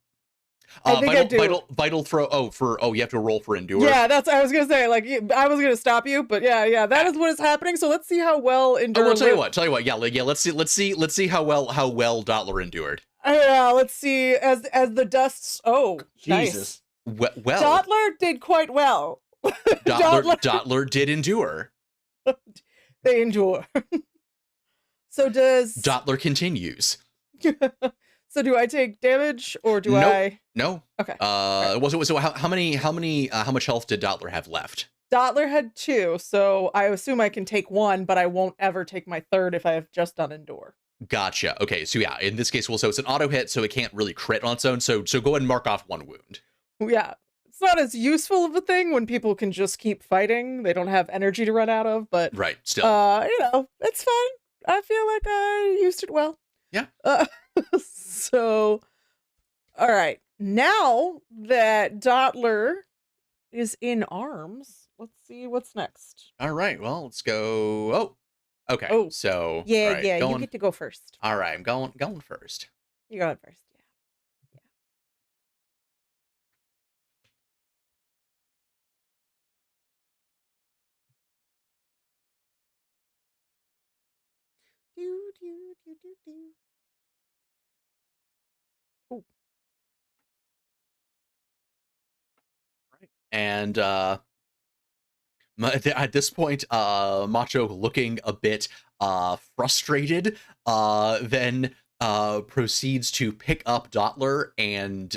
Speaker 4: I think I do.
Speaker 2: Vital throw. You have to roll for endure.
Speaker 4: Yeah, that's I was gonna say. Like, I was gonna stop you, but yeah, that is what is happening. So let's see how well endure.
Speaker 2: Well, tell you what. Yeah, let's see how well Dottler endured.
Speaker 4: Yeah, let's see. As the dusts. Oh,
Speaker 5: Jesus.
Speaker 4: Nice.
Speaker 2: Well,
Speaker 4: Dottler did quite well.
Speaker 2: Dottler did endure.
Speaker 4: They endure. So does
Speaker 2: Dottler continues.
Speaker 4: So do I take damage or do I?
Speaker 2: No.
Speaker 4: Okay.
Speaker 2: So how much health did Dottler have left?
Speaker 4: Dottler had 2, so I assume I can take 1, but I won't ever take my 3rd if I have just done endure.
Speaker 2: Gotcha. Okay, so yeah, in this case, so it's an auto hit, so it can't really crit on its own. So go ahead and mark off 1 wound.
Speaker 4: Yeah, it's not as useful of a thing when people can just keep fighting. They don't have energy to run out of, but
Speaker 2: right, still,
Speaker 4: it's fine. I feel like I used it well.
Speaker 2: Yeah.
Speaker 4: So, all right. Now that Dottler is in arms, let's see what's next.
Speaker 2: All right. Well, let's go. Oh, okay.
Speaker 4: Oh,
Speaker 2: so
Speaker 4: yeah,
Speaker 2: right,
Speaker 4: you get to go first.
Speaker 2: All right, I'm going first.
Speaker 4: You're going first. Yeah. Do. Oh.
Speaker 2: Right. And at this point, Macho, looking a bit frustrated, then proceeds to pick up Dottler and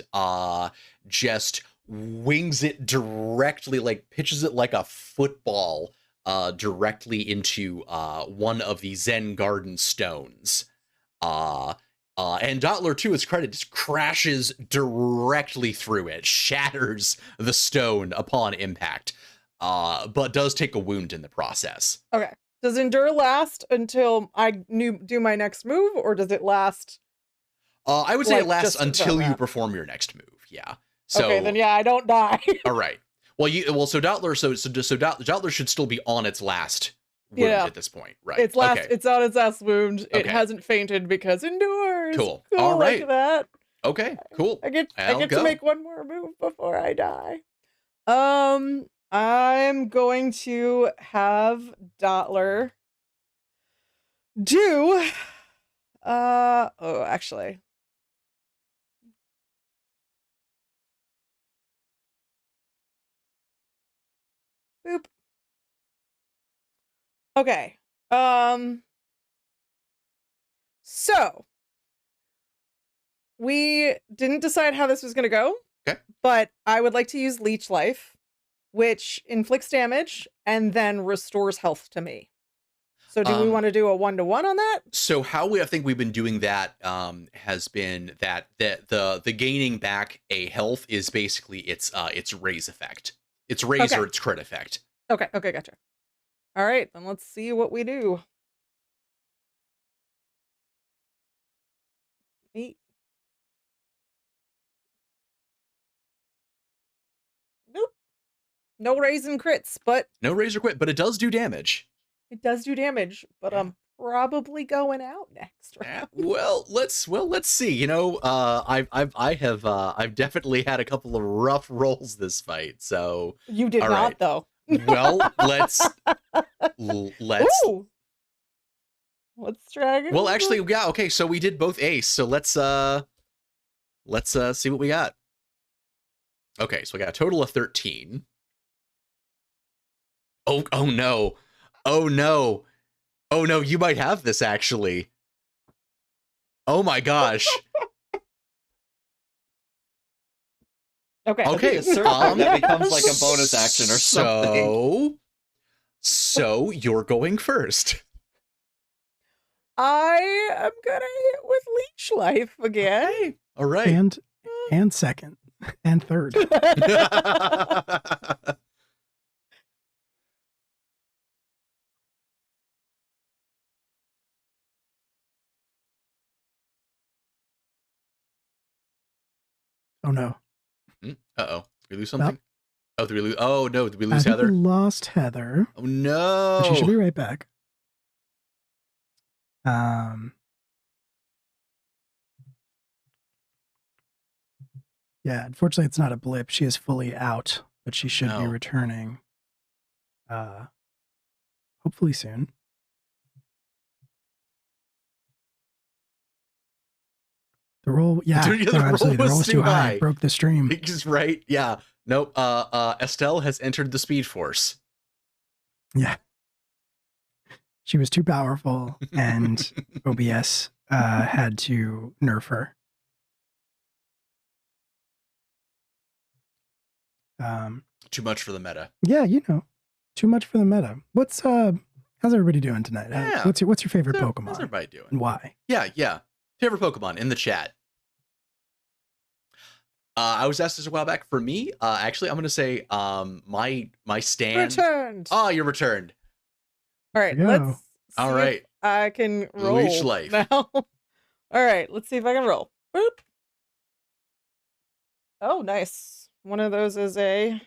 Speaker 2: just wings it directly, like pitches it like a football directly into one of the Zen Garden stones. And Dottler, to his credit, just crashes directly through it, shatters the stone upon impact, but does take a wound in the process.
Speaker 4: Okay. Does endure last until I do my next move, or does it last?
Speaker 2: I would say it lasts until you perform your next move. Yeah. So,
Speaker 4: okay, then yeah, I don't die.
Speaker 2: All right. So Dottler, so Dottler should still be on its last wound at this point, right?
Speaker 4: It's on its last wound. It hasn't fainted because endures.
Speaker 2: Cool. All right.
Speaker 4: Like that.
Speaker 2: Okay. Cool.
Speaker 4: I get to make one more move before I die. I'm going to have Dottler do. Actually. Boop. Okay. So we didn't decide how this was going to go.
Speaker 2: Okay.
Speaker 4: But I would like to use Leech Life, which inflicts damage and then restores health to me. So do we want to do a 1-to-1 on that?
Speaker 2: So how I think we've been doing that has been that the gaining back a health is basically its raise effect. It's raise or its crit effect.
Speaker 4: Okay, gotcha. All right, then let's see what we do. 8. Nope. No raise in crits, but
Speaker 2: no raise or crit, but it does do damage.
Speaker 4: It does do damage, but probably going out next round.
Speaker 2: Well, let's see. You know, I've definitely had a couple of rough rolls this fight. So,
Speaker 4: You did
Speaker 2: all
Speaker 4: not,
Speaker 2: right.
Speaker 4: though.
Speaker 2: Well, let's.
Speaker 4: Ooh. What's dragon?
Speaker 2: Well, actually, yeah. Okay, so we did both ace. So let's see what we got. Okay, so we got a total of 13. Oh no. Oh no. Oh no, you might have this actually. Oh my gosh.
Speaker 4: Okay.
Speaker 2: Okay,
Speaker 5: that becomes like a bonus action or something.
Speaker 2: So you're going first.
Speaker 4: I am gonna hit with leech life again.
Speaker 2: Okay. All right.
Speaker 1: And second. And third. Oh no.
Speaker 2: Uh-oh. Did we lose something? Oh, did we lose? Oh no, did we lose
Speaker 1: I think
Speaker 2: Heather?
Speaker 1: we lost Heather.
Speaker 2: Oh no.
Speaker 1: But she should be right back. Yeah, unfortunately it's not a blip. She is fully out, but she should be returning. Hopefully soon. The roll, yeah,
Speaker 2: Dude,
Speaker 1: no, absolutely. The roll was too high. It broke the stream.
Speaker 2: Right, yeah. Nope. Estelle has entered the Speed Force.
Speaker 1: Yeah. She was too powerful, and OBS had to nerf her.
Speaker 2: Too much for the meta.
Speaker 1: Yeah, you know, too much for the meta. How's everybody doing tonight?
Speaker 2: Yeah.
Speaker 1: What's your favorite Pokemon?
Speaker 2: How's everybody doing?
Speaker 1: And why?
Speaker 2: Yeah. Favorite Pokemon in the chat. I was asked this a while back. For me, actually, I'm gonna say my stand.
Speaker 4: Returned.
Speaker 2: Oh, you're returned.
Speaker 4: All right,
Speaker 1: Yeah.
Speaker 4: let's see
Speaker 2: All right.
Speaker 4: if I can roll
Speaker 2: Leech life.
Speaker 4: now. All right, let's see if I can roll. Boop. Oh, nice. One of those is a.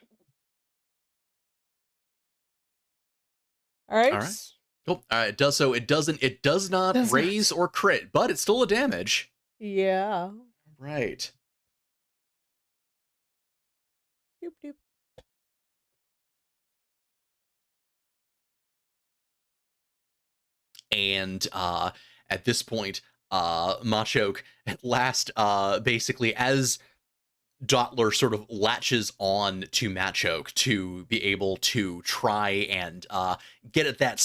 Speaker 4: All right.
Speaker 2: All right. Oh, it does so. It does not raise or crit, but it's still a damage.
Speaker 4: Yeah.
Speaker 2: Right.
Speaker 4: Doop, doop.
Speaker 2: And at this point, Machoke at last, basically, as Dottler sort of latches on to Machoke to be able to try and get at that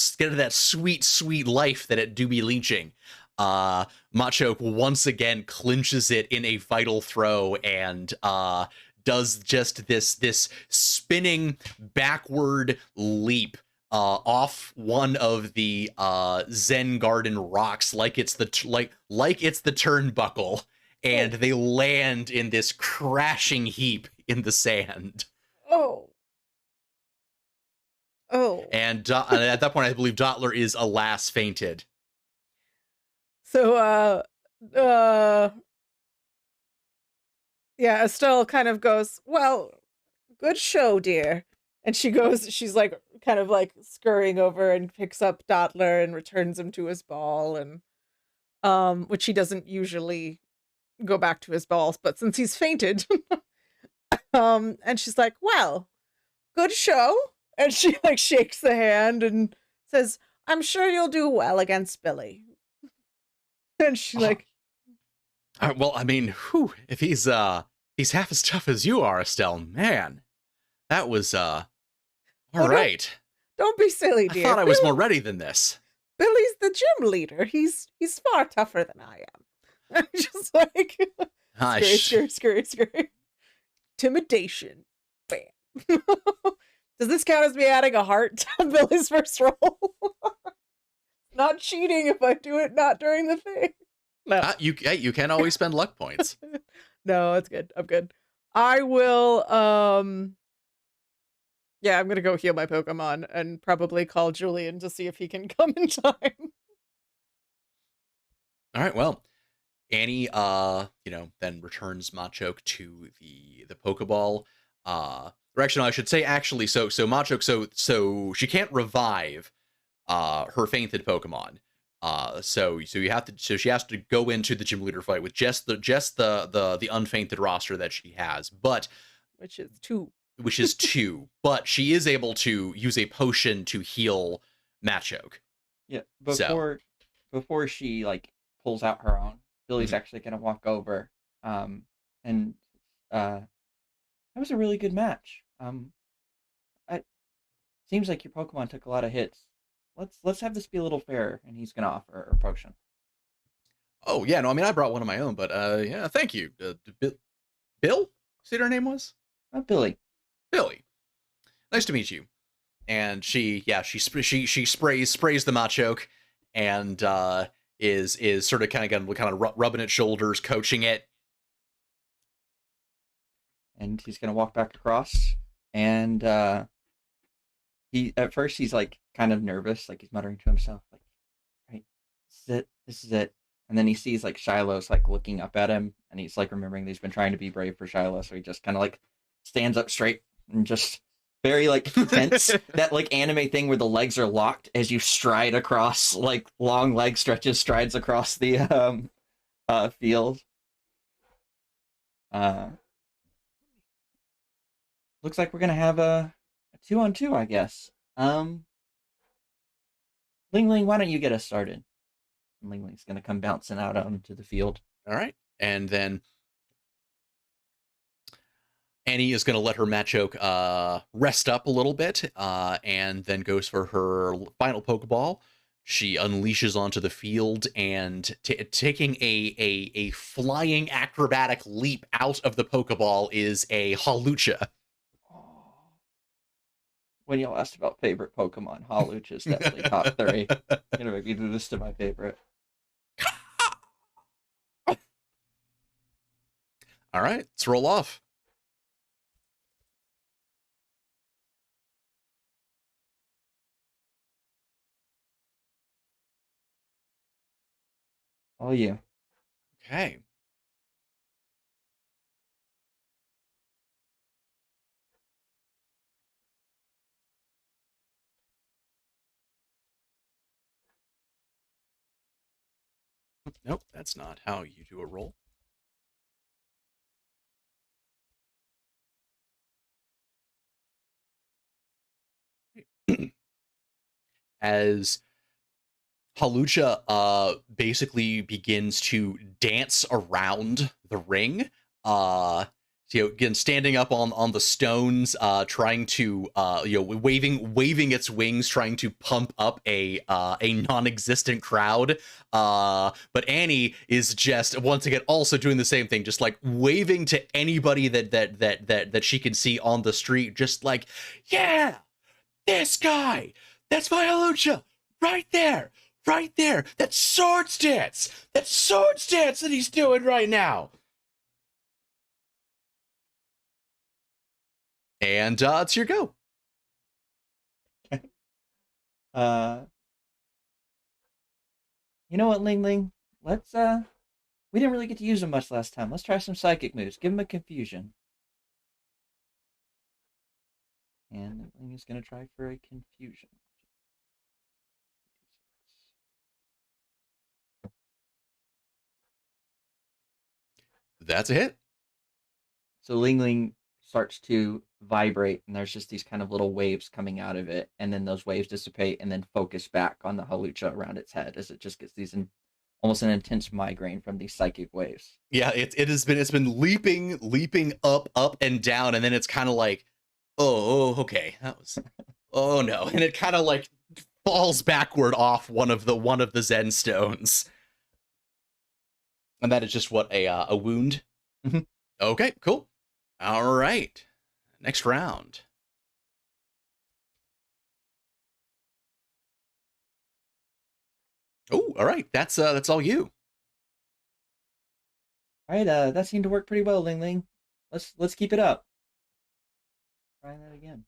Speaker 2: sweet life that it do be leeching. Machoke once again clinches it in a vital throw and does just this spinning backward leap off one of the Zen Garden rocks, like it's the turnbuckle, and they land in this crashing heap in the sand.
Speaker 4: Oh.
Speaker 2: And at that point, I believe Dottler is alas fainted.
Speaker 4: So yeah, Estelle kind of goes, "Well, good show, dear." And she's like kind of like scurrying over and picks up Dottler and returns him to his ball, and which he doesn't usually go back to his balls, but since he's fainted, and she's like, "Well, good show." And she like shakes the hand and says, "I'm sure you'll do well against Billy." And she like,
Speaker 2: well, I mean, if he's half as tough as you are, Estelle, man, that was all right.
Speaker 4: Don't be silly, dear.
Speaker 2: I thought I was more ready than this.
Speaker 4: Billy's the gym leader. He's far tougher than I am. I'm just like scurry. Intimidation. Bam. Does this count as me adding a heart to Billy's first roll? Not cheating if I do it not during the thing. No.
Speaker 2: You can always spend luck points.
Speaker 4: No, it's good. I'm good. I will yeah, I'm gonna go heal my Pokemon and probably call Julian to see if he can come in time.
Speaker 2: All right, well, Annie then returns Machoke to the Pokeball. Or actually, no, I should say so Machoke, so she can't revive her fainted Pokemon. So you have to. So she has to go into the gym leader fight with just the unfainted roster that she has, but
Speaker 4: which is 2.
Speaker 2: which is 2. But she is able to use a potion to heal Machoke.
Speaker 5: Yeah,
Speaker 2: So
Speaker 5: before she like pulls out her own, Billy's
Speaker 2: Mhm.
Speaker 5: actually gonna walk over, and that was a really good match. It seems like your Pokemon took a lot of hits. Let's have this be a little fairer, and he's gonna offer a potion.
Speaker 2: oh yeah, no, I mean I brought one of my own, but yeah, thank you, Bill. See what her name was?
Speaker 5: Billy.
Speaker 2: Billy. Nice to meet you. And she sprays the Machoke, and is sort of kind of rubbing its shoulders, coaching it.
Speaker 5: And he's gonna walk back across, and he at first he's like kind of nervous, like he's muttering to himself, like, right, this is it. And then he sees like Shiloh's like looking up at him, and he's like remembering that he's been trying to be brave for Shiloh, so he just kind of like stands up straight and just very like tense. That like anime thing where the legs are locked as you stride across, like long leg stretches, strides across the field. Uh, looks like we're gonna have a 2-on-2, I guess. Ling Ling, why don't you get us started? And Ling Ling's gonna come bouncing out onto the field.
Speaker 2: All right, and then Annie is going to let her Machoke rest up a little bit, and then goes for her final Pokeball. She unleashes onto the field and taking a flying acrobatic leap out of the Pokeball is a Hawlucha.
Speaker 5: Oh. When y'all asked about favorite Pokemon, Hawlucha is definitely top 3. You're gonna make me do this to my favorite.
Speaker 2: All right, let's roll off.
Speaker 5: All you.
Speaker 2: Okay. Nope, that's not how you do a roll. As Hawlucha basically begins to dance around the ring. Again, standing up on the stones, trying to waving its wings, trying to pump up a non-existent crowd. But Annie is just once again also doing the same thing, just like waving to anybody that she can see on the street, just like, yeah, this guy, that's my Hawlucha, right there. Right there. That swords dance. That swords dance that he's doing right now. And it's your go.
Speaker 5: You know what, Ling Ling? Let's we didn't really get to use them much last time. Let's try some psychic moves. Give him a confusion. And Ling is gonna try for a confusion.
Speaker 2: That's a hit.
Speaker 5: So Ling Ling starts to vibrate, and there's just these kind of little waves coming out of it, and then those waves dissipate and then focus back on the Hawlucha around its head as it just gets these almost an intense migraine from these psychic waves.
Speaker 2: Yeah, it's been leaping up and down, and then it's kind of like, oh, okay, that was, oh no, and it kind of like falls backward off one of the Zen stones, and that is just what a wound.
Speaker 5: Mhm.
Speaker 2: Okay, cool. All right, next round. Oh, all right, that's all you.
Speaker 5: All right, that seemed to work pretty well, Ling Ling. Let's keep it up. Try that again.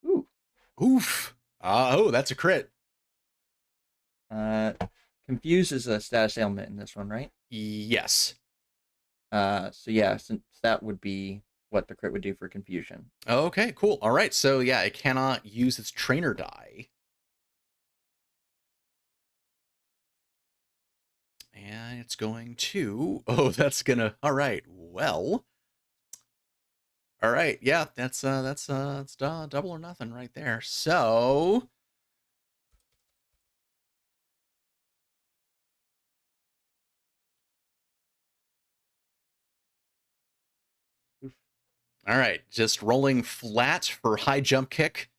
Speaker 5: Ooh.
Speaker 2: Oof. Oh, that's a crit.
Speaker 5: Confuse is a status ailment in this one, right?
Speaker 2: Yes.
Speaker 5: So yeah, since that would be what the crit would do for confusion.
Speaker 2: Okay, cool. All right, so yeah, it cannot use its trainer die. And it's going to... Oh, that's gonna... All right, well... All right, yeah, that's double or nothing right there. So... All right, just rolling flat for high jump kick,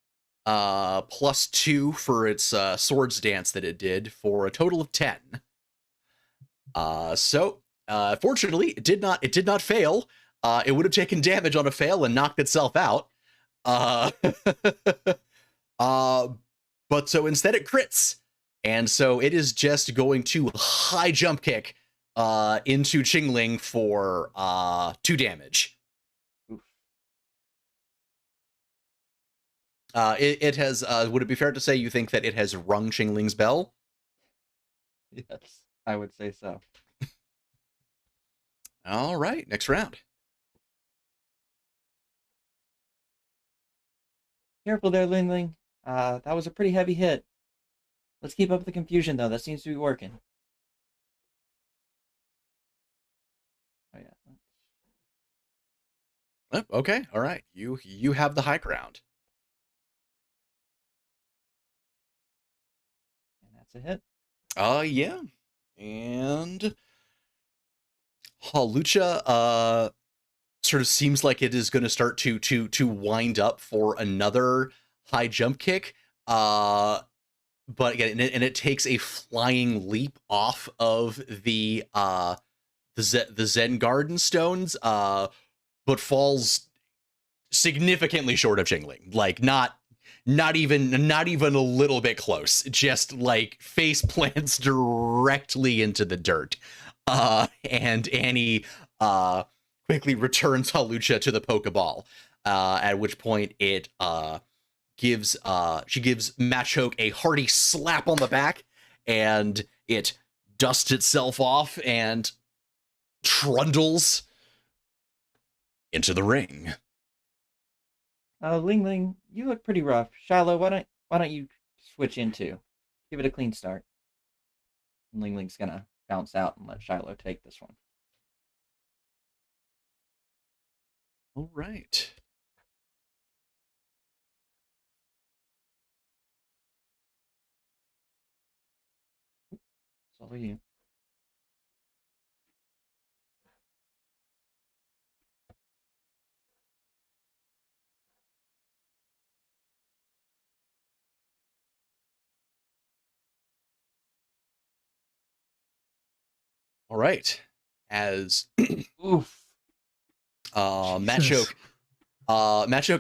Speaker 2: +2 for its swords dance that it did for a total of 10. Fortunately, it did not fail. It would have taken damage on a fail and knocked itself out. Uh, but so instead it crits, and so it is just going to high jump kick into Qingling for 2 damage. It has, would it be fair to say you think that it has rung Qingling's bell?
Speaker 5: Yes, I would say so.
Speaker 2: All right, next round.
Speaker 5: Careful there, Lingling. That was a pretty heavy hit. Let's keep up the confusion, though. That seems to be working. Oh, yeah.
Speaker 2: Oh, okay, all right. You have the high ground.
Speaker 5: And that's a hit.
Speaker 2: Yeah. And Halucha sort of seems like it is going to start to wind up for another high jump kick. But again, and it takes a flying leap off of the Zen Garden stones, but falls significantly short of Qingling. Like not even a little bit close. Just like face plants directly into the dirt. And Annie quickly returns Halucha to the Pokeball. At which point it gives Machoke a hearty slap on the back, and it dusts itself off and trundles into the ring.
Speaker 5: Ling Ling, you look pretty rough. Shiloh, why don't you switch into? Give it a clean start. And Ling Ling's gonna bounce out and let Shiloh take this one.
Speaker 2: All right.
Speaker 5: It's all you.
Speaker 2: All right. As
Speaker 5: Oof.
Speaker 2: Machoke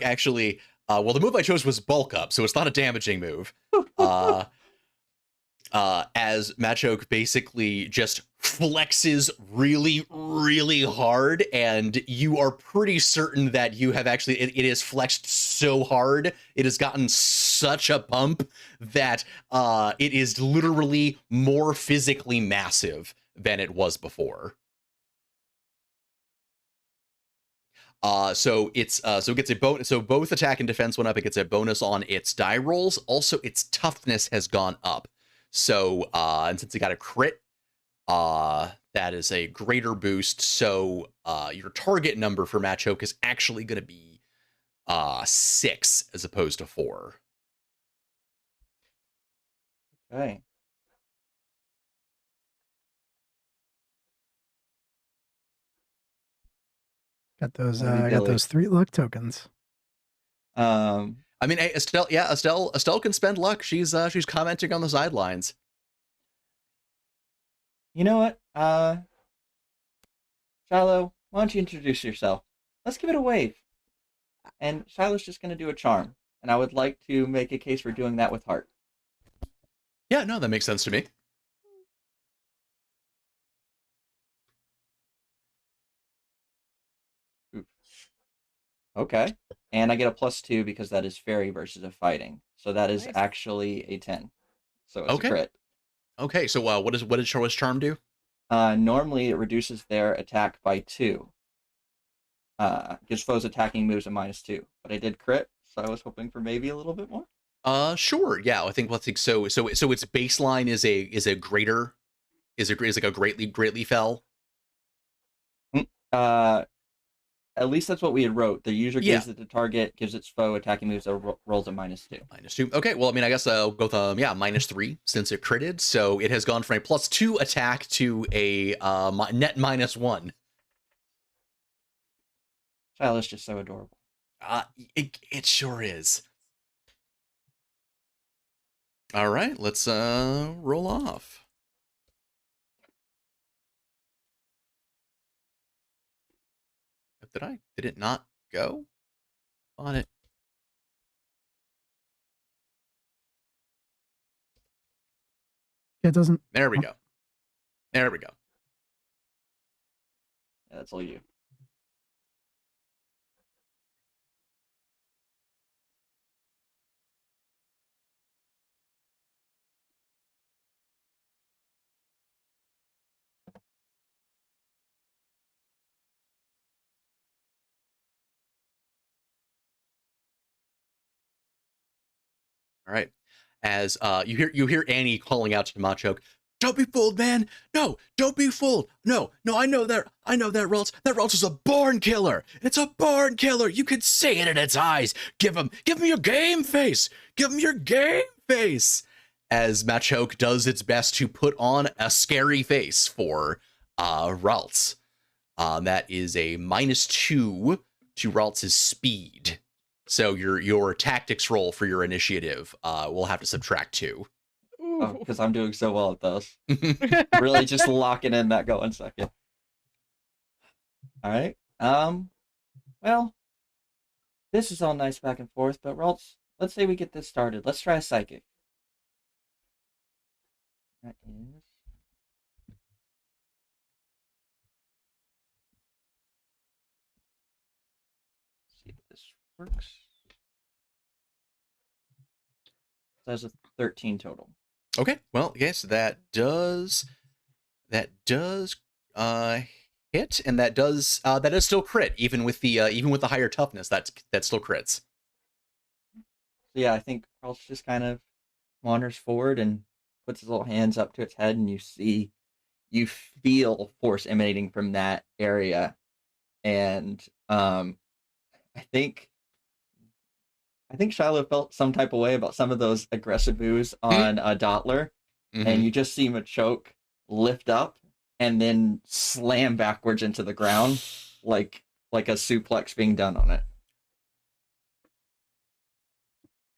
Speaker 2: actually, well, the move I chose was bulk up, so it's not a damaging move. As Machoke basically just flexes really, really hard, and you are pretty certain that you have actually, it is flexed so hard, it has gotten such a pump that it is literally more physically massive than it was before. So it gets a bonus. So both attack and defense went up. It gets a bonus on its die rolls. Also, its toughness has gone up. So and since it got a crit, that is a greater boost. So your target number for Machoke is actually going to be 6 as opposed to 4.
Speaker 5: Okay.
Speaker 1: Got those.
Speaker 5: That'll be
Speaker 1: I got
Speaker 5: Billy.
Speaker 1: those 3 luck tokens.
Speaker 2: I mean, hey, Estelle can spend luck. She's commenting on the sidelines.
Speaker 5: You know what? Shiloh, why don't you introduce yourself? Let's give it a wave. And Shiloh's just going to do a charm. And I would like to make a case for doing that with Heart.
Speaker 2: Yeah, no, that makes sense to me.
Speaker 5: Okay. And I get a +2 because that is fairy versus a fighting. So that is
Speaker 4: Nice.
Speaker 5: actually a 10. So it's
Speaker 2: Okay.
Speaker 5: a crit.
Speaker 2: Okay, so what did Charlotte's charm do?
Speaker 5: Normally it reduces their attack by 2. Gives foes attacking moves a -2. But I did crit, so I was hoping for maybe a little bit more.
Speaker 2: Sure. Yeah, I think so. So its baseline is a greater Is like a greatly fell?
Speaker 5: At least that's what we had wrote. The user
Speaker 2: Yeah.
Speaker 5: gives it the target, gives its foe attacking moves, rolls a -2.
Speaker 2: -2. Okay, well, I mean, I guess I'll go with -3 since it critted. So it has gone from a +2 attack to a net -1.
Speaker 5: Shiloh's just so adorable.
Speaker 2: It sure is. All right, let's roll off. Did it not go on it?
Speaker 1: It doesn't.
Speaker 2: There we go. There we go.
Speaker 5: Yeah, that's all you.
Speaker 2: All right. As you hear Annie calling out to Machoke, "Don't be fooled, man! No, don't be fooled! No, I know that Ralts. That Ralts is a born killer. It's a born killer. You can see it in its eyes. Give him your game face. Give him your game face." As Machoke does its best to put on a scary face for Ralts. That is a -2 to Ralts' speed. So your tactics roll for your initiative will have to subtract 2.
Speaker 5: Oh, because I'm doing so well at those. Really just locking in that go 1 second. All right. Well, this is all nice back and forth, but Ralts, let's say we get this started. Let's try a psychic. That is. Let's see if this works. That's a 13 total.
Speaker 2: Okay, well, yes, that does hit, and that does still crit, even with the higher toughness. That still crits.
Speaker 5: So yeah, I think Ralts just kind of wanders forward and puts his little hands up to its head, and you feel force emanating from that area, and I think Shiloh felt some type of way about some of those aggressive moves on Dottler, and you just see Machoke lift up and then slam backwards into the ground like a suplex being done on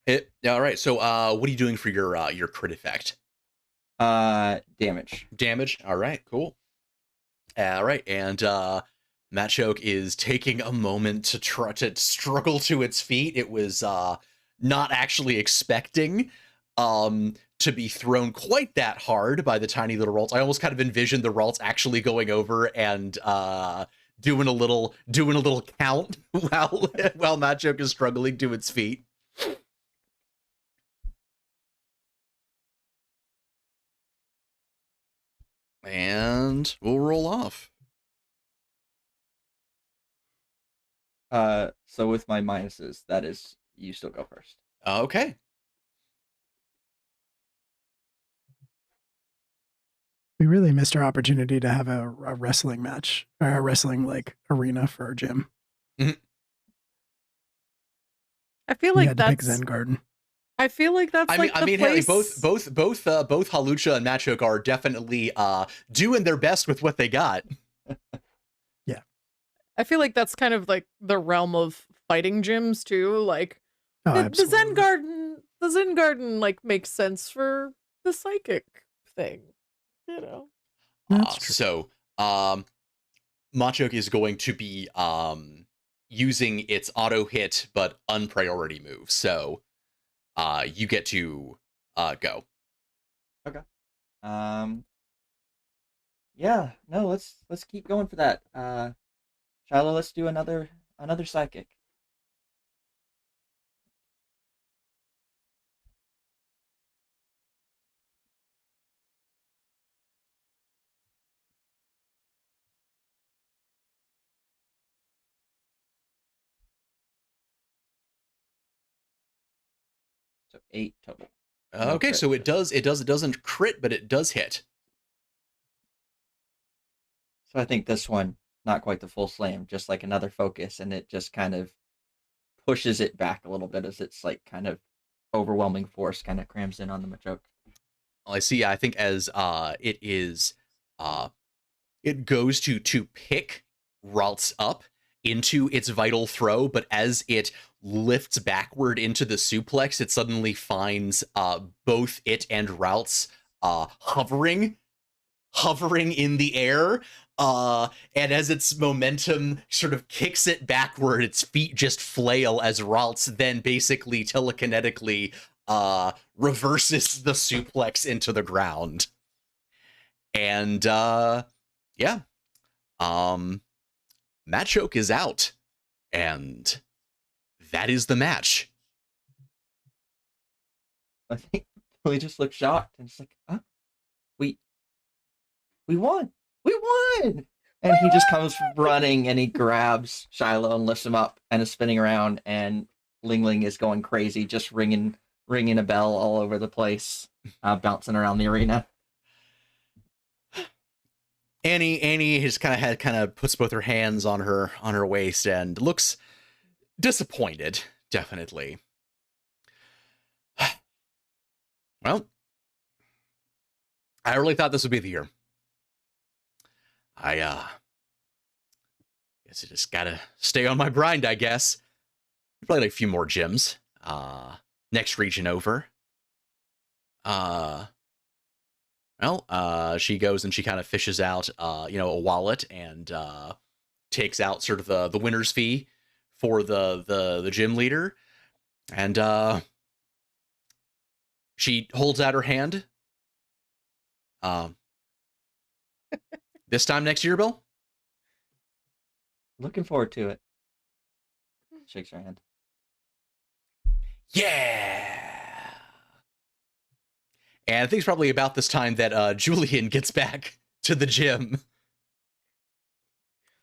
Speaker 5: it.
Speaker 2: All right. So, what are you doing for your crit effect?
Speaker 5: Damage.
Speaker 2: Damage. All right. Cool. All right, and Machoke is taking a moment to try to struggle to its feet. It was not actually expecting to be thrown quite that hard by the tiny little Ralts. I almost kind of envisioned the Ralts actually going over and doing a little count while Machoke is struggling to its feet. And we'll roll off.
Speaker 5: So with my minuses, that is, you still go first.
Speaker 2: Okay.
Speaker 1: We really missed our opportunity to have a wrestling match, or a wrestling like arena for our gym.
Speaker 4: I feel
Speaker 1: We
Speaker 4: like
Speaker 1: had to pick
Speaker 4: that's
Speaker 1: Zen Garden.
Speaker 4: I feel like that's like the place.
Speaker 2: Both Halucha and Machoke are definitely doing their best with what they got.
Speaker 1: Yeah.
Speaker 4: I feel like that's kind of like the realm of fighting gyms too. Like the
Speaker 1: Absolutely.
Speaker 4: Zen Garden like makes sense for the psychic thing, you know.
Speaker 1: That's true.
Speaker 2: So, Machoke is going to be using its auto hit but unpriority move. So, you get to go.
Speaker 5: Okay. Yeah, no, let's keep going for that. Shiloh, let's do another psychic. So 8 total. No
Speaker 2: Okay,
Speaker 5: crit
Speaker 2: so
Speaker 5: for
Speaker 2: it
Speaker 5: this.
Speaker 2: doesn't crit, but it does hit.
Speaker 5: So I think this one, not quite the full slam, just like another focus, and it just kind of pushes it back a little bit as it's like kind of overwhelming force kind of crams in on the Machoke.
Speaker 2: I see. I think as it is, it goes to pick Ralts up into its vital throw, but as it lifts backward into the suplex, it suddenly finds both it and Ralts hovering in the air. And as its momentum sort of kicks it backward, its feet just flail as Ralts then basically telekinetically reverses the suplex into the ground. And yeah, Machoke is out, and that is the match.
Speaker 5: I think Billy just looked shocked and it's like, huh? We won! We won! And he just comes running and he grabs Shiloh and lifts him up and is spinning around, and Ling Ling is going crazy, just ringing a bell all over the place, bouncing around the arena.
Speaker 2: Annie has kind of puts both her hands on her waist and looks disappointed, definitely. Well, I really thought this would be the year. I guess I just gotta stay on my grind, I guess. Probably like a few more gyms. Next region over. She goes and she kind of fishes out a wallet and takes out sort of the winner's fee for the gym leader. And she holds out her hand. This time next year, Bill?
Speaker 5: Looking forward to it. Shakes her hand.
Speaker 2: Yeah. And I think it's probably about this time that Julian gets back to the gym.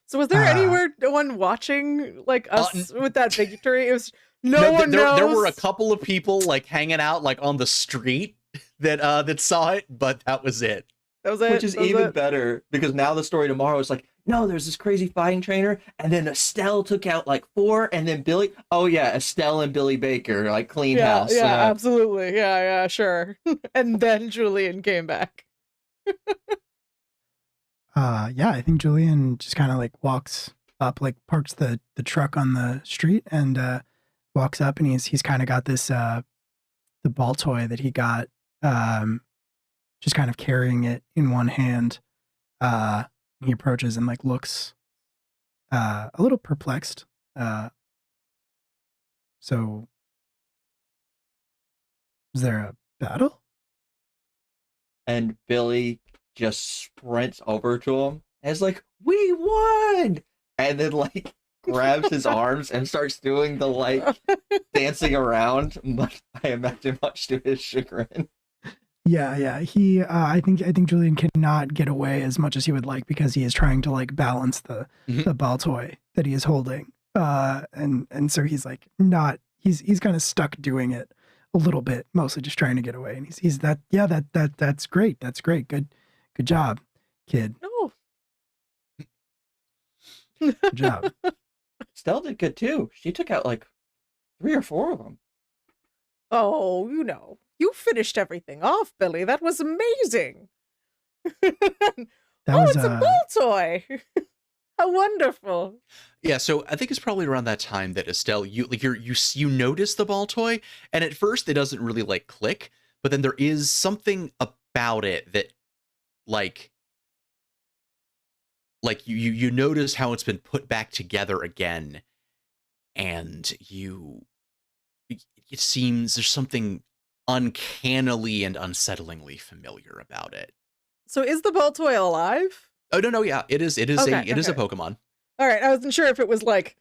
Speaker 4: So was there anyone watching like us with that victory? It was one
Speaker 2: there,
Speaker 4: knows.
Speaker 2: There were a couple of people like hanging out like on the street that saw it, but that was it.
Speaker 4: That was it.
Speaker 5: Which is even better because now the story tomorrow is like, no, there's this crazy fighting trainer, and then Estelle took out like 4, and then Billy. Oh yeah, Estelle and Billy Baker like clean house.
Speaker 4: Yeah, absolutely. Yeah, sure. And then Julian came back.
Speaker 1: Yeah, I think Julian just kind of like walks up, like parks the truck on the street and walks up, and he's kind of got this the ball toy that he got, just kind of carrying it in one hand. He approaches and like looks a little perplexed. So is there a battle?
Speaker 5: And Billy just sprints over to him and is like, we won! And then like grabs his arms and starts doing the like dancing around, but I imagine much to his chagrin.
Speaker 1: Yeah. He, I think Julian cannot get away as much as he would like because he is trying to like balance the ball toy that he is holding. And so he's like he's kind of stuck doing it a little bit, mostly just trying to get away. And he's that, yeah, that's great. That's great. Good job, kid.
Speaker 4: No.
Speaker 1: Good job.
Speaker 5: Stell did good too. She took out like 3 or 4 of them.
Speaker 4: Oh, you finished everything off, Billy. That was amazing. It's a ball toy. How wonderful.
Speaker 2: Yeah, so I think it's probably around that time that Estelle, you notice the ball toy, and at first it doesn't really like click, but then there is something about it that like you notice how it's been put back together again, and it seems there's something uncannily and unsettlingly familiar about it.
Speaker 4: So is the ball toy alive?
Speaker 2: Oh no, yeah, it is. It is
Speaker 4: okay.
Speaker 2: a Pokemon.
Speaker 4: All right, I wasn't sure if it was like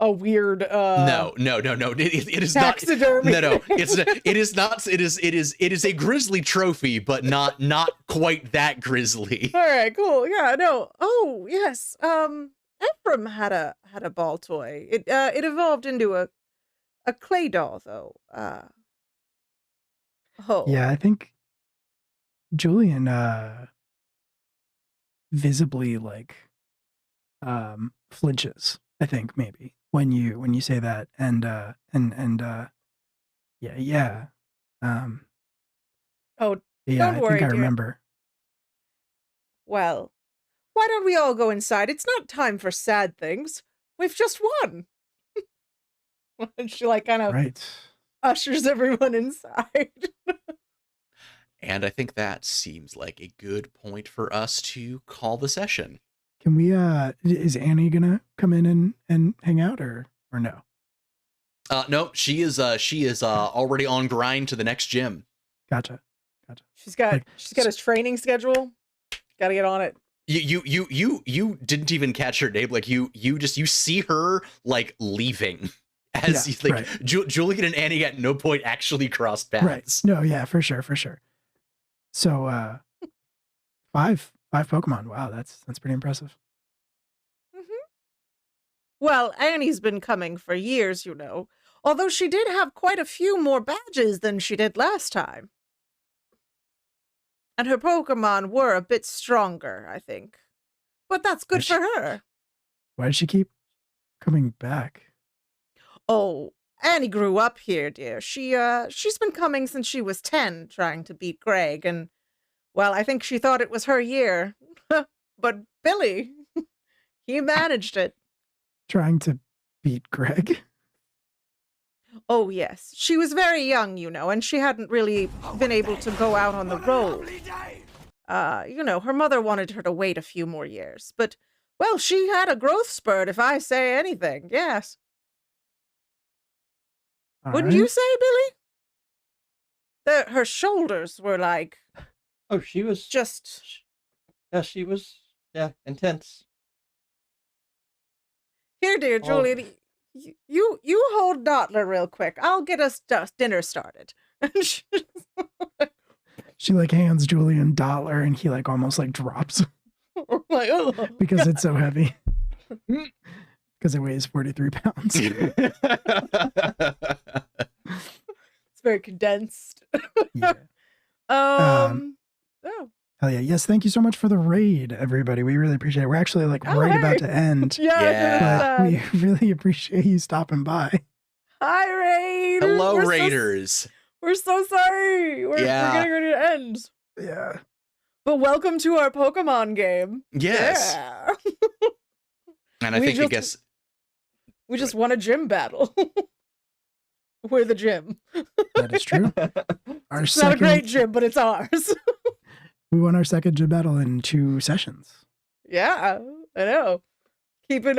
Speaker 4: a weird.
Speaker 2: No. It is
Speaker 4: taxidermy.
Speaker 2: not. No, it is not. It is a grizzly trophy, but not quite that grizzly.
Speaker 4: All right, cool. Yeah, no. Oh yes. Ephraim had a ball toy. It evolved into a clay doll though.
Speaker 1: Yeah, I think Julian visibly like flinches, I think, maybe when you say that. And yeah. Um
Speaker 4: Oh,
Speaker 1: yeah,
Speaker 4: don't
Speaker 1: I think
Speaker 4: worry,
Speaker 1: I
Speaker 4: dear.
Speaker 1: remember.
Speaker 4: Well, why don't we all go inside? It's not time for sad things. We've just won. And she like kind of
Speaker 1: Right.
Speaker 4: ushers everyone inside.
Speaker 2: And I think that seems like a good point for us to call the session.
Speaker 1: Can we is Annie gonna come in and hang out or no?
Speaker 2: No, she is already on grind to the next gym.
Speaker 1: Gotcha.
Speaker 4: She's got
Speaker 1: Like,
Speaker 4: a training schedule. Got to get on it.
Speaker 2: You didn't even catch her name. Like you see her like leaving as
Speaker 1: Yeah,
Speaker 2: like
Speaker 1: right.
Speaker 2: Julian and Annie at no point actually crossed
Speaker 1: Right.
Speaker 2: paths.
Speaker 1: No, yeah, for sure. So five Pokemon. Wow, that's pretty impressive.
Speaker 4: Well, Annie's been coming for years, you know. Although she did have quite a few more badges than she did last time. And her Pokemon were a bit stronger, I think. But that's good for her.
Speaker 1: Why did she keep coming back?
Speaker 4: Oh, Annie grew up here, dear. She's been coming since she was 10, trying to beat Greg, and, well, I think she thought it was her year. But Billy, he managed it.
Speaker 1: Trying to beat Greg?
Speaker 4: Oh, yes. She was very young, you know, and she hadn't really been able to go out on the road. You know, her mother wanted her to wait a few more years. But, well, she had a growth spurt, if I say anything, yes. Wouldn't you say, Billy? Her shoulders were like...
Speaker 5: Oh, she was...
Speaker 4: just...
Speaker 5: Yeah, she was... Yeah, intense.
Speaker 4: Here, dear Julian, you hold Dottler real quick. I'll get us dinner started.
Speaker 1: She like hands Julian $1 and he like almost like drops
Speaker 4: like, oh.
Speaker 1: because it's so heavy. Because it weighs 43 pounds.
Speaker 4: It's very condensed.
Speaker 1: Yeah.
Speaker 4: Oh.
Speaker 1: Hell yeah. Yes, thank you so much for the raid, everybody. We really appreciate it. We're actually like about to end.
Speaker 4: Yeah.
Speaker 1: But we really appreciate you stopping by.
Speaker 4: Hi, Raid.
Speaker 2: Hello, Raiders.
Speaker 4: We're so sorry. We're getting ready to end.
Speaker 1: Yeah.
Speaker 4: But welcome to our Pokemon game.
Speaker 2: Yes.
Speaker 4: Yeah.
Speaker 2: And I guess
Speaker 4: we just won a gym battle. We're the gym.
Speaker 1: That is true.
Speaker 4: It's not a great gym, but it's ours.
Speaker 1: We won our second gym battle in 2 sessions.
Speaker 4: Yeah, I know. Keeping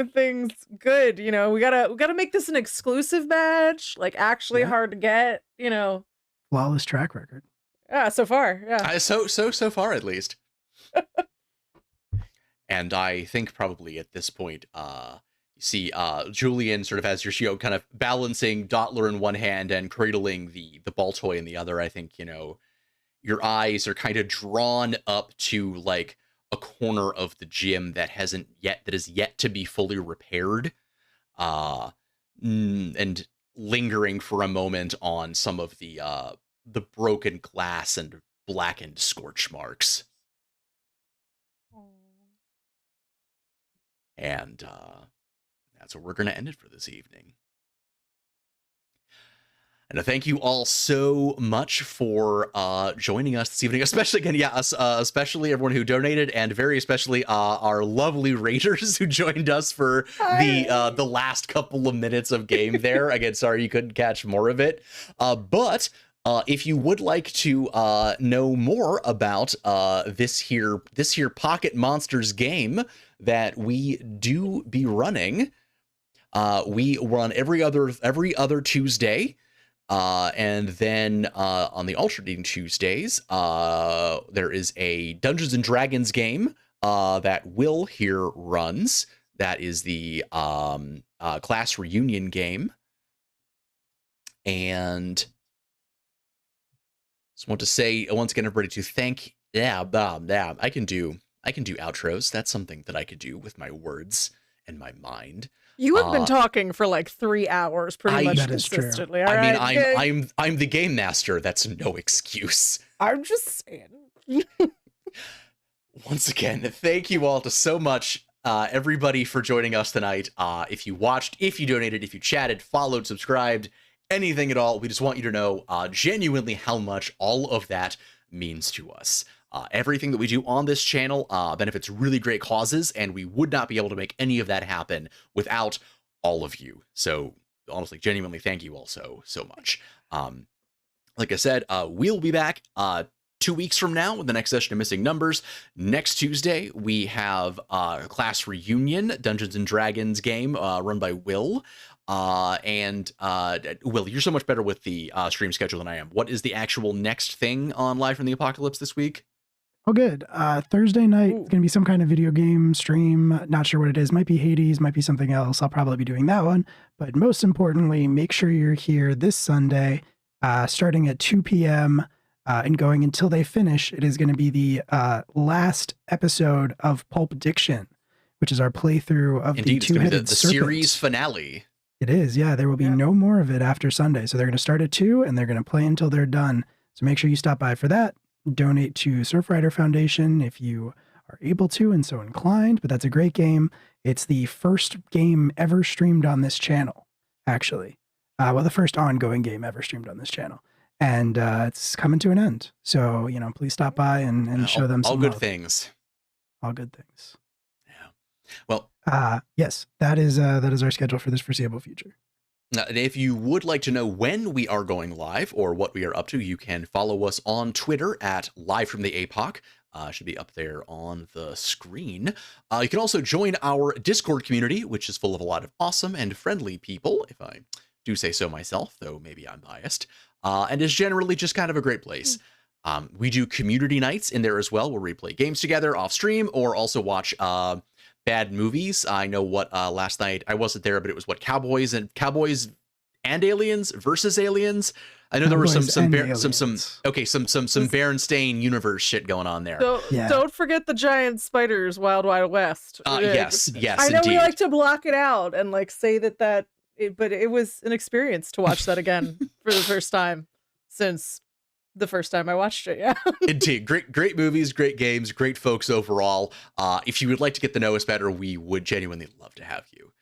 Speaker 4: things good, you know. We gotta make this an exclusive badge, like actually hard to get, you know.
Speaker 1: Flawless track record.
Speaker 4: Yeah, so far, yeah.
Speaker 2: So far at least. And I think probably at this point, you see Julian sort of as your kind of balancing Dottler in one hand and cradling the ball toy in the other. I think, you know, your eyes are kind of drawn up to like a corner of the gym that is yet to be fully repaired, and lingering for a moment on some of the broken glass and blackened scorch marks. And that's where we're going to end it for this evening. And thank you all so much for joining us this evening, especially again, especially everyone who donated, and very especially our lovely raiders who joined us for the last couple of minutes of game there. Again, sorry you couldn't catch more of it, but if you would like to know more about this here Pocket Monsters game that we do be running, we run every other Tuesday. And then on the alternating Tuesdays, there is a Dungeons and Dragons game that Will here runs. That is the class reunion game. And just want to say once again, everybody, to thank. I can do outros. That's something that I could do with my words and my mind.
Speaker 4: You have been talking for like 3 hours pretty much consistently. All right?
Speaker 2: I mean, I'm the game master. That's no excuse.
Speaker 4: I'm just saying.
Speaker 2: Once again, thank you all so much, everybody, for joining us tonight. If you watched, if you donated, if you chatted, followed, subscribed, anything at all, we just want you to know genuinely how much all of that means to us. Everything that we do on this channel benefits really great causes, and we would not be able to make any of that happen without all of you. So honestly, genuinely, thank you all so much. Like I said, we'll be back 2 weeks from now with the next session of Missing Numbers. Next Tuesday, we have a class reunion, Dungeons and Dragons game run by Will. And Will, you're so much better with the stream schedule than I am. What is the actual next thing on Live from the Apocalypse this week?
Speaker 1: Oh, good. Thursday night,
Speaker 4: Ooh.
Speaker 1: it's going to be some kind of video game stream. Not sure what it is. Might be Hades, might be something else. I'll probably be doing that one. But most importantly, make sure you're here this Sunday, starting at 2 p.m. And going until they finish. It is going to be the last episode of Pulp Diction, which is our playthrough of
Speaker 2: Indeed,
Speaker 1: the two-headed
Speaker 2: the
Speaker 1: serpent.
Speaker 2: series finale.
Speaker 1: It is, yeah. There will be no more of it after Sunday. So they're going to start at 2 and they're going to play until they're done. So make sure you stop by for that. Donate to Surfrider Foundation if you are able to and so inclined, but that's a great game. It's the first game ever streamed on this channel, actually. Well, the first ongoing game ever streamed on this channel. And it's coming to an end. So, please stop by and show them some
Speaker 2: all good
Speaker 1: love.
Speaker 2: things.
Speaker 1: All good things.
Speaker 2: Yeah. Well,
Speaker 1: yes, that is our schedule for this foreseeable future.
Speaker 2: if you would like to know when we are going live or what we are up to, you can follow us on Twitter at Live from the APOC. Should be up there on the screen. You can also join our Discord community, which is full of a lot of awesome and friendly people, if I do say so myself, though maybe I'm biased, and is generally just kind of a great place. We do community nights in there as well, where we play games together off stream or also watch bad movies. I know what last night, I wasn't there, but it was what Cowboys and Aliens versus Aliens. I know there were some Berenstain universe shit going on there.
Speaker 4: Don't forget the giant spiders, Wild Wild West.
Speaker 2: Yes,
Speaker 4: I know
Speaker 2: indeed.
Speaker 4: we like to block it out and say but it was an experience to watch that again for the first time since the first time I watched it. Yeah.
Speaker 2: Indeed. Great movies, great games, great folks overall. If you would like to get to know us better, we would genuinely love to have you.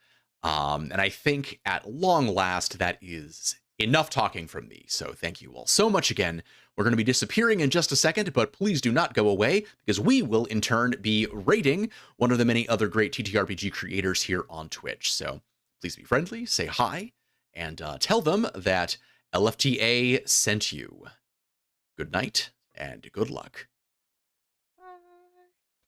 Speaker 2: And I think at long last, that is enough talking from me. So thank you all so much again. We're going to be disappearing in just a second, but please do not go away because we will in turn be rating one of the many other great TTRPG creators here on Twitch. So please be friendly, say hi, and tell them that LFTA sent you. Good night and good luck.